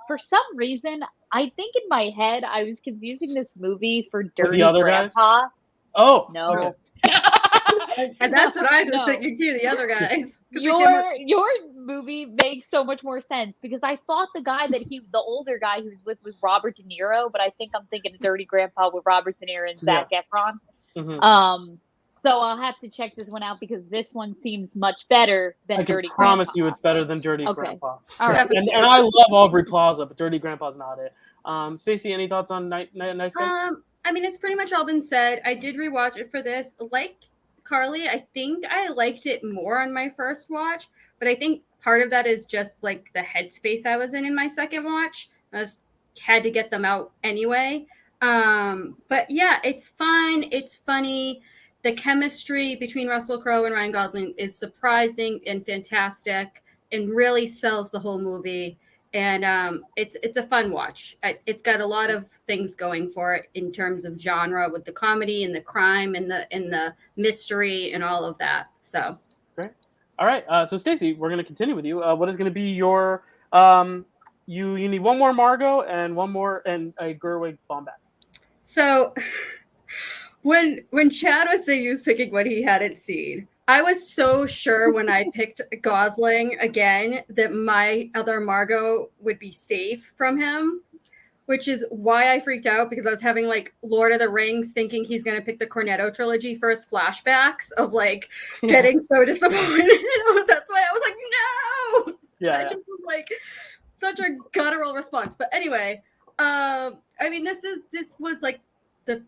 For some reason, I think in my head I was confusing this movie for Dirty Grandpa. Guys? Oh no. Okay. And that's what I was thinking too, the other guys. Your movie makes so much more sense because I thought the older guy he was with was Robert De Niro, but I think I'm thinking Dirty Grandpa with Robert De Niro and Zac Efron. Mm-hmm. So I'll have to check this one out because this one seems much better than Dirty Grandpa. I promise you it's better than Dirty Grandpa. All right. And I love Aubrey Plaza, but Dirty Grandpa's not it. Stacey, any thoughts on Nice Guys? I mean, it's pretty much all been said. I did rewatch it for this. Like Karly, I think I liked it more on my first watch, but I think part of that is just like the headspace I was in my second watch. I had to get them out anyway. But yeah, it's fun. It's funny. The chemistry between Russell Crowe and Ryan Gosling is surprising and fantastic and really sells the whole movie. And it's a fun watch. It's got a lot of things going for it in terms of genre with the comedy and the crime and the mystery and all of that. So great. All right. So Stacey, we're going to continue with you. What is going to be your you need one more Margot and one more and a Gerwig Baumbach. So when Chad was saying he was picking what he hadn't seen, I was so sure when I picked Gosling again that my other Margot would be safe from him, which is why I freaked out because I was having like Lord of the Rings thinking he's going to pick the Cornetto trilogy first flashbacks of like getting so disappointed. That's why I was like, no. Yeah. I just was like such a guttural response. But anyway, I mean, this was like the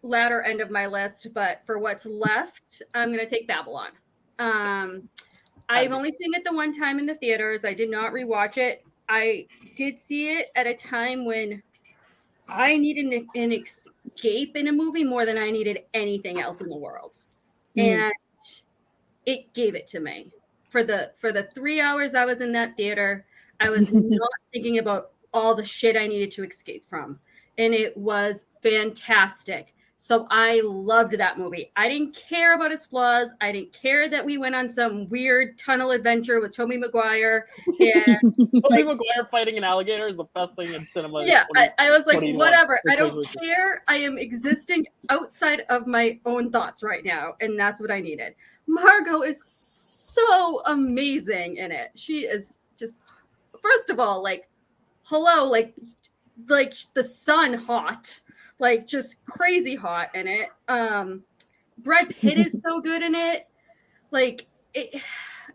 latter end of my list, but for what's left, I'm going to take Babylon. I've only seen it the one time in the theaters. I did not rewatch it. I did see it at a time when I needed an escape in a movie more than I needed anything else in the world. And it gave it to me. For the 3 hours I was in that theater, I was not thinking about all the shit I needed to escape from. And it was fantastic. So I loved that movie. I didn't care about its flaws. I didn't care that we went on some weird tunnel adventure with Tobey Maguire. And Tobey Maguire fighting an alligator is the best thing in cinema. Yeah, I was like, whatever. I don't care. I am existing outside of my own thoughts right now. And that's what I needed. Margot is so amazing in it. She is just, first of all, like, hello, like the sun hot. Like just crazy hot in it. Brad Pitt is so good in it. Like it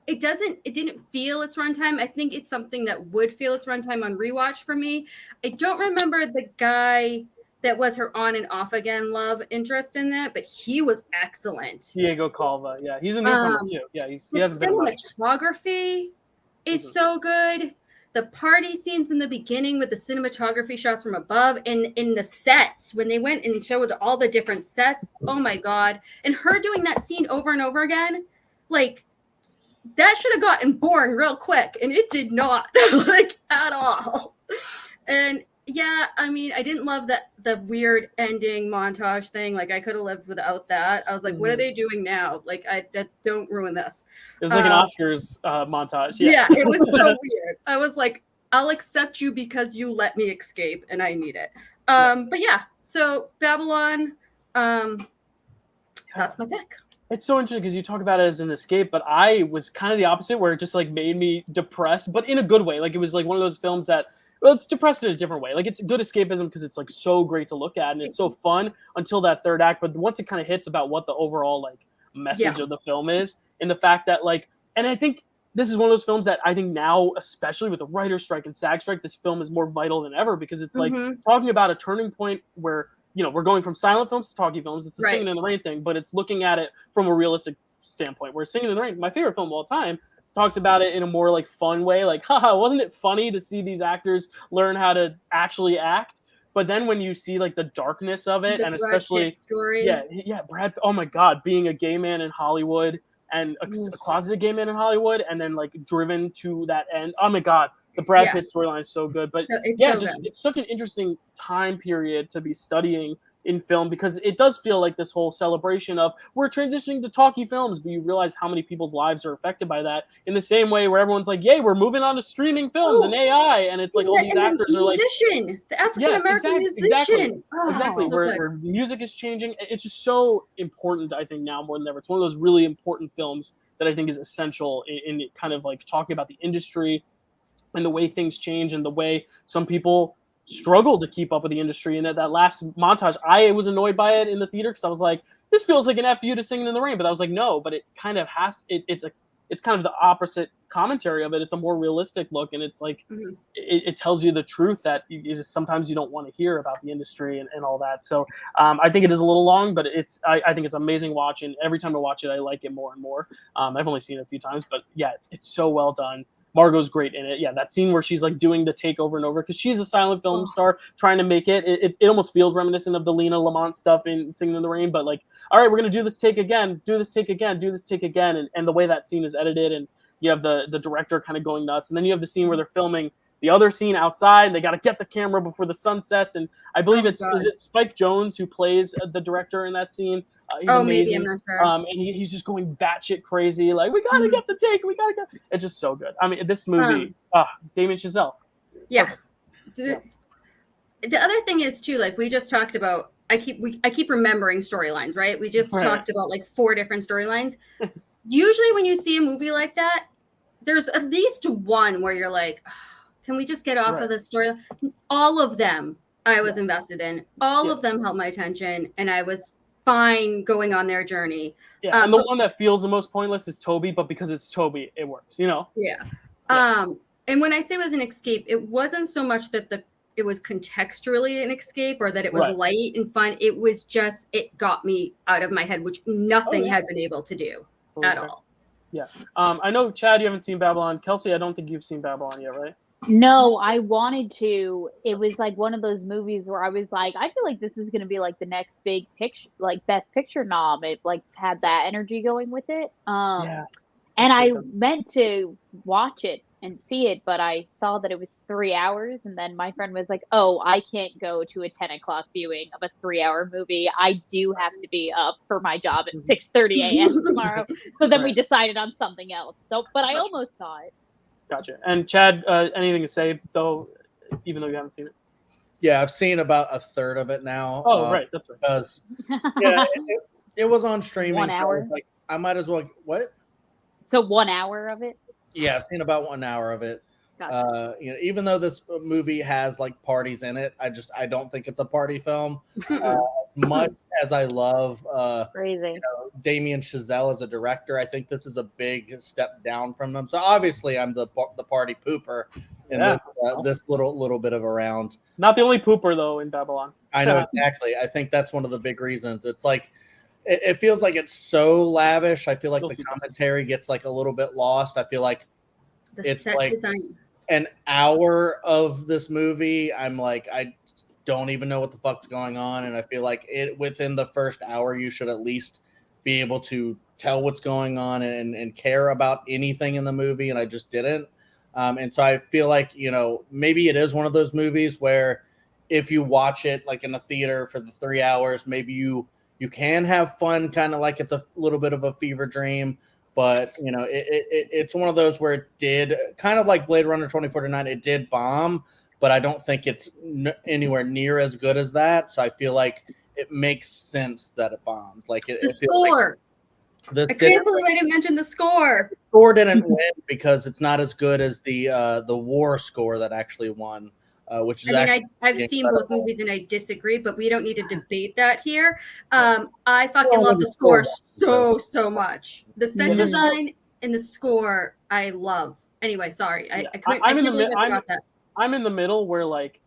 didn't feel its runtime. I think it's something that would feel its runtime on rewatch for me. I don't remember the guy that was her on and off again love interest in that, but he was excellent. Diego Calva, yeah, he's a newcomer too. Yeah, he hasn't been much. Cinematography is so good. the party scenes in the beginning with the cinematography shots from above and in the sets when they went and showed all the different sets. Oh my God. And her doing that scene over and over again, like that should have gotten boring real quick. And it did not like at all. And yeah, I mean, I didn't love the weird ending montage thing. Like I could have lived without that. I was like, what are they doing now? Like don't ruin this. It was like an Oscars montage. Yeah, it was so weird. I was like, I'll accept you because you let me escape and I need it. But yeah, so Babylon, that's my pick. It's so interesting because you talk about it as an escape, but I was kind of the opposite, where it just like made me depressed, but in a good way. Like it was like one of those films that, well, it's depressed in a different way. Like it's good escapism because it's like so great to look at and it's so fun until that third act. But once it kind of hits about what the overall like message of the film is, and the fact that like, and I think this is one of those films that I think now, especially with the writer's strike and SAG strike, this film is more vital than ever because it's like talking about a turning point where, you know, we're going from silent films to talkie films. It's the Singing in the Rain thing, but it's looking at it from a realistic standpoint. Where Singing in the Rain, my favorite film of all time, talks about it in a more like fun way. Like, haha, wasn't it funny to see these actors learn how to actually act? But then when you see like the darkness of it, and especially story. Brad, oh my God, being a gay man in Hollywood and a closeted gay man in Hollywood, and then like driven to that end. Oh my God, the Brad Pitt storyline is so good. But it's such an interesting time period to be studying in film because it does feel like this whole celebration of we're transitioning to talkie films, but you realize how many people's lives are affected by that in the same way where everyone's like, yay, we're moving on to streaming films and AI, and it's like all these actors are like the African-American musician. Exactly. Where music is changing. It's just so important, I think, now more than ever. It's one of those really important films that I think is essential in kind of like talking about the industry and the way things change and the way some people struggle to keep up with the industry. And that last montage, I was annoyed by it in the theater because I was like, this feels like an FU to Singing in the Rain. But I was like, no, but it kind of has, it's kind of the opposite commentary of it. It's a more realistic look. And it's like, it tells you the truth that sometimes you don't want to hear about the industry and all that. So I think it is a little long, but I think it's amazing watch. And every time I watch it, I like it more and more. I've only seen it a few times, but yeah, it's so well done. Margot's great in it. Yeah, that scene where she's like doing the take over and over because she's a silent film star trying to make it. It almost feels reminiscent of the Lena Lamont stuff in Singing in the Rain, but like, all right, we're gonna do this take again, do this take again, and the way that scene is edited, and you have the director kind of going nuts, and then you have the scene where they're filming the other scene outside, and they got to get the camera before the sun sets, and I believe is it Spike Jonze who plays the director in that scene. He's amazing. Maybe, I'm not sure. And he's just going batshit crazy. Like, we got to get the take. We got to get. It's just so good. I mean, this movie, Damien Chazelle. Yeah. The other thing is, too, like we just talked about, I keep remembering storylines, right? We just talked about like 4 different storylines. Usually when you see a movie like that, there's at least one where you're like, oh, can we just get off of this story? All of them I was invested in. All of them held my attention, and I was fine going on their journey. Yeah, and the one that feels the most pointless is Toby, but because it's Toby, it works, you know? Yeah. And when I say it was an escape, it wasn't so much that it was contextually an escape or that it was light and fun. It was just, it got me out of my head, which nothing had been able to do at all. Yeah. I know, Chad, you haven't seen Babylon. Kelsey, I don't think you've seen Babylon yet, right? No, I wanted to. It was like one of those movies where I was like, I feel like this is going to be like the next big picture, like Best Picture nom. It like had that energy going with it. And I meant to watch it and see it, but I saw that it was 3 hours. And then my friend was like, oh, I can't go to a 10 o'clock viewing of a 3-hour movie. I do have to be up for my job at 6:30 a.m. tomorrow. So then we decided on something else. So, but I almost saw it. Gotcha. And Chad, anything to say, though, even though you haven't seen it? Yeah, I've seen about a third of it now. Oh, right. That's right. Because, it was on streaming. 1 hour? So like, I might as well. What? So 1 hour of it? Yeah, I've seen about 1 hour of it. Gotcha. Even though this movie has like parties in it, I don't think it's a party film. As much as I love crazy Damien Chazelle as a director, I think this is a big step down from him. So obviously, I'm the party pooper in this little bit of a round. Not the only pooper though in Babylon. I know exactly. I think that's one of the big reasons. It's like it feels like it's so lavish. I feel like the commentary gets like a little bit lost. I feel like the set design. an hour of this movie, I'm like, I don't even know what the fuck's going on, and I feel like within the first hour, you should at least be able to tell what's going on and care about anything in the movie, and I just didn't. And so I feel like, maybe it is one of those movies where if you watch it like in a theater for the 3 hours, maybe you can have fun, kind of like it's a little bit of a fever dream. But it's one of those where it did kind of like Blade Runner 2049. It did bomb, but I don't think it's anywhere near as good as that. So I feel like it makes sense that it bombed. Like the score. I can't believe I didn't mention the score. The score didn't win because it's not as good as the war score that actually won. Which is I've seen both movies and I disagree, but we don't need to debate that here. I fucking love the score so much. The set design and the score I love. Anyway, sorry, I can't believe I forgot that. I'm in the middle where like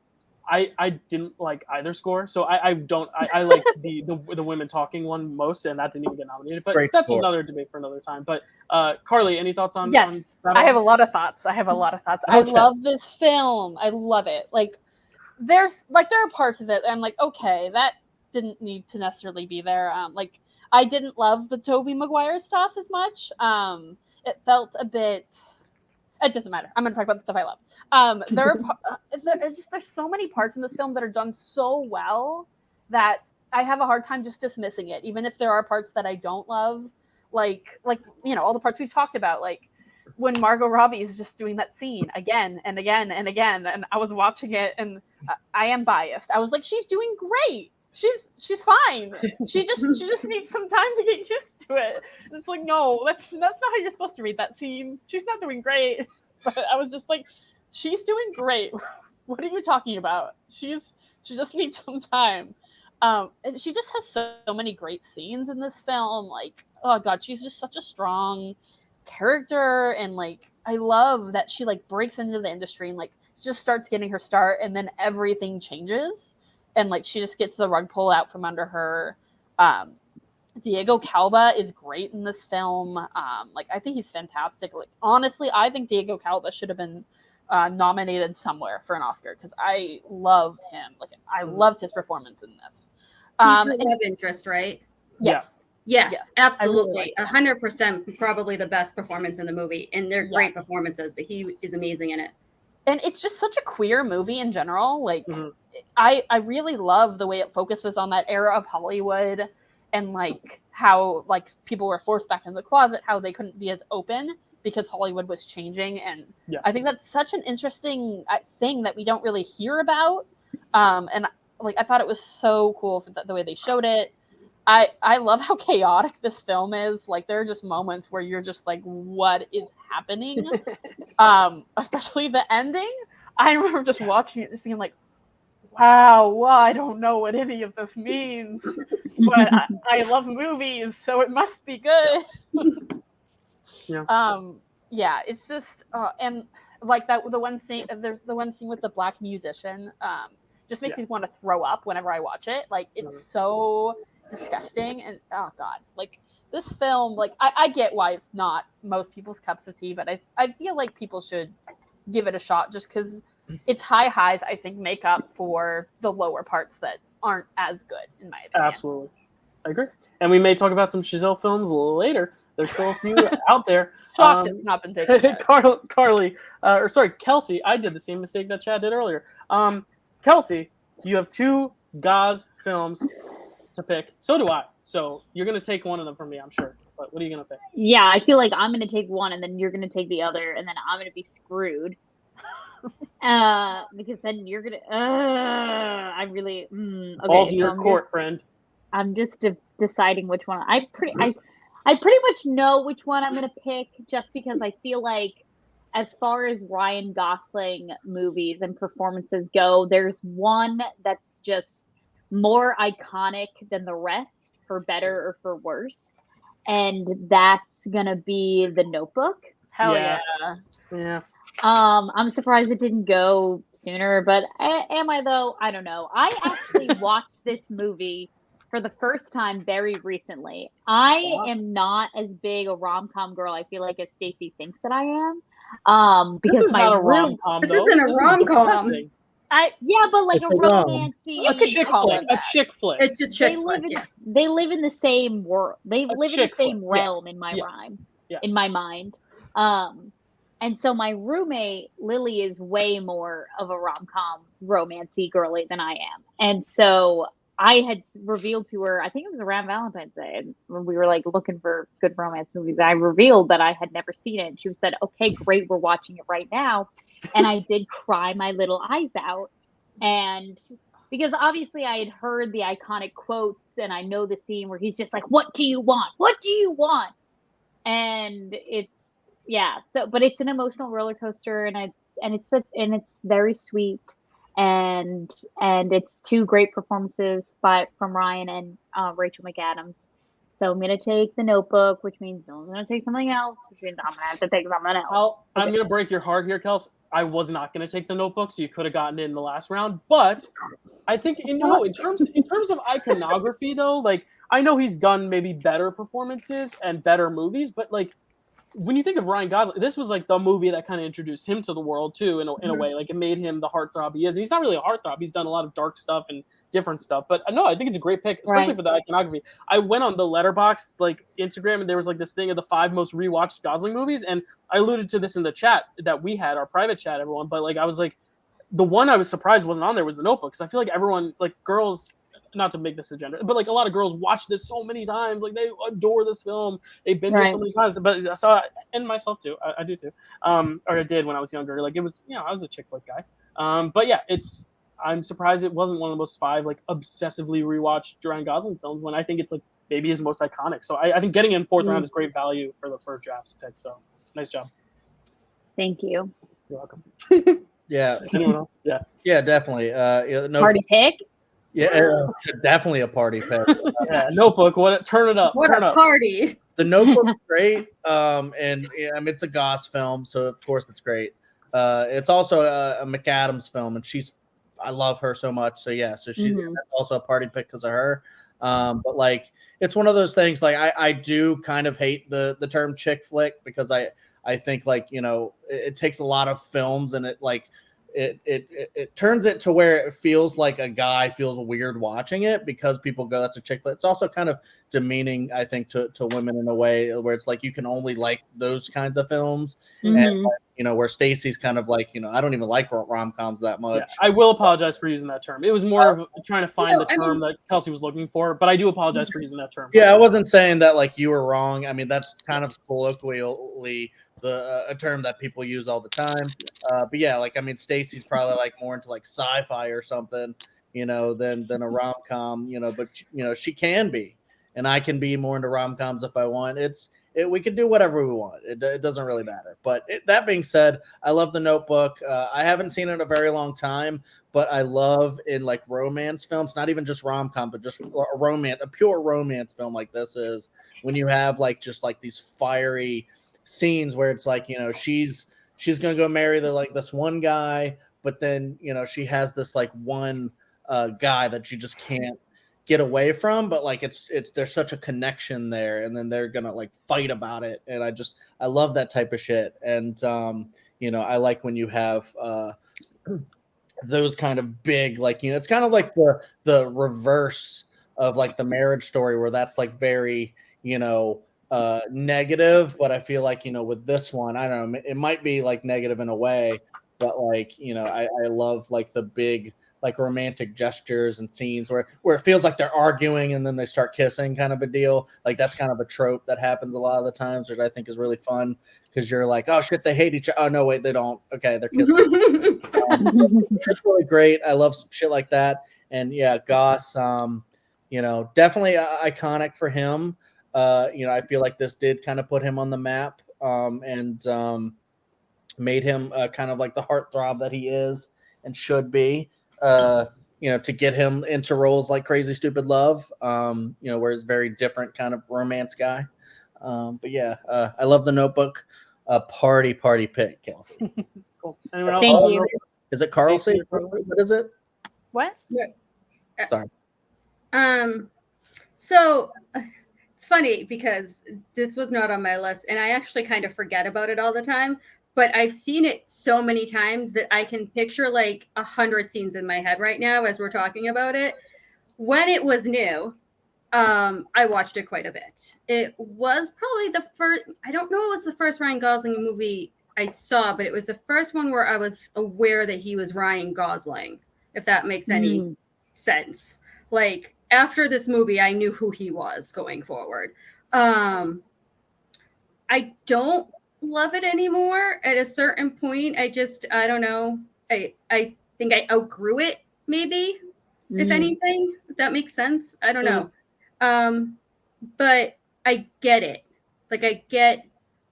I didn't like either score, so I liked the women talking one most, and that didn't even get nominated. But Great that's score. another debate for another time. But Karly, any thoughts on? Yes, on that I have a lot of thoughts. I love this film. I love it. Like there are parts of it I'm like, okay, that didn't need to necessarily be there. Like I didn't love the Tobey Maguire stuff as much. It felt a bit. It doesn't matter. I'm going to talk about the stuff I love. There's so many parts in this film that are done so well that I have a hard time just dismissing it, even if there are parts that I don't love, like all the parts we've talked about, like when Margot Robbie is just doing that scene again and again and again, and I was watching it, and I am biased. I was like, she's doing great. She's fine. She just needs some time to get used to it. And it's like, no, that's not how you're supposed to read that scene. She's not doing great. But I was just like, she's doing great. What are you talking about? She just needs some time. And she just has so many great scenes in this film. Like, oh god, she's just such a strong character, and like I love that she like breaks into the industry and like just starts getting her start, and then everything changes. And like she just gets the rug pulled out from under her. Diego Calva is great in this film. Like I think he's fantastic. Like honestly, I think Diego Calva should have been nominated somewhere for an Oscar because I loved him. Like I loved his performance in this. He's her love interest, right? Yeah. Yeah, absolutely. 100% probably the best performance in the movie. And they're great performances, but he is amazing in it. And it's just such a queer movie in general. Like I really love the way it focuses on that era of Hollywood and like how like people were forced back into the closet, how they couldn't be as open because Hollywood was changing. And I think that's such an interesting thing that we don't really hear about. And like I thought it was so cool for the way they showed it. I love how chaotic this film is. Like there are just moments where you're just like, what is happening? Especially the ending. I remember just watching it, just being like, wow, well, I don't know what any of this means, but I love movies, so it must be good. It's just and like that the one scene with the black musician just makes me want to throw up whenever I watch it. Like it's so disgusting, and oh god, like this film, like I get why it's not most people's cups of tea, but I feel like people should give it a shot just because its high highs I think make up for the lower parts that aren't as good in my opinion. Absolutely, I agree. And we may talk about some Chazelle films a little later. There's still a few out there. Shocked it's not been taken yet. Kelsey, I did the same mistake that Chad did earlier. Kelsey, you have two Gauze films to pick. So do I. So you're going to take one of them from me, I'm sure. But what are you going to pick? Yeah, I feel like I'm going to take one, and then you're going to take the other, and then I'm going to be screwed. Because then you're going to... I really... okay, Ball's in your court, friend. I'm just deciding which one. I pretty much know which one I'm going to pick, just because I feel like as far as Ryan Gosling movies and performances go, there's one that's just more iconic than the rest, for better or for worse. And that's going to be The Notebook. Hell yeah. Yeah. I'm surprised it didn't go sooner, but am I though? I don't know. I actually watched this movie for the first time very recently. I am not as big a rom-com girl, I feel like, as Stacy thinks that I am. Because This is my not a room, rom-com, This though. isn't a This is rom-com. depressing. yeah, but like It's a a rom. romance, A you could chick call flick. it A that. chick flick. It's a chick flick, yeah. They live in the same world. They live in the chick same flick, yeah. realm in my Yeah. rhyme, Yeah. in my mind. And so my roommate Lily is way more of a rom-com romancy girly than I am. And so I had revealed to her, I think it was around Valentine's Day, when we were like looking for good romance movies. I revealed that I had never seen it. And she said, "Okay, great, we're watching it right now." And I did cry my little eyes out. And because obviously I had heard the iconic quotes and I know the scene where he's just like, "What do you want? What do you want?" And it's but it's an emotional roller coaster, and it's very sweet, and it's two great performances from Ryan and Rachel McAdams. So I'm gonna take The Notebook, which means I'm gonna take something else, which means I'm gonna have to take something else. I'm gonna break your heart here, Kels. I was not gonna take The Notebook, so you could have gotten it in the last round. But I think in terms of iconography, though, like I know he's done maybe better performances and better movies, but like when you think of Ryan Gosling, this was like the movie that kind of introduced him to the world too, in a way. Like it made him the heartthrob he is. And he's not really a heartthrob. He's done a lot of dark stuff and different stuff. But no, I think it's a great pick, especially for the iconography. I went on the Letterboxd like Instagram, and there was like this thing of the 5 most rewatched Gosling movies, and I alluded to this in the chat that we had, our private chat, everyone. But like I was like, the one I was surprised wasn't on there was The Notebook, because I feel like everyone, like girls, not to make this a gender, but like a lot of girls watch this so many times. Like they adore this film. They've been it so many times. But so and myself too. I do too. Or I did when I was younger. Like it was, I was a chick flick guy. But yeah, I'm surprised it wasn't one of those 5 like obsessively rewatched Ryan Gosling films, when I think it's like maybe his most iconic. So I think getting in 4th round is great value for the first drafts pick. So nice job. Thank you. You're welcome. Yeah. Anyone else? Yeah. Yeah, definitely. Party pick. Yeah, definitely a party pick. Yeah, Notebook. Turn it up. What turn a up. party. The Notebook's great. And I mean, it's a Goss film, so of course it's great. It's also a McAdams film, and I love her so much. So yeah, so that's also a party pick because of her. But like, it's one of those things. Like I do kind of hate the term chick flick, because I think like, it takes a lot of films, and it turns it to where it feels like a guy feels weird watching it, because people go, that's a chick flick. It's also kind of demeaning, I think, to women in a way where it's like you can only like those kinds of films. And where Stacy's kind of like, I don't even like rom-coms that much. Yeah, I will apologize for using that term. It was more of trying to find the term that Kelsey was looking for, but I do apologize for using that term. Yeah, I wasn't saying that like you were wrong. I mean, that's kind of colloquially a term that people use all the time. But yeah, like, I mean, Stacy's probably like more into like sci-fi or something, than a rom-com, but she can be, and I can be more into rom-coms if I want. We can do whatever we want. It doesn't really matter. But that being said, I love The Notebook. I haven't seen it in a very long time, but I love in like romance films, not even just rom-com, but just a pure romance film like this is, when you have like just like these fiery scenes where it's like, she's gonna go marry this one guy, but then she has this like one guy that she just can't get away from, but like it's there's such a connection there, and then they're gonna like fight about it, and I love that type of shit. And I like when you have those kind of big, like, it's kind of like the reverse of like the Marriage Story, where that's like very negative, but I feel like with this one, I don't know, it might be like negative in a way, but like I love like the big like romantic gestures and scenes where it feels like they're arguing and then they start kissing, kind of a deal. Like that's kind of a trope that happens a lot of the times, which I think is really fun, because you're like, oh shit, they hate each other. Oh no, wait, they don't. Okay, they're kissing. It's really great. I love shit like that. And yeah, Goss, definitely iconic for him. I feel like this did kind of put him on the map, and made him kind of like the heartthrob that he is and should be. To get him into roles like Crazy Stupid Love, where he's very different kind of romance guy. But yeah, I love The Notebook. Party pick, Kelsey. Cool. Anyone else? Thank you. Is it Carl? What is it? What? Sorry. So it's funny because this was not on my list, and I actually kind of forget about it all the time. but I've seen it so many times that I can picture like 100 scenes in my head right now as we're talking about it. When it was new, I watched it quite a bit. It was probably the first, I don't know, it was the first Ryan Gosling movie I saw, but it was the first one where I was aware that he was Ryan Gosling, if that makes any sense. Like, after this movie, I knew who he was going forward. I don't love it anymore. At a certain point, I don't know. I think I outgrew it, maybe, if anything, if that makes sense. I don't know. But I get it. Like, I get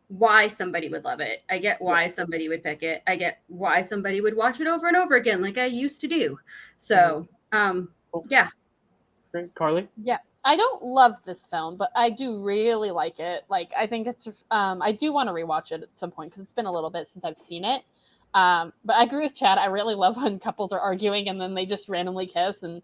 why somebody would love it. I get why somebody would pick it. I get why somebody would watch it over and over again, like I used to do. So, yeah. Great. Karly? Yeah. I don't love this film, but I do really like it. Like, I think it's, I do want to rewatch it at some point because it's been a little bit since I've seen it. But I agree with Chad. I really love when couples are arguing and then they just randomly kiss. And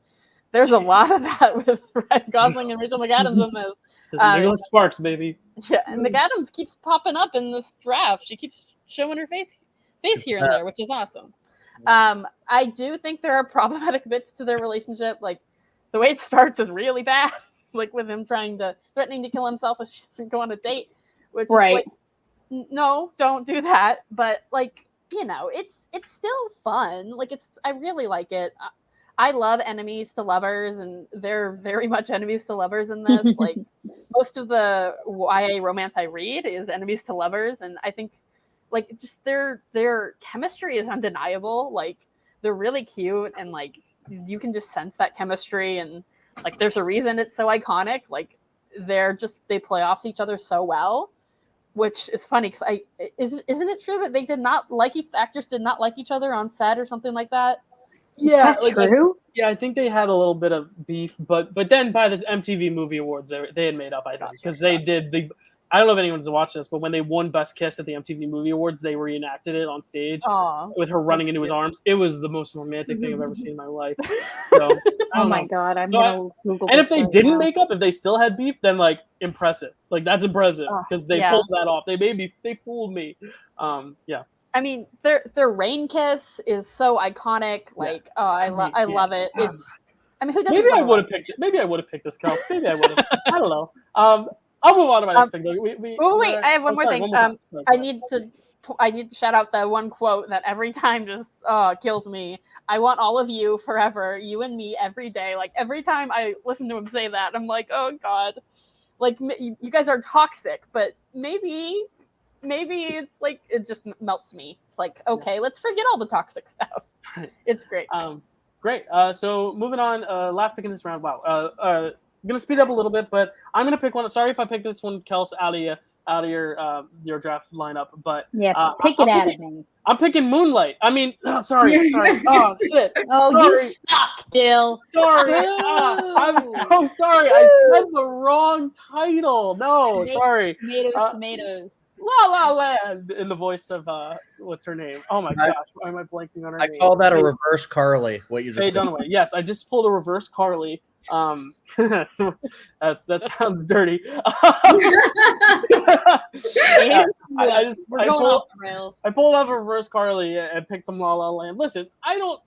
there's a lot of that with Ryan Gosling and Rachel McAdams in this. Nicholas Sparks, baby. Yeah, and McAdams keeps popping up in this draft. She keeps showing her face here and there, which is awesome. I do think there are problematic bits to their relationship. Like, the way it starts is really bad. Like, with him threatening to kill himself if she doesn't go on a date. Which is like, no, don't do that. But, like, you know, it's still fun. Like, I really like it. I love enemies to lovers, and they're very much enemies to lovers in this. Like, most of the YA romance I read is enemies to lovers, and I think, like, just their chemistry is undeniable. Like, they're really cute, and, like, you can just sense that chemistry, and, like, there's a reason it's so iconic. Like, they play off each other so well, which is funny because isn't it true that they actors did not like each other on set or something like that? Yeah, like, true? I think they had a little bit of beef, but then by the MTV Movie Awards, they had made up, I think, because they did I don't know if anyone's watched this, but when they won Best Kiss at the MTV Movie Awards, they reenacted it on stage with her running into his arms. It was the most romantic thing I've ever seen in my life. So, oh my God, I'm gonna Google. And if they didn't make up, if they still had beef, then, like, impressive. Like, that's impressive because they pulled that off. They fooled me. Yeah. I mean, their rain kiss is so iconic. Like, I love it. It's, I mean, who doesn't? Maybe I would have picked it. Maybe I would have picked this, Kelsey. Maybe I would have. I don't know. I'll move on to my next pick. Wait, I have one more thing. I need to shout out that one quote that every time just kills me. I want all of you forever, you and me every day. Like, every time I listen to him say that, I'm like, oh God, like, you guys are toxic, but maybe it's like, it just melts me. It's like, okay, let's forget all the toxic stuff. It's great. Great. So moving on, last pick in this round. Wow. I'm gonna speed up a little bit, but I'm gonna pick one. Sorry if I picked this one, Kels, out of your draft lineup, but pick it out of me. I'm picking Moonlight. I mean, sorry. Oh shit. Oh, sorry. You suck, Dyl. Sorry. I'm so sorry. I said the wrong title. No, sorry. Tomatoes. La La Land, in the voice of what's her name? Oh my gosh, why am I blanking on her name? I call that a reverse Karly. What you just did. Dunaway. Yes, I just pulled a reverse Karly. That sounds dirty. I pulled up a reverse Karly and picked some La La Land. Listen, I know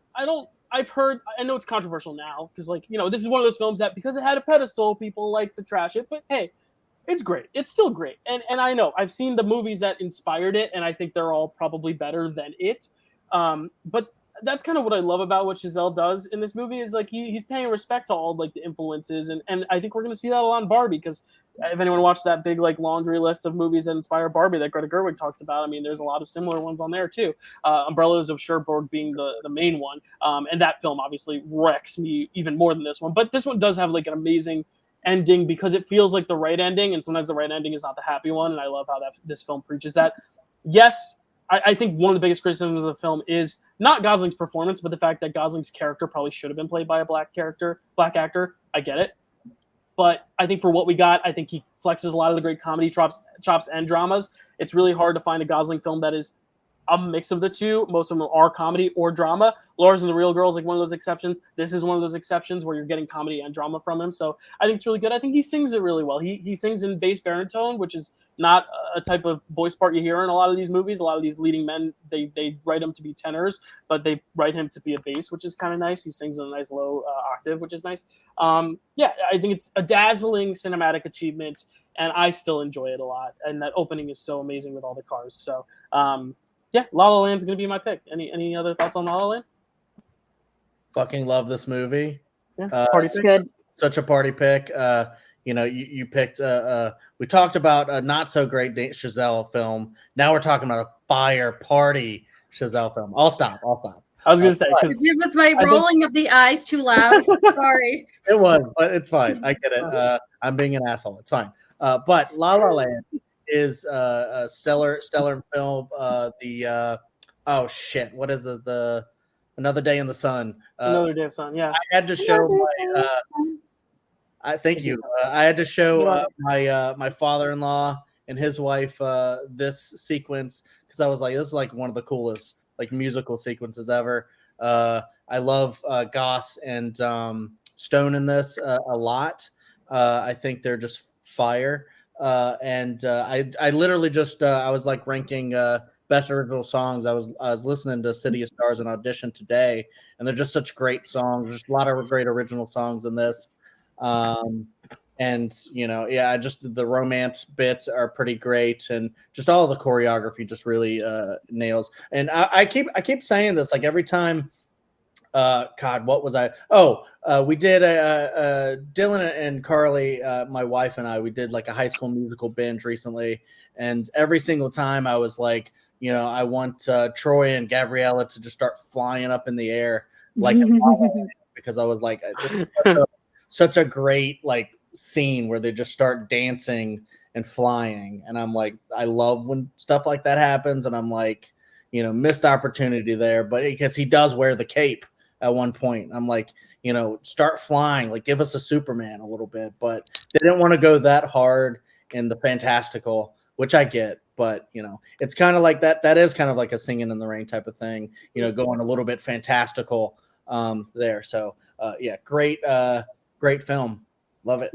it's controversial now because, like, you know, this is one of those films that because it had a pedestal, people like to trash it, but hey, it's great. It's still great. And I know I've seen the movies that inspired it, and I think they're all probably better than it. But that's kind of what I love about what Chazelle does in this movie is, like, he's paying respect to all, like, the influences. And I think we're going to see that a lot in Barbie because if anyone watched that big, like, laundry list of movies that inspire Barbie that Greta Gerwig talks about, I mean, there's a lot of similar ones on there too. Umbrellas of Cherbourg being the main one. And that film obviously wrecks me even more than this one. But this one does have, like, an amazing ending because it feels like the right ending, and sometimes the right ending is not the happy one, and I love how this film preaches that. Yes, I think one of the biggest criticisms of the film is not Gosling's performance, but the fact that Gosling's character probably should have been played by a black actor. I get it. But I think for what we got, I think he flexes a lot of the great comedy chops and dramas. It's really hard to find a Gosling film that is a mix of the two. Most of them are comedy or drama. Laura's and the Real Girl is like one of those exceptions. This is one of those exceptions where you're getting comedy and drama from him. So I think it's really good. I think he sings it really well. He sings in bass baritone, which is not a type of voice part you hear in a lot of these movies. A lot of these leading men, they write him to be tenors, but they write him to be a bass, which is kind of nice. He sings in a nice low octave, which is nice. Yeah, I think it's a dazzling cinematic achievement, and I still enjoy it a lot. And that opening is so amazing with all the cars. So yeah, La La Land's gonna be my pick. Any other thoughts on La La Land? Fucking love this movie. Yeah, party pick. Good. Such a party pick. You picked. We talked about a not so great Chazelle film. Now we're talking about a fire party Chazelle film. I'll stop. I was gonna say because Was my rolling of the eyes too loud? Sorry. It was, but it's fine. I get it. I'm being an asshole. It's fine. But La La Land is a stellar film. Oh shit! What is the Another Day in the Sun? Another Day of Sun. Yeah. I had to show my. Thank you. I had to show my father-in-law and his wife this sequence because I was like, this is like one of the coolest like musical sequences ever. I love Goss and Stone in this a lot. I think they're just fire. I literally just I was like ranking best original songs. I was listening to City of Stars and Audition today, and they're just such great songs. There's a lot of great original songs in this. And just the romance bits are pretty great, and just all the choreography just really nails. And I keep saying this like every time. God, what was I? We did Dylan and Karly, my wife and I. We did like a High School Musical binge recently, and every single time I was like, I want Troy and Gabriella to just start flying up in the air like because I was like, such a great like scene where they just start dancing and flying, and I'm like, I love when stuff like that happens, and I'm like, missed opportunity there, but because he does wear the cape at one point, I'm like, start flying, like give us a Superman a little bit, but they didn't want to go that hard in the fantastical, which I get, but it's kind of like that is kind of like a Singing in the Rain type of thing, going a little bit fantastical there. So yeah, great film. Love it.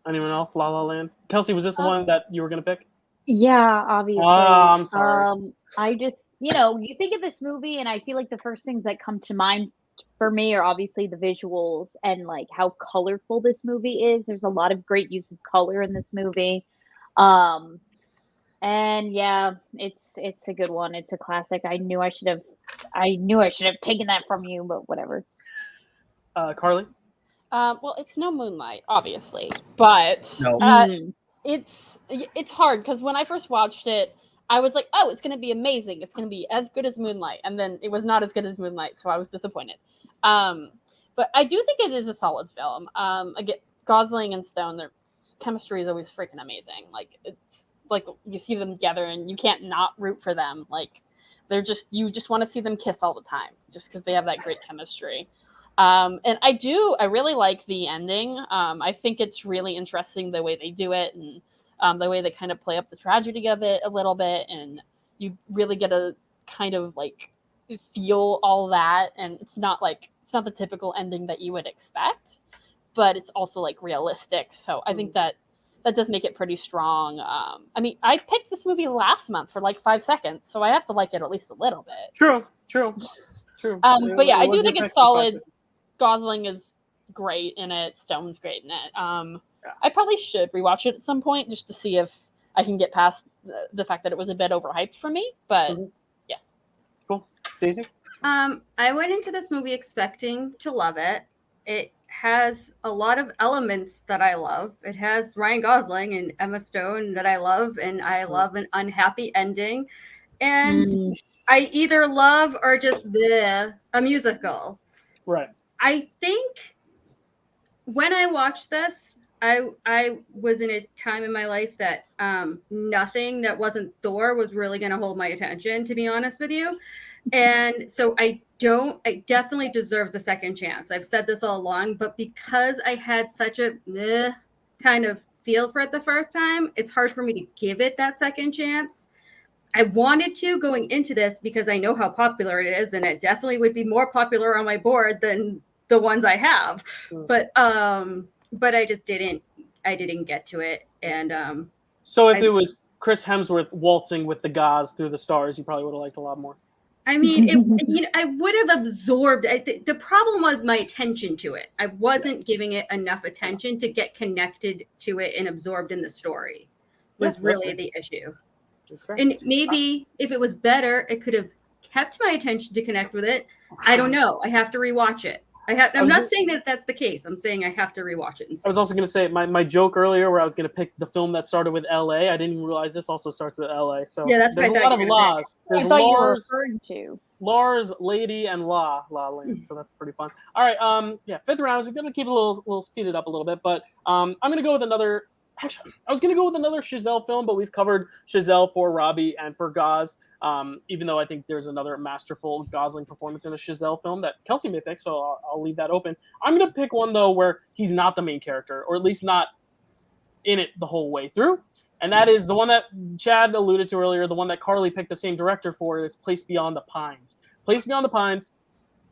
Anyone else? La La Land. Kelsey, was this the one that you were gonna pick? Yeah, obviously. Oh, I'm sorry. I just, you think of this movie, and I feel like the first things that come to mind for me are obviously the visuals and like how colorful this movie is. There's a lot of great use of color in this movie. And yeah, it's a good one. It's a classic. I knew I should have taken that from you, but whatever. Karly? Well, it's no Moonlight, obviously, but No. it's hard because when I first watched it, I was like, oh, it's going to be amazing. It's going to be as good as Moonlight. And then it was not as good as Moonlight, so I was disappointed. But I do think it is a solid film. Again, Gosling and Stone, their chemistry is always freaking amazing. Like, it's like you see them together and you can't not root for them. Like, you just want to see them kiss all the time just because they have that great chemistry. And I really like the ending. I think it's really interesting the way they do it, and the way they kind of play up the tragedy of it a little bit, and you really get a kind of like feel all that. And it's not the typical ending that you would expect, but it's also like realistic. So I think that does make it pretty strong. I mean, I picked this movie last month for like 5 seconds, so I have to like it at least a little bit. True. But yeah, I do think it's solid. Gosling is great in it. Stone's great in it. I probably should rewatch it at some point just to see if I can get past the fact that it was a bit overhyped for me. But yes. Cool. Stacy? I went into this movie expecting to love it. It has a lot of elements that I love. It has Ryan Gosling and Emma Stone that I love, and I love an unhappy ending. And I either love or just a musical. Right. I think when I watched this, I was in a time in my life that nothing that wasn't Thor was really going to hold my attention, to be honest with you. And so it definitely deserves a second chance. I've said this all along, but because I had such a kind of feel for it the first time, it's hard for me to give it that second chance. I wanted to going into this because I know how popular it is, and it definitely would be more popular on my board than the ones I have. But I just didn't get to it. And So if it was Chris Hemsworth waltzing with the gauze through the stars, you probably would have liked a lot more. I mean, I would have absorbed. The problem was my attention to it. I wasn't giving it enough attention to get connected to it and absorbed in the story. Was really the issue. And maybe if it was better, it could have kept my attention to connect with it. I don't know. I have to rewatch it. I'm not saying that that's the case. I'm saying I have to rewatch it. I was also going to say my joke earlier where I was going to pick the film that started with L.A. I didn't even realize this also starts with L.A. So yeah, that's there's a lot of laws. There's I thought you were referring to Lars, Lady, and La Land. So that's pretty fun. All right, fifth round. We're going to keep it a little speeded up a little bit, but I'm going to go with another. Actually, I was going to go with another Chazelle film, but we've covered Chazelle for Robbie and for Goz. Even though I think there's another masterful Gosling performance in a Chazelle film that Kelsey may pick, so I'll leave that open. I'm going to pick one, though, where he's not the main character, or at least not in it the whole way through. And that is the one that Chad alluded to earlier, the one that Karly picked the same director for. It's Place Beyond the Pines. Place Beyond the Pines.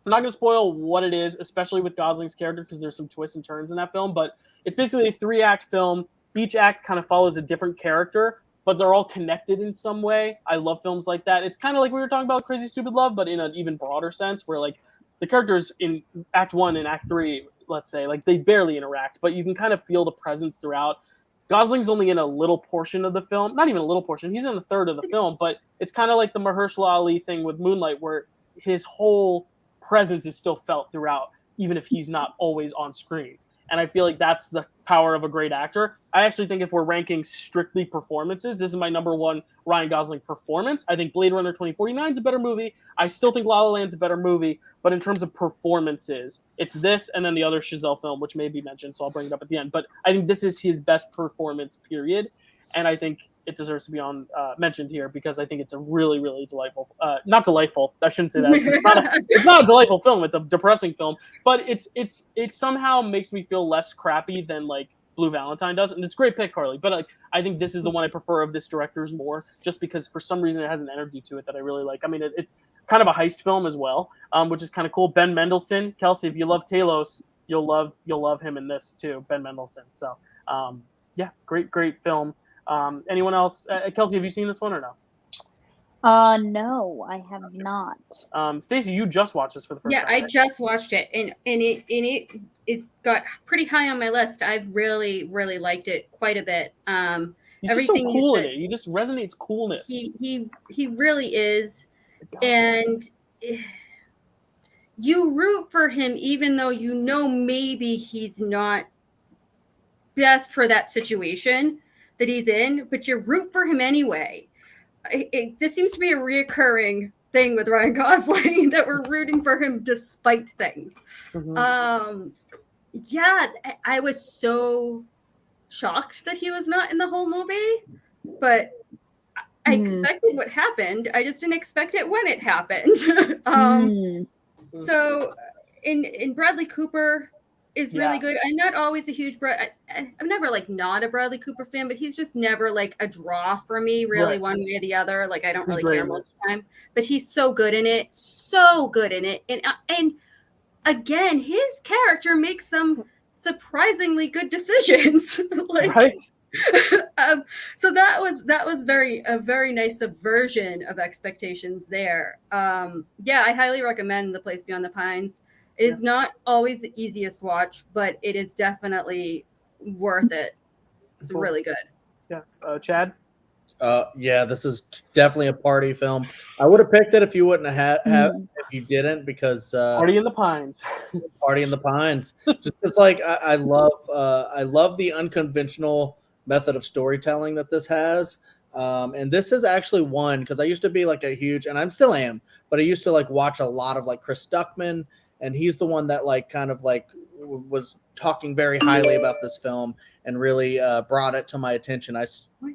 I'm not going to spoil what it is, especially with Gosling's character, because there's some twists and turns in that film. But it's basically a 3-act film. Each act kind of follows a different character, but they're all connected in some way. I love films like that. It's kind of like we were talking about Crazy Stupid Love, but in an even broader sense, where like the characters in Act 1 and Act 3, let's say, like they barely interact, but you can kind of feel the presence throughout. Gosling's only in a little portion of the film, not even a little portion. He's in a third of the film, but it's kind of like the Mahershala Ali thing with Moonlight, where his whole presence is still felt throughout, even if he's not always on screen. And I feel like that's the power of a great actor. I actually think if we're ranking strictly performances, this is my number one Ryan Gosling performance. I think Blade Runner 2049 is a better movie. I still think La La Land's a better movie. But in terms of performances, it's this and then the other Chazelle film, which may be mentioned, so I'll bring it up at the end. But I think this is his best performance, period. And I think it deserves to be mentioned here because I think it's a really, really delightful. Not delightful. I shouldn't say that. It's not a delightful film. It's a depressing film. But it somehow makes me feel less crappy than like Blue Valentine does. And it's a great pick, Karly. But like I think this is the one I prefer of this director's more, just because for some reason it has an energy to it that I really like. I mean, it's kind of a heist film as well, which is kind of cool. Ben Mendelsohn, Kelsey, if you love Talos, you'll love him in this too. Ben Mendelsohn. So great film. Anyone else? Kelsey, have you seen this one or no? No, I have not. Stacy, you just watched this for the first time. Yeah, I just watched it, and it's got pretty high on my list. I've really, really liked it quite a bit. He's everything just so cool in it. He just resonates coolness. He really is, and you root for him, even though you know maybe he's not best for that situation that he's in, but you root for him anyway. This seems to be a reoccurring thing with Ryan Gosling that we're rooting for him despite things. Mm-hmm. I was so shocked that he was not in the whole movie, but I expected what happened. I just didn't expect it when it happened. So in Bradley Cooper is really good. I'm not always a huge I'm never like not a Bradley Cooper fan, but he's just never like a draw for me really one way or the other. Like I don't really care most of the time, but he's so good in it. And again, his character makes some surprisingly good decisions. So that was a very nice subversion of expectations there. I highly recommend The Place Beyond the Pines. It is not always the easiest watch, but it is definitely worth it. It's really good. Yeah. Chad? This is definitely a party film. I would have picked it if you wouldn't have if you didn't, because Party in the Pines. Party in the Pines. Just because I love the unconventional method of storytelling that this has. And this is actually one, because I used to be like a huge, and I still am, but I used to like watch a lot of like Chris Stuckman. And he's the one that like kind of like was talking very highly about this film and really brought it to my attention. I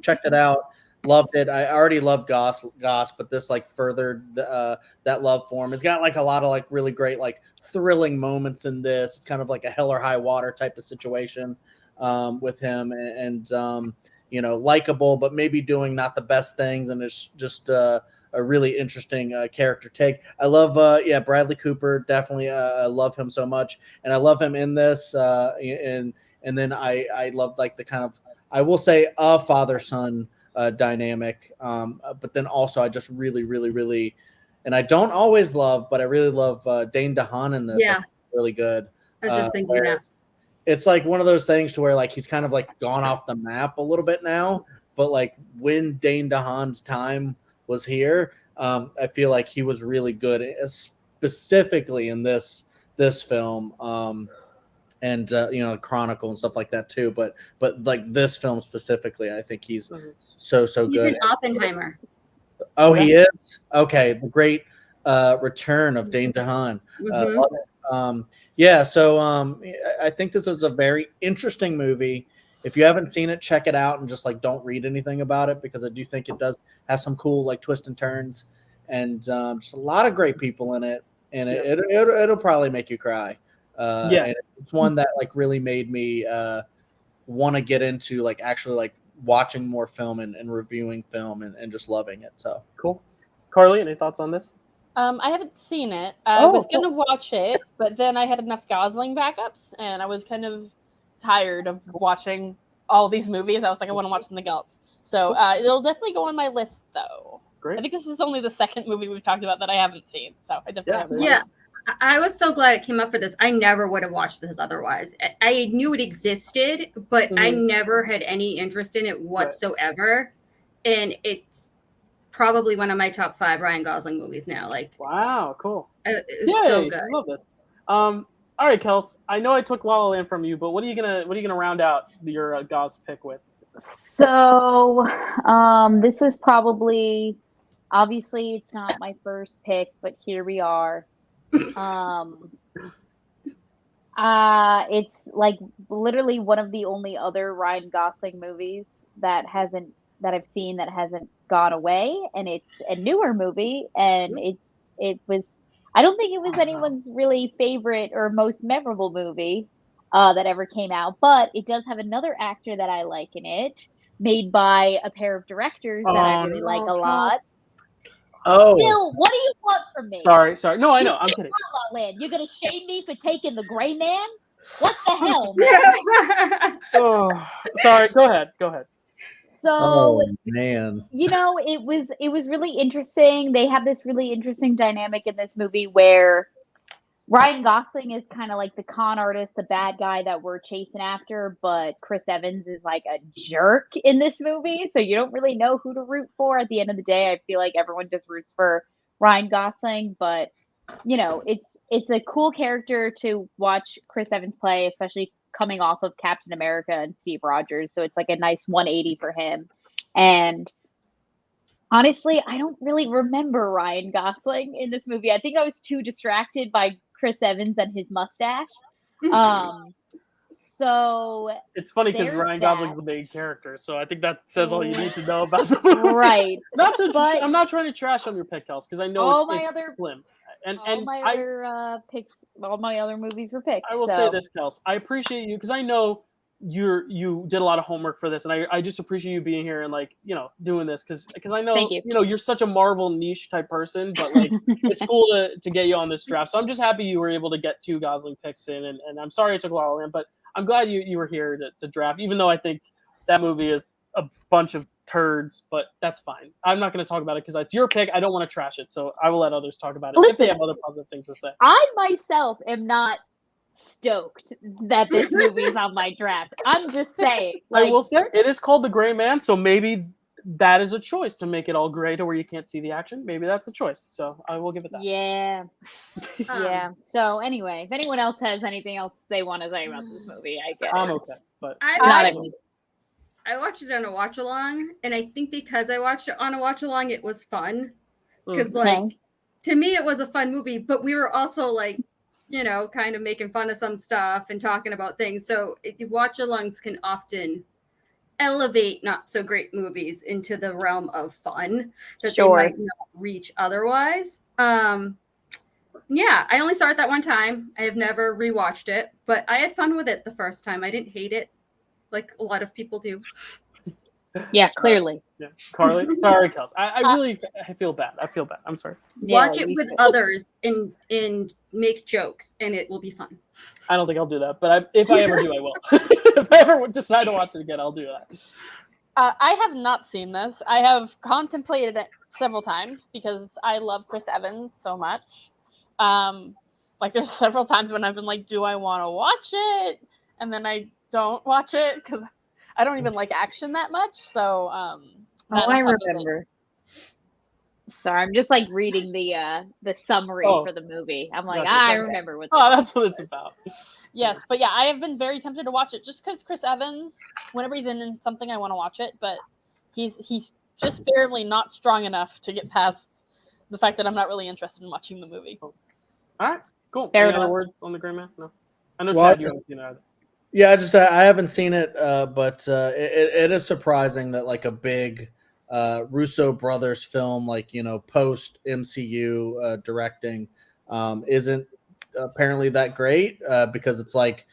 checked it out, loved it. I already loved Goss, but this like furthered that love for him. It's got like a lot of like really great like thrilling moments in this. It's kind of like a hell or high water type of situation with him, and likable, but maybe doing not the best things, and it's just a really interesting character take. I love, Bradley Cooper. Definitely, I love him so much, and I love him in this. And then I love like the kind of I will say a father-son dynamic, but then also I just really, and I don't always love, but I really love Dane DeHaan in this. Yeah, really good. I was just thinking that. It's like one of those things to where like he's kind of like gone off the map a little bit now, but like when Dane DeHaan's time was here, I feel like he was really good, specifically in this film. And Chronicle and stuff like that too, but like this film specifically, I think he's so He's good. in Oppenheimer. Oh, he is? Okay, the great return of Dane DeHaan. Love it. Yeah, so I think this is a very interesting movie. If you haven't seen it, check it out and just like don't read anything about it, because I do think it does have some cool like twists and turns, and just a lot of great people in it, and it'll probably make you cry. And it's one that like really made me want to get into like actually like watching more film and reviewing film and just loving it. So cool. Karly, any thoughts on this? I haven't seen it. I was gonna watch it, but then I had enough Gosling backups, and I was kind of tired of watching all these movies. I was like, I want to watch something else. So it'll definitely go on my list, though. Great. I think this is only the second movie we've talked about that I haven't seen, so I definitely have I was so glad it came up for this. I never would have watched this otherwise. I knew it existed, but I never had any interest in it whatsoever. Right. And it's probably one of my top 5 Ryan Gosling movies now. Like, wow, cool. It's so good. I love this. All right, Kels. I know I took La La Land from you, but what are you gonna round out your Gos pick with? So, this is probably, obviously, it's not my first pick, but here we are. It's like literally one of the only other Ryan Gosling movies that I've seen that hasn't gone away, and it's a newer movie, and it was, I don't think it was anyone's really favorite or most memorable movie that ever came out, but it does have another actor that I like in it, made by a pair of directors that I really like a lot. Oh, Dyl, what do you want from me? Sorry. No, I know. I'm kidding. La La Land. You're gonna shame me for taking the Gray Man? What the hell, man? Oh, sorry. Go ahead. So, man, it was really interesting. They have this really interesting dynamic in this movie where Ryan Gosling is kind of like the con artist, the bad guy that we're chasing after, but Chris Evans is like a jerk in this movie. So you don't really know who to root for. At the end of the day, I feel like everyone just roots for Ryan Gosling, but it's a cool character to watch Chris Evans play, especially coming off of Captain America and Steve Rogers. So it's like a nice 180 for him. And honestly, I don't really remember Ryan Gosling in this movie. I think I was too distracted by Chris Evans and his mustache. So it's funny because Ryan Gosling's the main character, so I think that says all you need to know about the movie. Right. I'm not trying to trash on your pick, Kels, because I know it's slim. And all my other movies were picked. I will say this, Kels. I appreciate you because I know you did a lot of homework for this, and I just appreciate you being here and doing this because I know you're such a Marvel niche type person, but like it's cool to get you on this draft. So I'm just happy you were able to get 2 Gosling picks in, and I'm sorry I took La La Land, but I'm glad you were here to draft, even though I think that movie is a bunch of turds, but that's fine. I'm not going to talk about it because it's your pick. I don't want to trash it, so I will let others talk about it if they have other positive things to say. I myself am not stoked that this movie is on my draft. I'm just saying. I will say it is called The Gray Man, so maybe that is a choice to make it all gray to where you can't see the action. Maybe that's a choice. So I will give it that. Yeah. Yeah. So anyway, if anyone else has anything else they want to say about this movie, I get it. I'm okay, but I watched it on a watch along, and I think because I watched it on a watch along, it was fun. Because to me, it was a fun movie, but we were also kind of making fun of some stuff and talking about things. So watch-alongs can often elevate not so great movies into the realm of fun that they might not reach otherwise. I only saw it that one time. I have never rewatched it, but I had fun with it the first time. I didn't hate it like a lot of people do. Yeah, clearly. Yeah, Karly. Sorry, Kels. I feel bad. I'm sorry. Watch Yeah, it you with should. others and make jokes, and it will be fun. I don't think I'll do that, but if I ever do, I will. If I ever decide to watch it again, I'll do that. I have not seen this. I have contemplated it several times because I love Chris Evans so much. Like there's several times when I've been like, do I want to watch it? And then I don't watch it because I don't even like action that much. So I remember. Sorry, I'm just like reading the summary for the movie. I'm like, Gotcha. I remember what. That's what it's about. Yes, but yeah, I have been very tempted to watch it just because Chris Evans, whenever he's in something, I want to watch it. But he's just barely not strong enough to get past the fact that I'm not really interested in watching the movie. All right, cool. Fair Any other enough. words on the Gray Man? No. I know Well, Chad, you haven't seen it either. Yeah, I haven't seen it, but it is surprising that like a big Russo brothers film, like post MCU directing, isn't apparently that great because it's like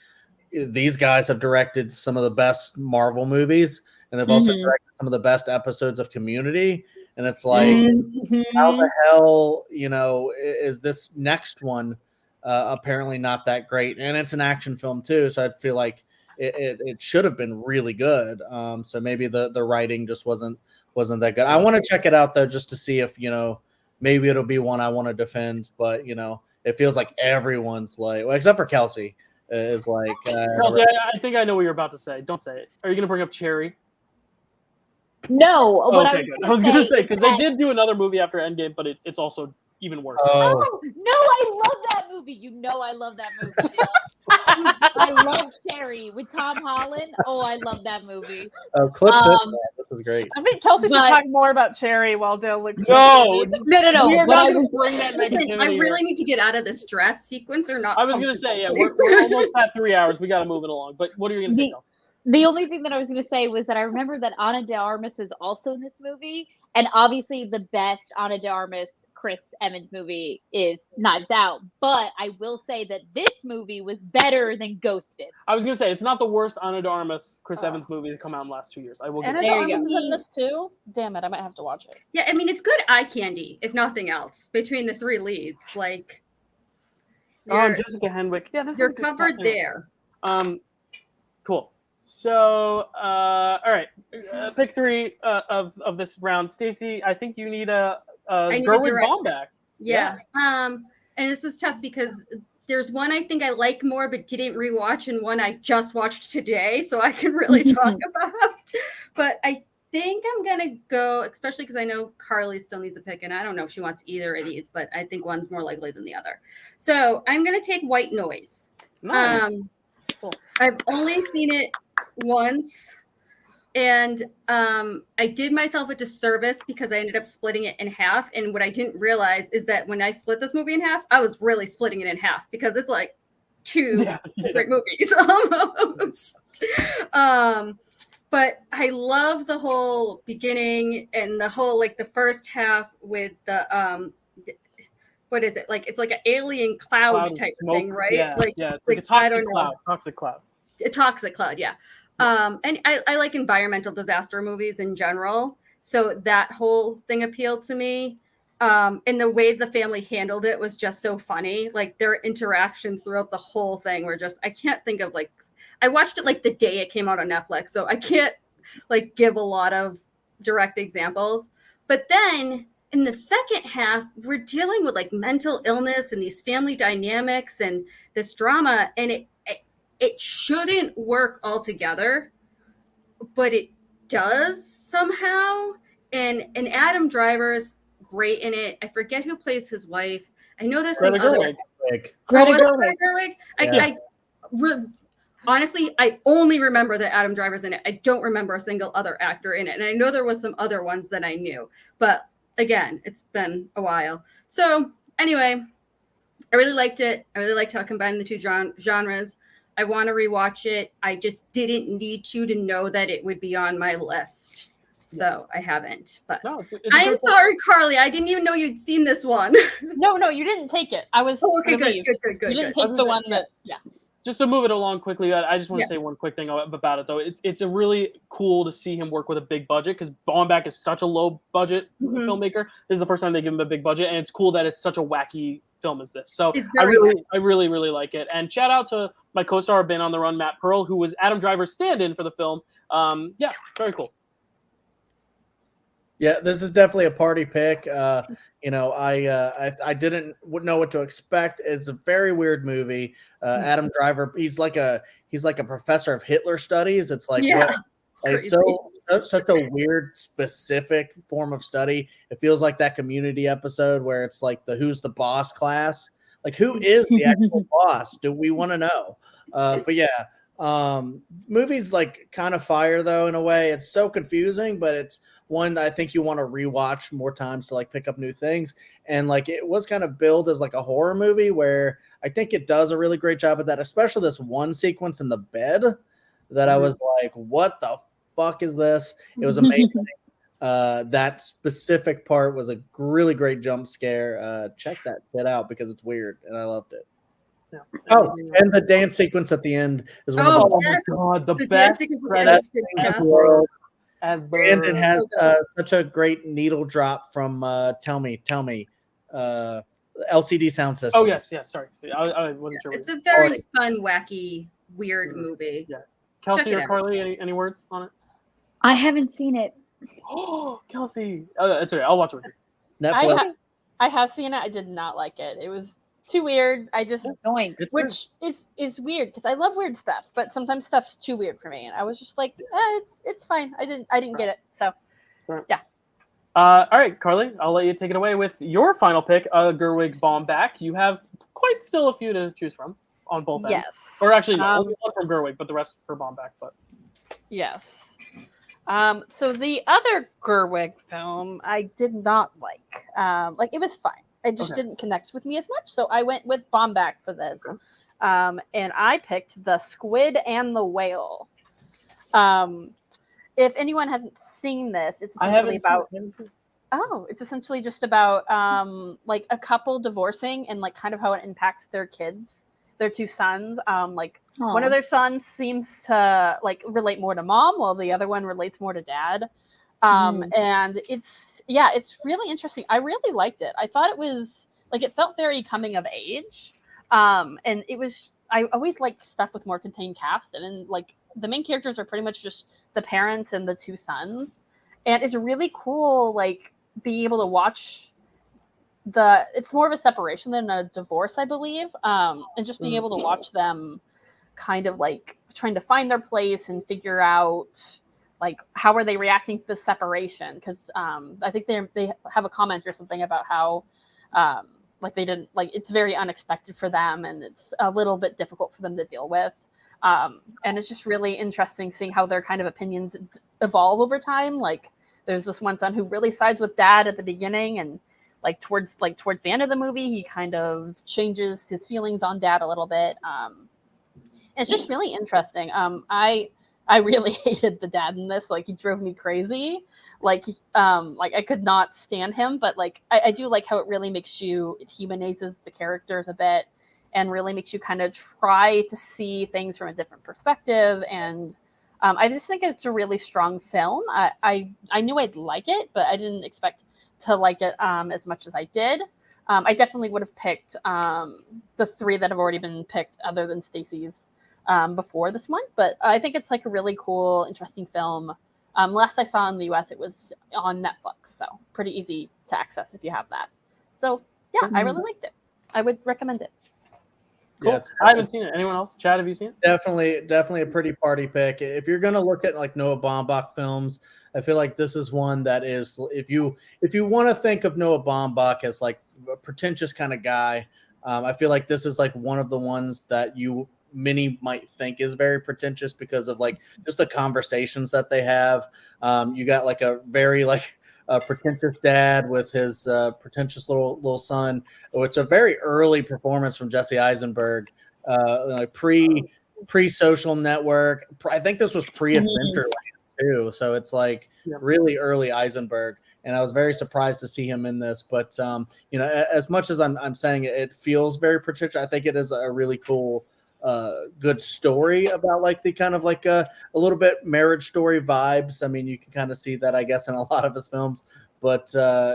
these guys have directed some of the best Marvel movies, and they've also directed some of the best episodes of Community, and it's like how the hell is this next one apparently not that great, and it's an action film too, so I feel like it should have been really good. So maybe the writing just wasn't that good. I want to check it out though, just to see if maybe it'll be one I want to defend. But it feels like everyone's like, well, except for Kelsey, is like. Kelsey, I think I know what you're about to say. Don't say it. Are you going to bring up Cherry? No. Okay, good. I was going to say because they did do another movie after Endgame, but it's also even worse. Oh no, I love that movie. I love that movie. I love Cherry with Tom Holland. Oh, I love that movie. Oh, clip this. This is great. I think Kelsey should talk more about Cherry while Dyl looks. No. We are not going to bring that Listen, negativity. I really need to get out of this stress sequence or not. I was going to say, yeah, we're almost at 3 hours. We got to move it along. But what are you going to say, Kelsey? The only thing that I was going to say was that I remember that Ana de Armas was also in this movie, and obviously the best Ana de Armas Chris Evans movie is Knives Out, but I will say that this movie was better than Ghosted. I was going to say, it's not the worst Ana de Armas Chris Evans movie to come out in the last 2 years. I will get Ana de Armas is in this too? Damn it, I might have to watch it. Yeah, I mean, it's good eye candy, if nothing else, between the three leads. Like, Jessica Henwick. Yeah, you're covered there. Cool. So, all right, pick three of this round. Stacy, I think you need a Gerwig Baumbach. Yeah. And this is tough because there's one I think I like more but didn't rewatch, and one I just watched today, so I can really talk about. But I think I'm gonna go, especially because I know Karly still needs a pick, and I don't know if she wants either of these, but I think one's more likely than the other. So I'm gonna take White Noise. Nice. Cool. I've only seen it once. And I did myself a disservice because I ended up splitting it in half. And what I didn't realize is that when I split this movie in half, I was really splitting it in half because it's like two different movies almost. But I love the whole beginning and the whole, like the first half with the, what is it? Like, it's like an alien cloud type of thing, right? Yeah, like a toxic cloud. Toxic cloud. A toxic cloud, yeah. And I like environmental disaster movies in general. So that whole thing appealed to me. And the way the family handled it was just so funny. Like their interactions throughout the whole thing were just, I can't think of like, I watched it like the day it came out on Netflix. So I can't like give a lot of direct examples. But then in the second half, we're dealing with like mental illness and these family dynamics and this drama. And it shouldn't work altogether, but it does somehow. And Adam Driver's great in it. I forget who plays his wife. I know there's some other. Greta Gerwig. Honestly, I only remember that Adam Driver's in it. I don't remember a single other actor in it. And I know there was some other ones that I knew. But again, it's been a while. So anyway, I really liked it. I really liked how it combined the two genres. I want to rewatch it. I just didn't need you to know that it would be on my list. So I haven't. But it's I'm sorry, Karly. I didn't even know you'd seen this one. No, you didn't take it. I was okay, good. You didn't take the one that, Just to move it along quickly, I just want to say one quick thing about it, though. It's a really cool to see him work with a big budget because Baumbach is such a low budget filmmaker. This is the first time they give him a big budget, and it's cool that it's such a wacky film as this. So I really like it. And shout out to my co-star Been on the Run, Matt Pearl, who was Adam Driver's stand-in for the film. Yeah, very cool. Yeah, this is definitely a party pick. You know, I didn't know what to expect. It's a very weird movie. Adam Driver, he's like a professor of Hitler studies. It's like such a weird, specific form of study. It feels like that Community episode where it's like the Who's the Boss class. Like, who is the actual boss? Do we want to know? But yeah, movies like kind of fire though in a way. It's so confusing, but it's one that I think you want to rewatch more times to like pick up new things. And like it was kind of billed as like a horror movie where I think it does a really great job of that, especially this one sequence in the bed that I was like, what the fuck is this? It was amazing. That specific part was a really great jump scare. Check that shit out because it's weird and I loved it. Yeah. Oh, and the dance sequence at the end is one of the my god, the best credits ever. And it has such a great needle drop from Tell Me, LCD Sound System. Oh yes, sorry. I wasn't sure. It's a very fun, wacky, weird movie. Yeah. Kelsey or Karly, any words on it? I haven't seen it. Oh, Kelsey. It's okay. I'll watch it with you. Netflix. I have seen it. I did not like it. It was too weird. I just which is weird because I love weird stuff, but sometimes stuff's too weird for me, and I was just like, it's fine. I didn't get it. So yeah. All right, Karly, I'll let you take it away with your final pick, Gerwig Baumbach. You have quite still a few to choose from on both ends. Yes. Or actually, no, only one from Gerwig, but the rest for Baumbach. But yes. So the other Gerwig film I did not like. Like it was fine. It just didn't connect with me as much. So I went with Baumbach for this. Okay. And I picked The Squid and the Whale. If anyone hasn't seen this, it's essentially it's essentially just about like a couple divorcing and like kind of how it impacts their kids, their two sons. One of their sons seems to like relate more to mom while the other one relates more to dad. And it's really interesting. I really liked it. I thought it was like, it felt very coming of age. And it was, I always like stuff with more contained cast, and like the main characters are pretty much just the parents and the two sons. And it's really cool, like being able to watch it's more of a separation than a divorce, I believe. And just being able to watch them kind of like trying to find their place and figure out like how are they reacting to the separation, because I think they have a comment or something about how like they didn't, like it's very unexpected for them and it's a little bit difficult for them to deal with, and it's just really interesting seeing how their kind of opinions evolve over time. Like there's this one son who really sides with dad at the beginning, and like towards the end of the movie he kind of changes his feelings on dad a little bit. It's just really interesting. I really hated the dad in this. Like he drove me crazy. Like I could not stand him, but like I do like how it really makes it humanizes the characters a bit and really makes you kind of try to see things from a different perspective. And I just think it's a really strong film. I knew I'd like it, but I didn't expect to like it as much as I did. I definitely would have picked the three that have already been picked other than Stacy's before this one, but I think it's like a really cool, interesting film. Last I saw in the US, it was on Netflix, so pretty easy to access if you have that. So yeah, I really liked it. I would recommend it. Cool. Yeah, I haven't seen it. Anyone else? Chad, have you seen it? Definitely a pretty party pick. If you're gonna look at like Noah Baumbach films, I feel like this is one that is, if you want to think of Noah Baumbach as like a pretentious kind of guy, I feel like this is like one of the ones that many might think is very pretentious because of like just the conversations that they have. You got like a very like a pretentious dad with his pretentious little son, which is a very early performance from Jesse Eisenberg, like pre-Social Network. I think this was pre-Adventureland too, so it's like really early Eisenberg. And I was very surprised to see him in this. But as much as I'm saying it feels very pretentious, I think it is a really cool good story about like the kind of like a little bit marriage story vibes. I mean, you can kind of see that, I guess, in a lot of his films, but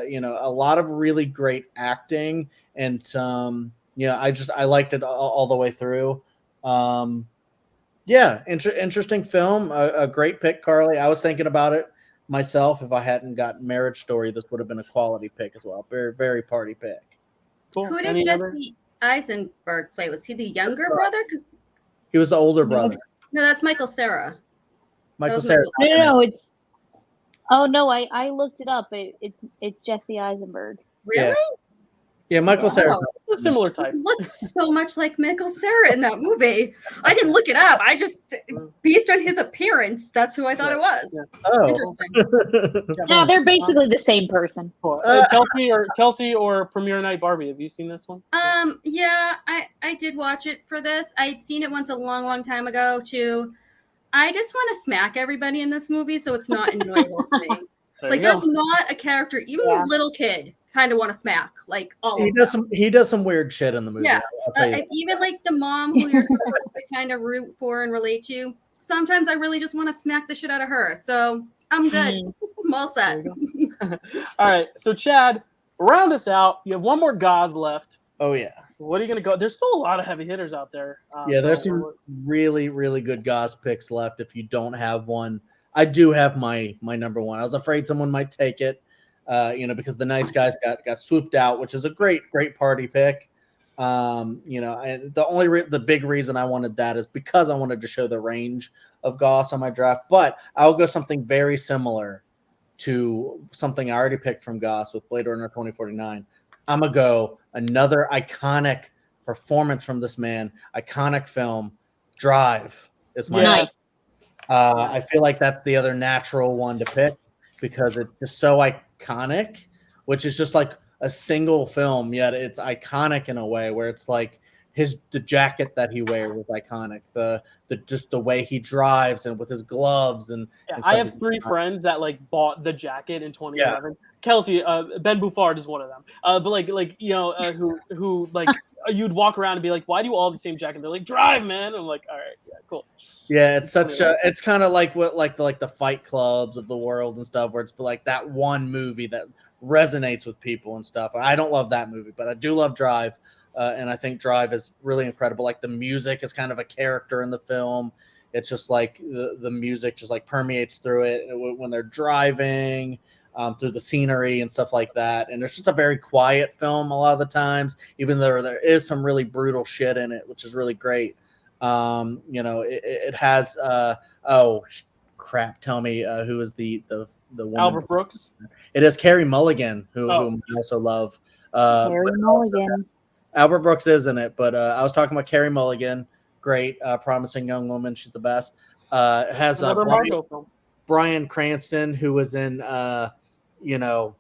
you know, a lot of really great acting, and you know, I liked it all the way through. Yeah, interesting film. A great pick, Karly. I was thinking about it myself. If I hadn't got Marriage Story, this would have been a quality pick as well. Very, very party pick. Cool. Who did Any other? Jesse Eisenberg play? Was he the younger brother? Because He was the older brother. no, that's Michael Cera. Michael was Cera. No, it's. Oh no, I looked it up. It's Jesse Eisenberg. Really? Yeah, Michael Yeah. Cera. It's a similar type. He looks so much like Michael Cera in that movie. I didn't look it up. I just, based on his appearance, that's who I thought it was. Yeah. Oh. Interesting. No, they're basically the same person. Cool. Kelsey or Premiere Night Barbie. Have you seen this one? Yeah, I did watch it for this. I'd seen it once a long, long time ago too. I just want to smack everybody in this movie, so it's not enjoyable to me. There's not a character, even a little kid, kind of want to smack like all of them. He does some weird shit in the movie. Yeah, I'll tell you that. even like the mom who you're supposed to kind of root for and relate to. Sometimes I really just want to smack the shit out of her. So I'm good. I'm all set. All right, so Chad, round us out. You have one more gauze left. Oh yeah. What are you gonna go? There's still a lot of heavy hitters out there. There's some really, really good gauze picks left. If you don't have one, I do have my number one. I was afraid someone might take it, you know, because the nice guys got swooped out, which is a great party pick. You know, and the big reason I wanted that is because I wanted to show the range of Goss on my draft. But I'll go something very similar to something I already picked from Goss with Blade Runner 2049. I'm gonna go another iconic performance from this man, iconic film. Drive is my. Nice. I feel like that's the other natural one to pick because it's just so iconic, which is just like a single film, yet it's iconic in a way where it's like the jacket that he wears is iconic. The just the way he drives and with his gloves and I have 3 friends that like bought the jacket in 2011. Yeah. Kelsey, Ben Buffard is one of them. But like you know who like you'd walk around and be like, why do you all have the same jacket? They're like, drive, man. I'm like, all right, yeah, cool. Yeah, it's it's kind of like what like the Fight Clubs of the world and stuff, where it's like that one movie that resonates with people and stuff. I don't love that movie, but I do love Drive. And I think Drive is really incredible. Like the music is kind of a character in the film. It's just like the music just like permeates through it when they're driving, through the scenery and stuff like that. And it's just a very quiet film a lot of the times, even though there is some really brutal shit in it, which is really great. You know, it has crap. Tell me who is the woman? Albert Brooks. It is Carey Mulligan, who I also love. Carey Mulligan. Albert Brooks is in it, but I was talking about Carey Mulligan. Great, promising young woman. She's the best. It has Bryan Cranston, who was in, you know,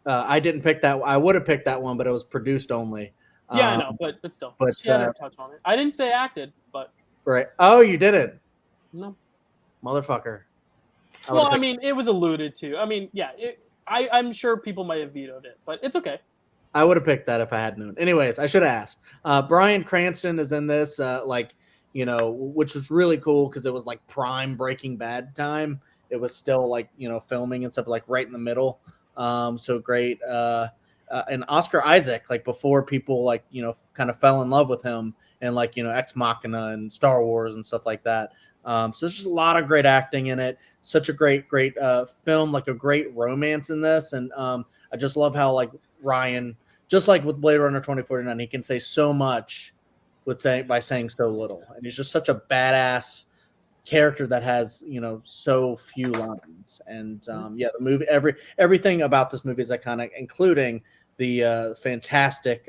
I didn't pick that. I would have picked that one, but it was produced only. Yeah, I know, but still. But touch on it. I didn't say acted, but right. Oh, you didn't? No, motherfucker. Well, I mean, it was alluded to. I mean, yeah, I'm sure people might have vetoed it, but it's okay. I would have picked that if I had known. Anyways, I should have asked. Bryan Cranston is in this, like, you know, which was really cool because it was like prime Breaking Bad time. It was still like, you know, filming and stuff like right in the middle. So great. And Oscar Isaac, like before people like, you know, kind of fell in love with him and like, you know, Ex Machina and Star Wars and stuff like that. So there's just a lot of great acting in it. Such a great film, like a great romance in this. And I just love how like Ryan, just like with Blade Runner 2049, he can say so much by saying so little. And he's just such a badass character that has, you know, so few lines. And yeah, the movie, everything about this movie is iconic, including the fantastic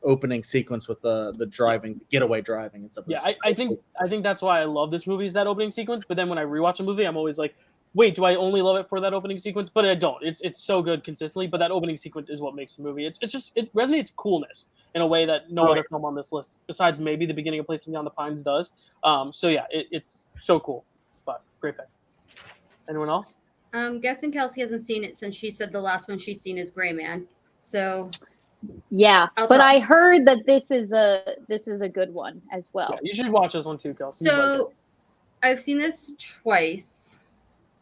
opening sequence with the getaway driving and stuff. Yeah, I think that's why I love this movie, is that opening sequence. But then when I rewatch a movie, I'm always like, wait, do I only love it for that opening sequence? But I don't. It's so good consistently. But that opening sequence is what makes the movie. It's just, it resonates coolness in a way that no other film on this list, besides maybe the beginning of Place Beyond the Pines, does. So yeah, it's so cool. But great pick. Anyone else? I'm guessing Kelsey hasn't seen it since she said the last one she's seen is Gray Man. So Yeah, but I heard that this is a good one as well. Yeah, you should watch this one too, Kelsey. So I've seen this twice.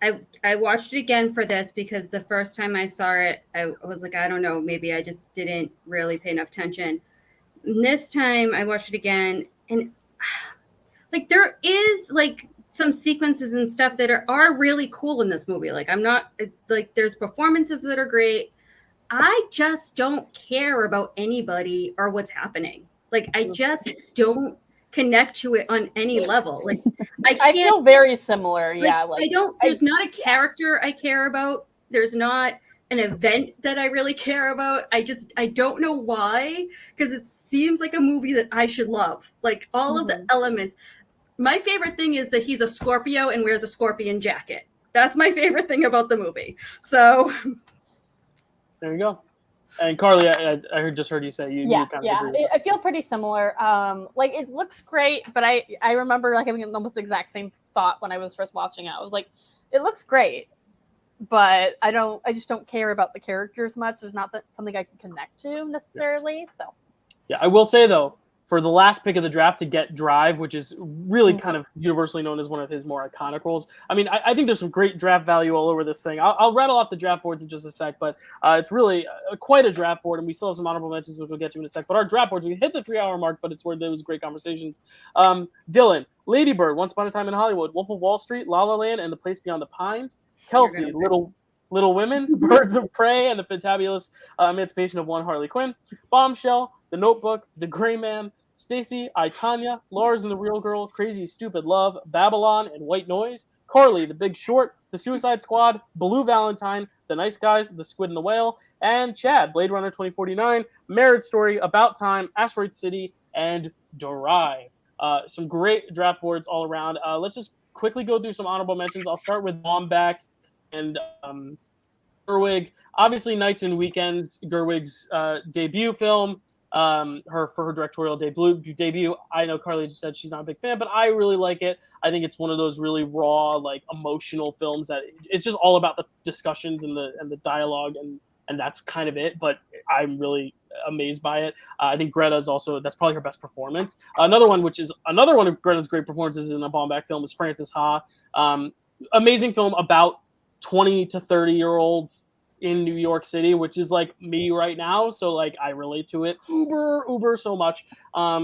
I watched it again for this because the first time I saw it, I was like, I don't know, maybe I just didn't really pay enough attention. And this time I watched it again, and like there is like some sequences and stuff that are really cool in this movie. Like I'm not like there's performances that are great. I just don't care about anybody or what's happening. Like I just don't connect to it on any level. Like I feel very similar. Like, yeah. Like there's not a character I care about. There's not an event that I really care about. I don't know why, because it seems like a movie that I should love. Like all of the elements. My favorite thing is that he's a Scorpio and wears a scorpion jacket. That's my favorite thing about the movie. So there you go. And Karly, I just heard you say you kind of agree with I feel pretty similar. Like it looks great, but I remember like having almost the exact same thought when I was first watching it. I was like, it looks great, but I just don't care about the characters much. There's not something I can connect to necessarily. So yeah, I will say though, for the last pick of the draft to get Drive, which is really kind of universally known as one of his more iconic roles. I mean, I think there's some great draft value all over this thing. I'll rattle off the draft boards in just a sec, but it's really quite a draft board, and we still have some honorable mentions, which we'll get to in a sec. But our draft boards, we hit the 3-hour mark, but it's where there was great conversations. Dylan, Lady Bird, Once Upon a Time in Hollywood, Wolf of Wall Street, La La Land, and The Place Beyond the Pines. Kelsey, Little Women, Birds of Prey, and The Fantabulous Emancipation of One Harley Quinn. Bombshell, The Notebook, The Gray Man. Stacy, I, Tanya, Lars and the Real Girl, Crazy Stupid Love, Babylon, and White Noise. Karly, The Big Short, The Suicide Squad, Blue Valentine, The Nice Guys, The Squid and the Whale, and Chad, Blade Runner 2049, Marriage Story, About Time, Asteroid City, and Drive. Some great draft boards all around. Let's just quickly go through some honorable mentions. I'll start with Baumbach and Gerwig. Obviously, Nights and Weekends, Gerwig's debut film. For her directorial debut. I know Karly just said she's not a big fan, but I really like it. I think it's one of those really raw, like emotional films that it's just all about the discussions and the dialogue, and that's kind of it. But I'm really amazed by it. I think Greta's that's probably her best performance. Another one of Greta's great performances in a Baumbach film is Frances Ha. Amazing film about 20 to 30-year-olds in New York City, which is like me right now. So like I relate to it uber so much.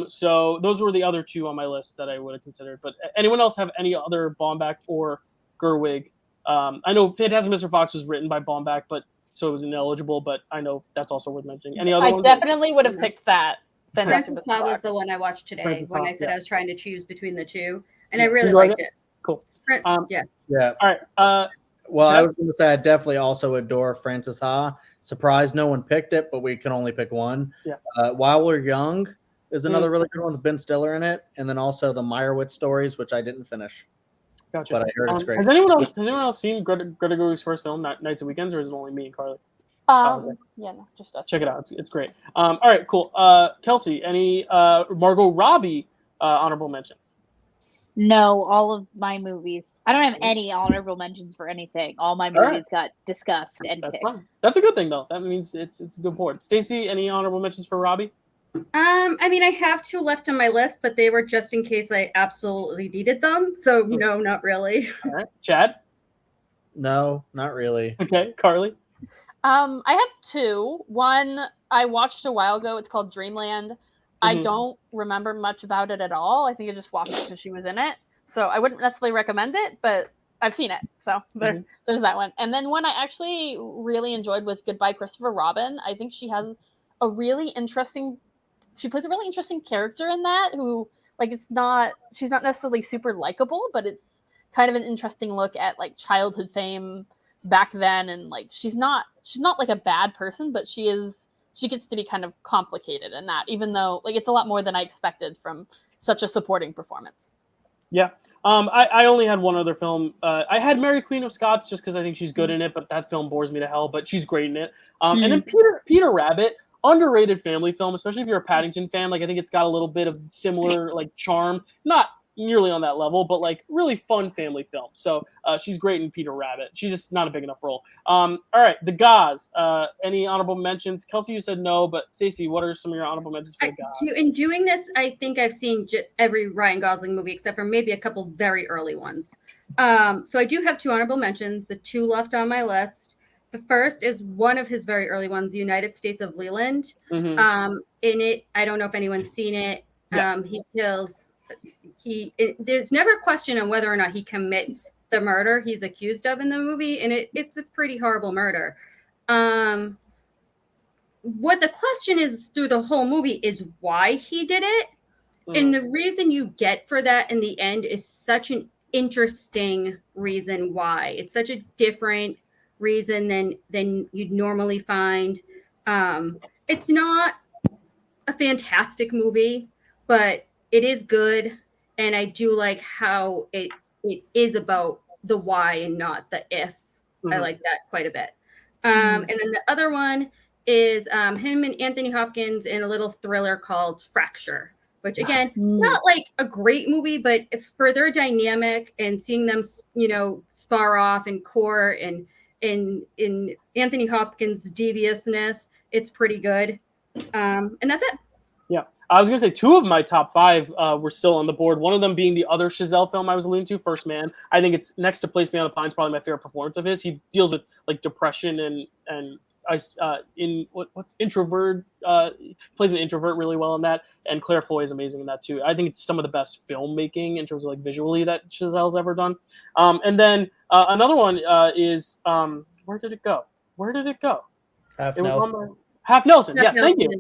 So those were the other two on my list that I would have considered. But anyone else have any other Baumbach or Gerwig? I know Fantastic Mr. Fox was written by Baumbach, but so it was ineligible, but I know that's also worth mentioning. Any other ones? I definitely would have picked that. Frances Ha was the one I watched today when I said I was trying to choose between the two, and I really liked it. Cool. Yeah. All right. Well, I was going to say I definitely also adore Frances Ha. Surprised no one picked it, but we can only pick one. Yeah. While We're Young is another really good one with Ben Stiller in it, and then also the Meyerowitz stories, which I didn't finish. Gotcha. But I heard it's great. Has anyone else seen Greta Gerwig's first film, Nights and Weekends, or is it only me and Karly? Yeah, no, just us. Check it out. It's great. All right, cool. Kelsey, any Margot Robbie honorable mentions? No, all of my movies. I don't have any honorable mentions for anything. All my movies got discussed and picked. Fine. That's a good thing, though. That means it's a good board. Stacy, any honorable mentions for Robbie? I mean, I have two left on my list, but they were just in case I absolutely needed them. So no, not really. All right, Chad? No, not really. Okay, Karly? I have two. One I watched a while ago. It's called Dreamland. I don't remember much about it at all. I think I just watched it because she was in it. So I wouldn't necessarily recommend it, but I've seen it. So there's that one. And then one I actually really enjoyed was Goodbye, Christopher Robin. I think she plays a really interesting character in that who, like, she's not necessarily super likable, but it's kind of an interesting look at like childhood fame back then. And like, she's not like a bad person, but she gets to be kind of complicated in that, even though like it's a lot more than I expected from such a supporting performance. Yeah. I only had one other film. I had Mary Queen of Scots just because I think she's good in it, but that film bores me to hell, but she's great in it. And then Peter Rabbit, underrated family film, especially if you're a Paddington fan. Like, I think it's got a little bit of similar like charm. Not nearly on that level, but like really fun family film. So she's great in Peter Rabbit. She's just not a big enough role. All right, The Gauze. Any honorable mentions? Kelsey, you said no, but Stacey, what are some of your honorable mentions for The Gauze? In doing this, I think I've seen every Ryan Gosling movie except for maybe a couple very early ones. So I do have 2 honorable mentions, the 2 left on my list. The first is one of his very early ones, The United States of Leland. In it, I don't know if anyone's seen it. Yeah. There's never a question on whether or not he commits the murder he's accused of in the movie, and it's a pretty horrible murder. What the question is through the whole movie is why he did it. And the reason you get for that in the end is such an interesting reason why. It's such a different reason than you'd normally find. It's not a fantastic movie, but it is good. And I do like how it is about the why and not the if. I like that quite a bit. And then the other one is him and Anthony Hopkins in a little thriller called Fracture, which again, not like a great movie, but for their dynamic and seeing them, spar off in court and in Anthony Hopkins' deviousness, it's pretty good. And that's it. Yeah. I was going to say 2 of my top 5 were still on the board. One of them being the other Chazelle film I was alluding to, First Man. I think it's next to Place Beyond the Pines, probably my favorite performance of his. He deals with like depression and what's introvert, plays an introvert really well in that. And Claire Foy is amazing in that too. I think it's some of the best filmmaking in terms of like visually that Chazelle's ever done. And then another one is where did it go? Half Nelson, yes, thank you.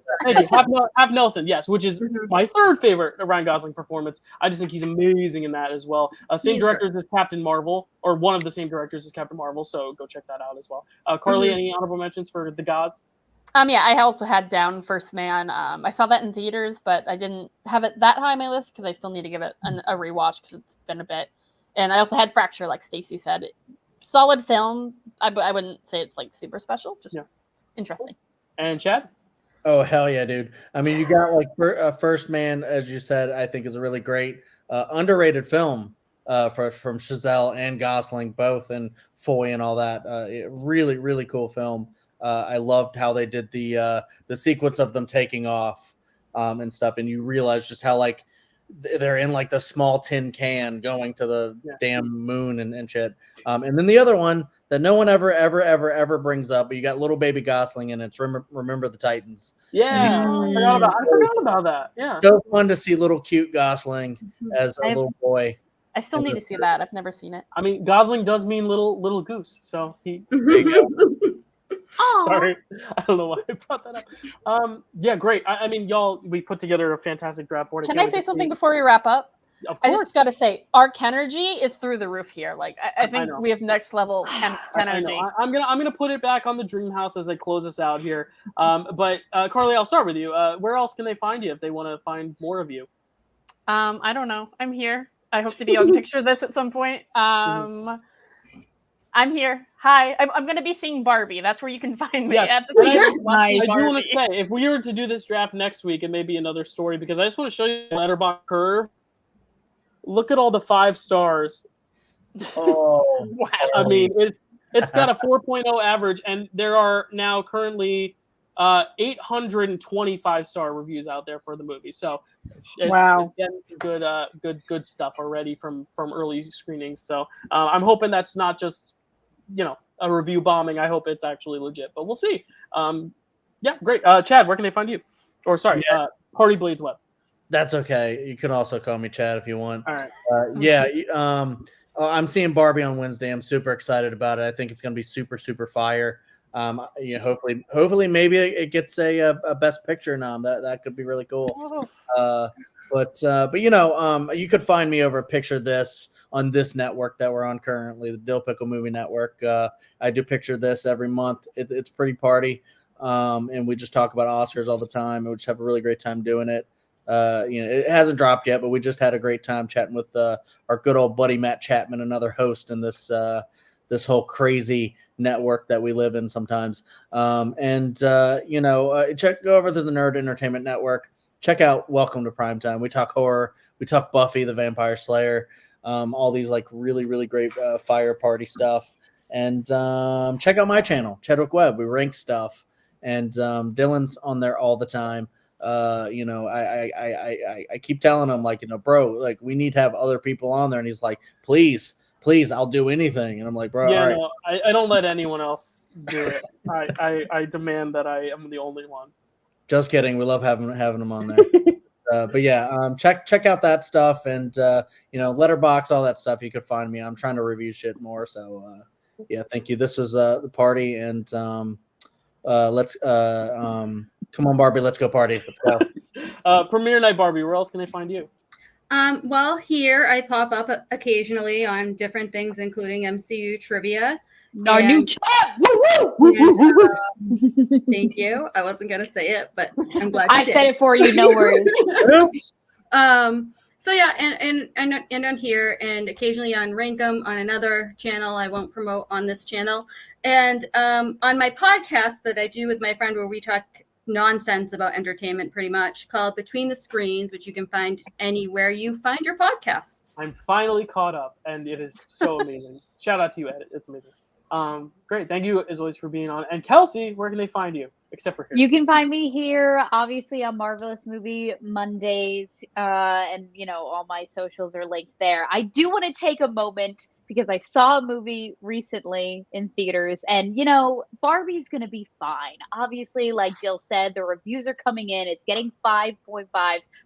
Half Nelson, yes, which is my third favorite Ryan Gosling performance. I just think he's amazing in that as well. Same directors as Captain Marvel, or one of the same directors as Captain Marvel, so go check that out as well. Karly, any honorable mentions for The Gauze? Yeah, I also had down First Man. I saw that in theaters, but I didn't have it that high on my list because I still need to give it a rewatch because it's been a bit. And I also had Fracture, like Stacey said. Solid film. I wouldn't say it's like super special, just interesting. And Chad? Oh, hell yeah, dude. I mean, you got like First Man, as you said, I think is a really great, underrated film from Chazelle and Gosling, both, and Foy and all that. Really, really cool film. I loved how they did the sequence of them taking off and stuff, and you realize just how like they're in like the small tin can going to the damn moon and shit. And then the other one that no one ever brings up, but you got little baby Gosling in it. It's Remember the Titans. Yeah, I forgot about that. Yeah, so fun to see little cute Gosling as a little boy. I still need to see that. I've never seen it. I mean, Gosling does mean little goose, so he. There you go. Sorry, I don't know why I brought that up. Yeah, great. I mean, y'all, we put together a fantastic draft board. Can I say something before we wrap up? Of course. I just got to say, our Kenergy is through the roof here. Like, I think we have next level Kenergy. I'm gonna put it back on the dream house as I close this out here. But Karly, I'll start with you. Where else can they find you if they want to find more of you? I don't know. I'm here. I hope to be able to picture this at some point. I'm here. Hi. I'm going to be seeing Barbie. That's where you can find me. At the I do want to say, if we were to do this draft next week, it may be another story because I just want to show you the Letterboxd curve. Look at all the 5 stars. Oh, wow. I mean, it's got a 4.0 average, and there are now currently 825 star reviews out there for the movie. So it's getting some good stuff already from early screenings. So I'm hoping that's not just a review bombing. I hope it's actually legit, but we'll see. Yeah, great. Chad, where can they find you? Or sorry, Party Blades Web. That's okay. You can also call me Chad if you want. All right. I'm seeing Barbie on Wednesday. I'm super excited about it. I think it's going to be super, super fire. Hopefully, maybe it gets a Best Picture nom. That could be really cool. But you could find me over Picture This on this network that we're on currently, the Dyl Pickle Movie Network. I do Picture This every month. It's pretty party, and we just talk about Oscars all the time. And we just have a really great time doing it. It hasn't dropped yet, but we just had a great time chatting with our good old buddy Matt Chapman, another host in this whole crazy network that we live in sometimes. Go over to the Nerd Entertainment Network. check out Welcome to Primetime. We talk horror. We talk Buffy the Vampire Slayer. All these like really, really great fire party stuff. And check out my channel, Chadwick Webb. We rank stuff. And Dylan's on there all the time. I keep telling him, like, bro, like, we need to have other people on there. And he's like, please, I'll do anything. And I'm like, bro, all right. No, I don't let anyone else do it. I demand that I am the only one. Just kidding. We love having him on there. But yeah, check out that stuff, and Letterboxd, all that stuff. You could find me. I'm trying to review shit more. So yeah, thank you. This was the party, and let's come on, Barbie. Let's go party. Let's go. Premiere night, Barbie. Where else can they find you? Well, here I pop up occasionally on different things, including MCU trivia. Our new chat. Woo woo. Thank you. I wasn't gonna say it, but I'm glad you I did. said it for you. No worries. So yeah, and on here, and occasionally on Rankum on another channel I won't promote on this channel, and on my podcast that I do with my friend where we talk nonsense about entertainment, pretty much, called Between the Screens, which you can find anywhere you find your podcasts. I'm finally caught up, and it is so amazing. Shout out to you, Ed. It's amazing. Great. Thank you as always for being on. And Kelsey, where can they find you? Except for here. You can find me here, obviously, on Marvel-ous Movie Mondays, and all my socials are linked there. I do want to take a moment because I saw a movie recently in theaters, and Barbie's gonna be fine. Obviously, like Dyl said, the reviews are coming in. It's getting 5.5,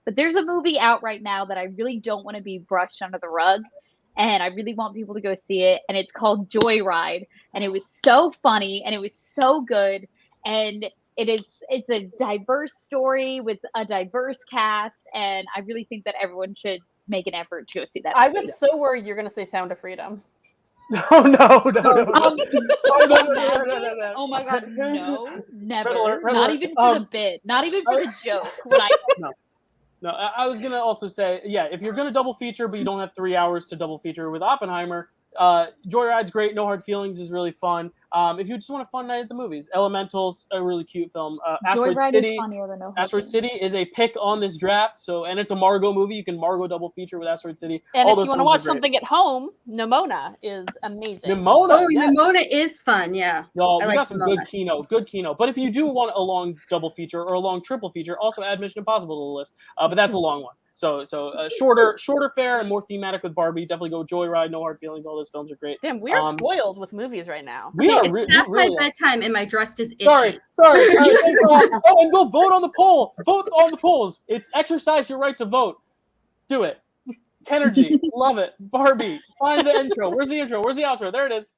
but there's a movie out right now that I really don't want to be brushed under the rug. And I really want people to go see it. And it's called Joyride. And it was so funny and it was so good. And it's a diverse story with a diverse cast. And I really think that everyone should make an effort to go see that movie. I was so worried you're going to say Sound of Freedom. Oh, no. Oh my God, no, never. Red Not alert. even for the bit. Not even for the joke. No, I was going to also say, yeah, if you're going to double feature, but you don't have 3 hours to double feature with Oppenheimer, Joyride's great. No Hard Feelings is really fun. If you just want a fun night at the movies, Elemental's a really cute film. Asteroid City. Asteroid City is a pick on this draft. And it's a Margot movie. You can Margot double feature with Asteroid City. And if you want to watch something at home, Nimona is amazing. Nimona is fun. Yeah. Y'all, we got some good Kino. But if you do want a long double feature or a long triple feature, also add Mission Impossible to the list. But that's a long one. So shorter fare and more thematic with Barbie. Definitely go Joyride, No Hard Feelings. All those films are great. Damn, we are spoiled with movies right now. It's past my bedtime and my dress is itchy. Sorry. Oh, and go vote on the poll. Vote on the polls. It's exercise your right to vote. Do it. Kenergy, love it. Barbie, find the intro. Where's the intro? Where's the outro? There it is.